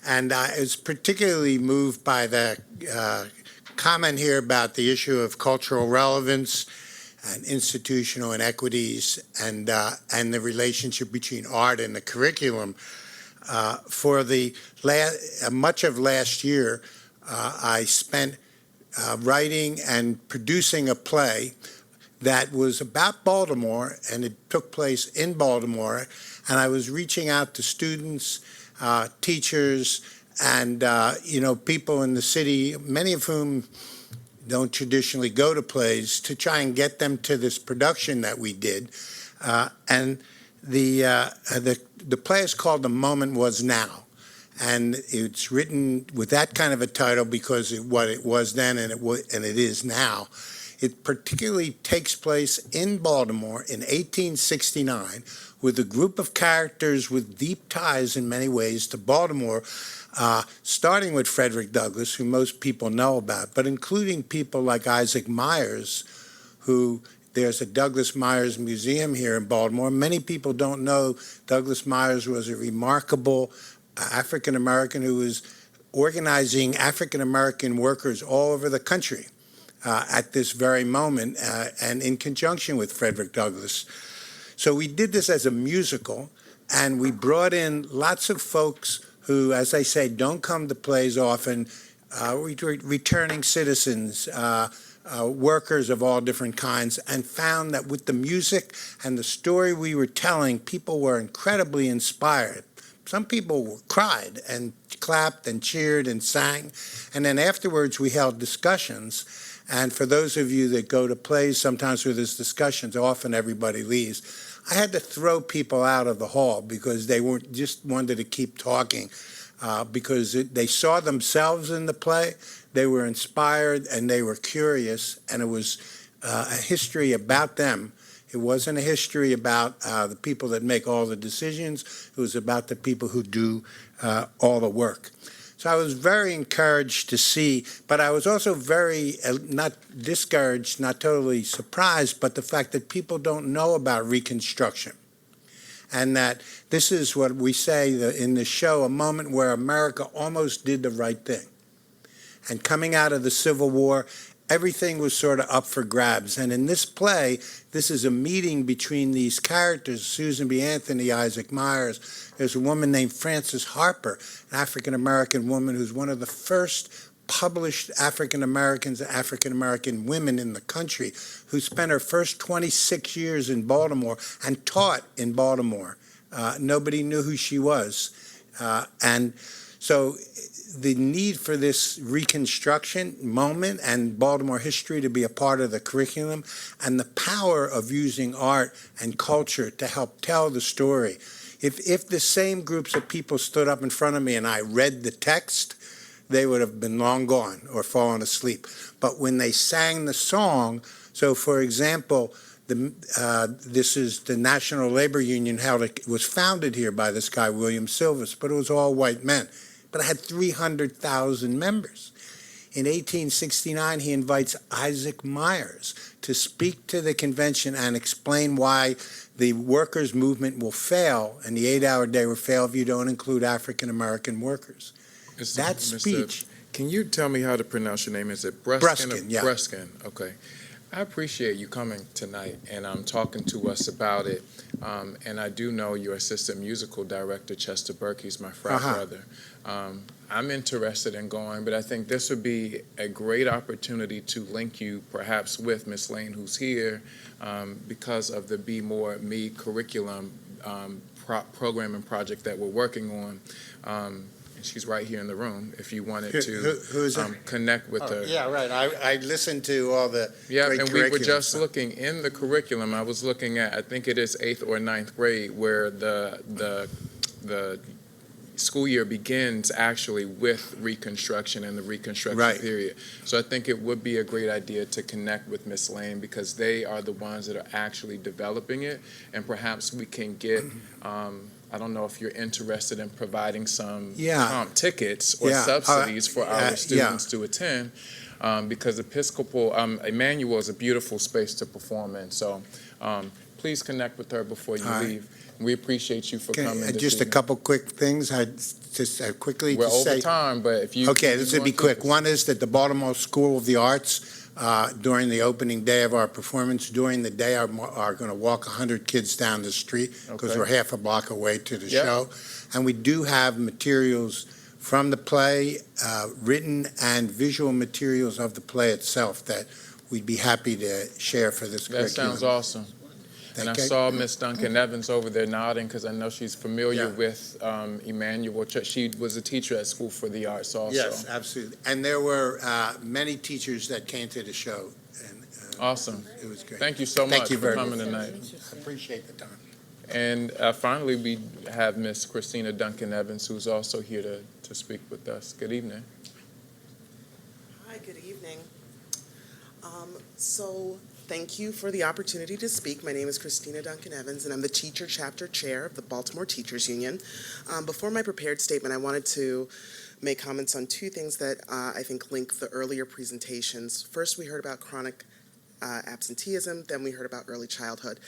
And I was particularly moved by the comment here about the issue of cultural relevance and institutional inequities and the relationship between art and the curriculum. For the much of last year, I spent writing and producing a play that was about Baltimore, and it took place in Baltimore. And I was reaching out to students, teachers, and people in the city, many of whom don't traditionally go to plays, to try and get them to this production that we did. And the play is called The Moment Was Now. And it's written with that kind of a title because what it was then and it is now. It particularly takes place in Baltimore in 1869 with a group of characters with deep ties in many ways to Baltimore, starting with Frederick Douglass, who most people know about, but including people like Isaac Myers, who there's a Douglas Myers Museum here in Baltimore. Many people don't know Douglas Myers was a remarkable African-American who was organizing African-American workers all over the country at this very moment, and in conjunction with Frederick Douglass. So we did this as a musical, and we brought in lots of folks who, as I say, don't come to plays often, returning citizens, workers of all different kinds, and found that with the music and the story we were telling, people were incredibly inspired. Some people cried and clapped and cheered and sang. And then afterwards, we held discussions. And for those of you that go to plays, sometimes where there's discussions, often everybody leaves. I had to throw people out of the hall because they weren't just wanted to keep talking because they saw themselves in the play. They were inspired and they were curious, and it was a history about them. It wasn't a history about the people that make all the decisions. It was about the people who do all the work. So I was very encouraged to see, but I was also very, not discouraged, not totally surprised, but the fact that people don't know about Reconstruction. And that this is what we say in the show, a moment where America almost did the right thing. And coming out of the Civil War, everything was sort of up for grabs. And in this play, this is a meeting between these characters, Susan B. Anthony, Isaac Myers. There's a woman named Frances Harper, an African-American woman who's one of the first published African-Americans and African-American women in the country, who spent her first 26 years in Baltimore and taught in Baltimore. Nobody knew who she was. And so the need for this Reconstruction moment and Baltimore history to be a part of the curriculum, and the power of using art and culture to help tell the story. If the same groups of people stood up in front of me and I read the text, they would have been long gone or fallen asleep. But when they sang the song, so for example, this is the National Labor Union it was founded here by this guy, William Silvis, but it was all white men. But it had 300,000 members. In 1869, he invites Isaac Myers to speak to the convention and explain why the workers' movement will fail and the 8-hour day will fail if you don't include African-American workers. That speech. Can you tell me how to pronounce your name? Is it Bruskin? Bruskin, yeah. Bruskin, okay. I appreciate you coming tonight and talking to us about it. And I do know your assistant musical director, Chester Berkey, is my frat brother. I'm interested in going, but I think this would be a great opportunity to link you perhaps with Miss Lane, who's here, because of the Be More Me curriculum program and project that we're working on. And she's right here in the room if you wanted to connect with her. Yeah, right. I listened to all the Yeah, great and we were curriculum just stuff. looking in the curriculum. I was looking at, I think it is 8th or 9th grade, where the school year begins actually with Reconstruction and the Reconstruction Right. period. So I think it would be a great idea to connect with Miss Lane because they are the ones that are actually developing it, and perhaps we can get. I don't know if you're interested in providing some comp tickets or subsidies for our students to attend, because Episcopal Emmanuel is a beautiful space to perform in. So please connect with her before you leave. We appreciate you for coming. Just a evening. couple quick things. I just quickly We're to over say. time, but if you Okay, this would be quick. One is that the Baltimore School of the Arts, during the opening day of our performance, during the day are going to walk 100 kids down the street because we're half a block away to the show. And we do have materials from the play, written and visual materials of the play itself that we'd be happy to share for this curriculum. That sounds awesome. And I saw Miss Duncan Evans over there nodding because I know she's familiar with Emmanuel. She was a teacher at School for the Arts also. Yes, absolutely. And there were many teachers that came to the show. And, awesome. It was great. Thank you so much for coming tonight. I appreciate the time. And finally, we have Miss Christina Duncan Evans, who's also here to speak with us. Good evening. Hi, good evening. Thank you for the opportunity to speak. My name is Christina Duncan Evans, and I'm the Teacher Chapter Chair of the Baltimore Teachers Union. Before my prepared statement, I wanted to make comments on two things that I think link the earlier presentations. First, we heard about chronic absenteeism, then we heard about early childhood.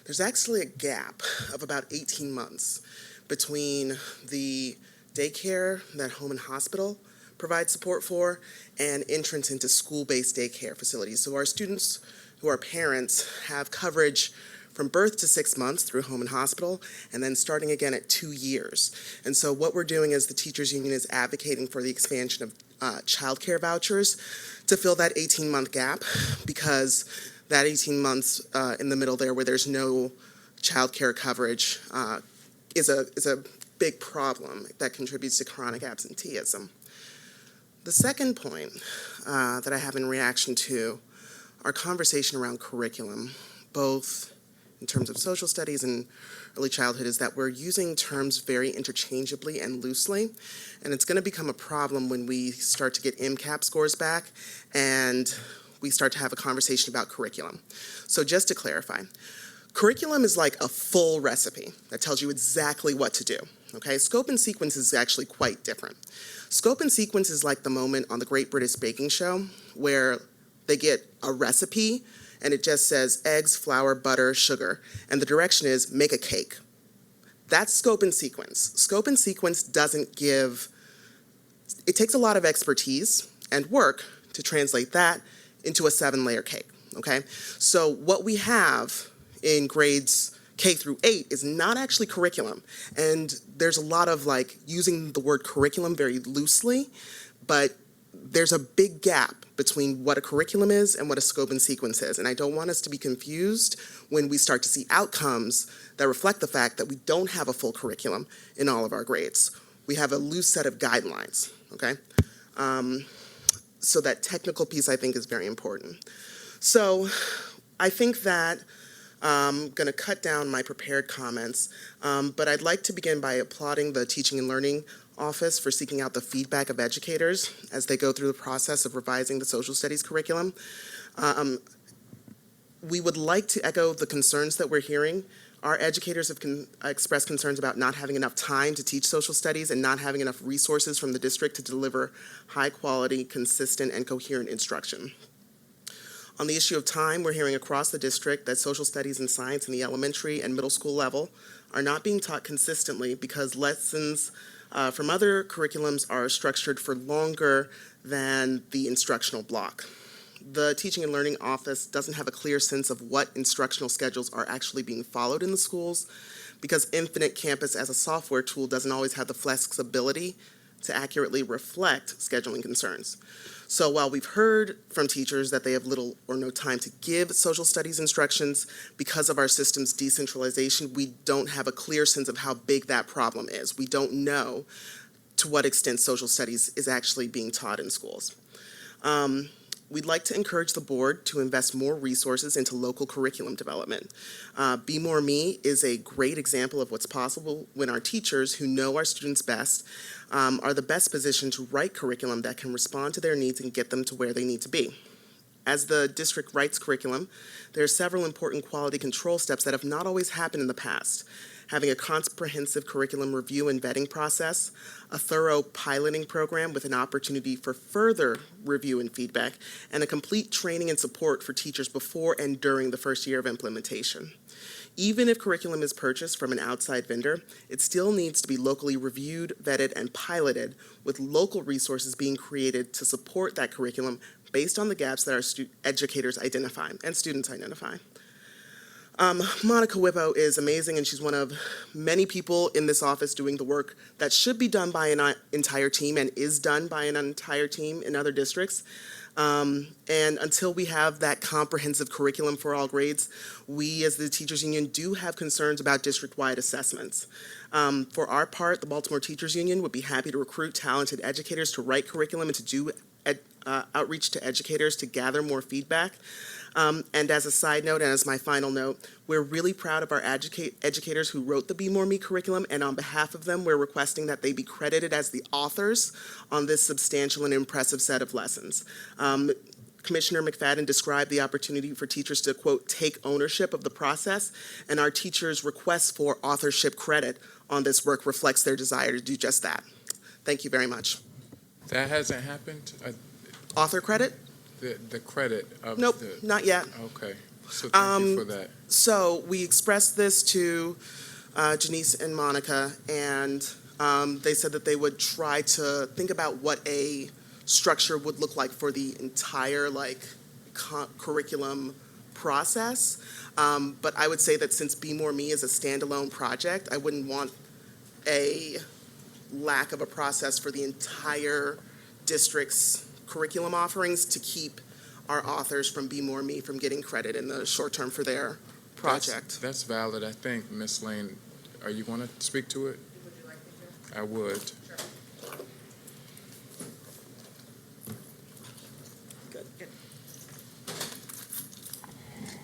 There's actually a gap of about 18 months between the daycare that home and hospital provide support for and entrance into school-based daycare facilities. So our students who are parents have coverage from birth to 6 months through home and hospital, and then starting again at 2 years. And so what we're doing as the Teachers Union is advocating for the expansion of childcare vouchers to fill that 18-month gap, because that 18 months in the middle there where there's no childcare coverage is a big problem that contributes to chronic absenteeism. The second point that I have in reaction to our conversation around curriculum, both in terms of social studies and early childhood, is that we're using terms very interchangeably and loosely, and it's going to become a problem when we start to get MCAP scores back and we start to have a conversation about curriculum. So just to clarify, curriculum is like a full recipe that tells you exactly what to do, okay? Scope and sequence is actually quite different. Scope and sequence is like the moment on the Great British Baking Show where they get a recipe and it just says eggs, flour, butter, sugar, and the direction is make a cake. That's scope and sequence. Scope and sequence doesn't give, it takes a lot of expertise and work to translate that into a 7-layer cake, okay? So what we have in grades K through 8 is not actually curriculum, and there's a lot of using the word curriculum very loosely, but there's a big gap between what a curriculum is and what a scope and sequence is. And I don't want us to be confused when we start to see outcomes that reflect the fact that we don't have a full curriculum in all of our grades. We have a loose set of guidelines, okay? So that technical piece I think is very important. So I think that I'm going to cut down my prepared comments, but I'd like to begin by applauding the Teaching and Learning Office for seeking out the feedback of educators as they go through the process of revising the social studies curriculum. We would like to echo the concerns that we're hearing. Our educators have expressed concerns about not having enough time to teach social studies and not having enough resources from the district to deliver high quality, consistent, and coherent instruction. On the issue of time, we're hearing across the district that social studies and science in the elementary and middle school level are not being taught consistently because lessons from other curriculums are structured for longer than the instructional block. the Teaching and Learning Office doesn't have a clear sense of what instructional schedules are actually being followed in the schools, because Infinite Campus as a software tool doesn't always have the flexibility to accurately reflect scheduling concerns. So while we've heard from teachers that they have little or no time to give social studies instructions because of our system's decentralization, we don't have a clear sense of how big that problem is. We don't know to what extent social studies is actually being taught in schools. We'd like to encourage the board to invest more resources into local curriculum development. Be More Me is a great example of what's possible when our teachers, who know our students best, are the best positioned to write curriculum that can respond to their needs and get them to where they need to be. As the district writes curriculum, there are several important quality control steps that have not always happened in the past. Having a comprehensive curriculum review and vetting process, a thorough piloting program with an opportunity for further review and feedback, and a complete training and support for teachers before and during the first year of implementation. Even if curriculum is purchased from an outside vendor, it still needs to be locally reviewed, vetted, and piloted, with local resources being created to support that curriculum based on the gaps that our educators identify and students identify. Monica Whippo is amazing, and she's one of many people in this office doing the work that should be done by an entire team and is done by an entire team in other districts. And until we have that comprehensive curriculum for all grades, we as the Teachers Union do have concerns about district-wide assessments. For our part, the Baltimore Teachers Union would be happy to recruit talented educators to write curriculum and to do outreach to educators to gather more feedback. And as a side note, and as my final note, we're really proud of our educators who wrote the Be More Me curriculum, and on behalf of them, we're requesting that they be credited as the authors on this substantial and impressive set of lessons. Commissioner McFadden described the opportunity for teachers to, quote, take ownership of the process, and our teachers' request for authorship credit on this work reflects their desire to do just that. Thank you very much. That hasn't happened? Author credit? The credit of Nope, not yet. Okay, so thank you for that. So we expressed this to Janice and Monica, and they said that they would try to think about what a structure would look like for the entire curriculum process. But I would say that since Be More Me is a standalone project, I wouldn't want a lack of a process for the entire district's curriculum offerings to keep our authors from Be More Me from getting credit in the short term for their project. That's valid, I think. Ms. Lane, are you going to speak to it? Would you like me to? I would. Sure.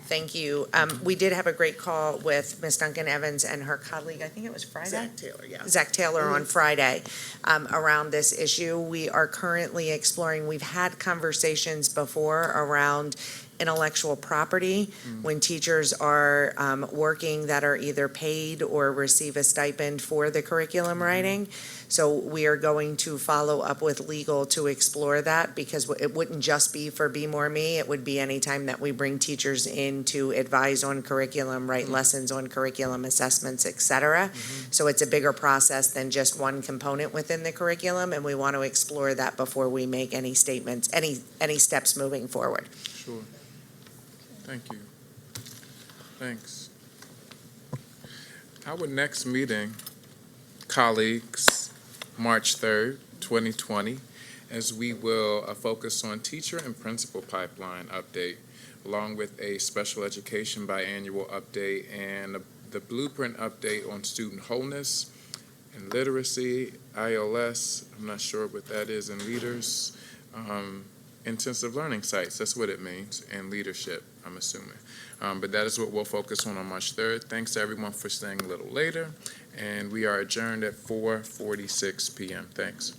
Thank you. We did have a great call with Ms. Duncan Evans and her colleague, I think it was Friday? Zach Taylor, yeah. Zach Taylor on Friday around this issue. We are currently exploring, we've had conversations before around intellectual property when teachers are working that are either paid or receive a stipend for the curriculum writing. So we are going to follow up with legal to explore that, because it wouldn't just be for Be More Me. It would be any time that we bring teachers in to advise on curriculum, write lessons on curriculum, assessments, et cetera. So it's a bigger process than just one component within the curriculum, and we want to explore that before we make any statements, any steps moving forward. Sure. Thank you. Thanks. Our next meeting, colleagues, March 3rd, 2020, as we will focus on teacher and principal pipeline update, along with a special education biannual update and the blueprint update on student wholeness and literacy, ILS, I'm not sure what that is, and leaders, intensive learning sites, that's what it means, and leadership, I'm assuming. But that is what we'll focus on March 3rd. Thanks to everyone for staying a little later, and we are adjourned at 4:46 p.m. Thanks.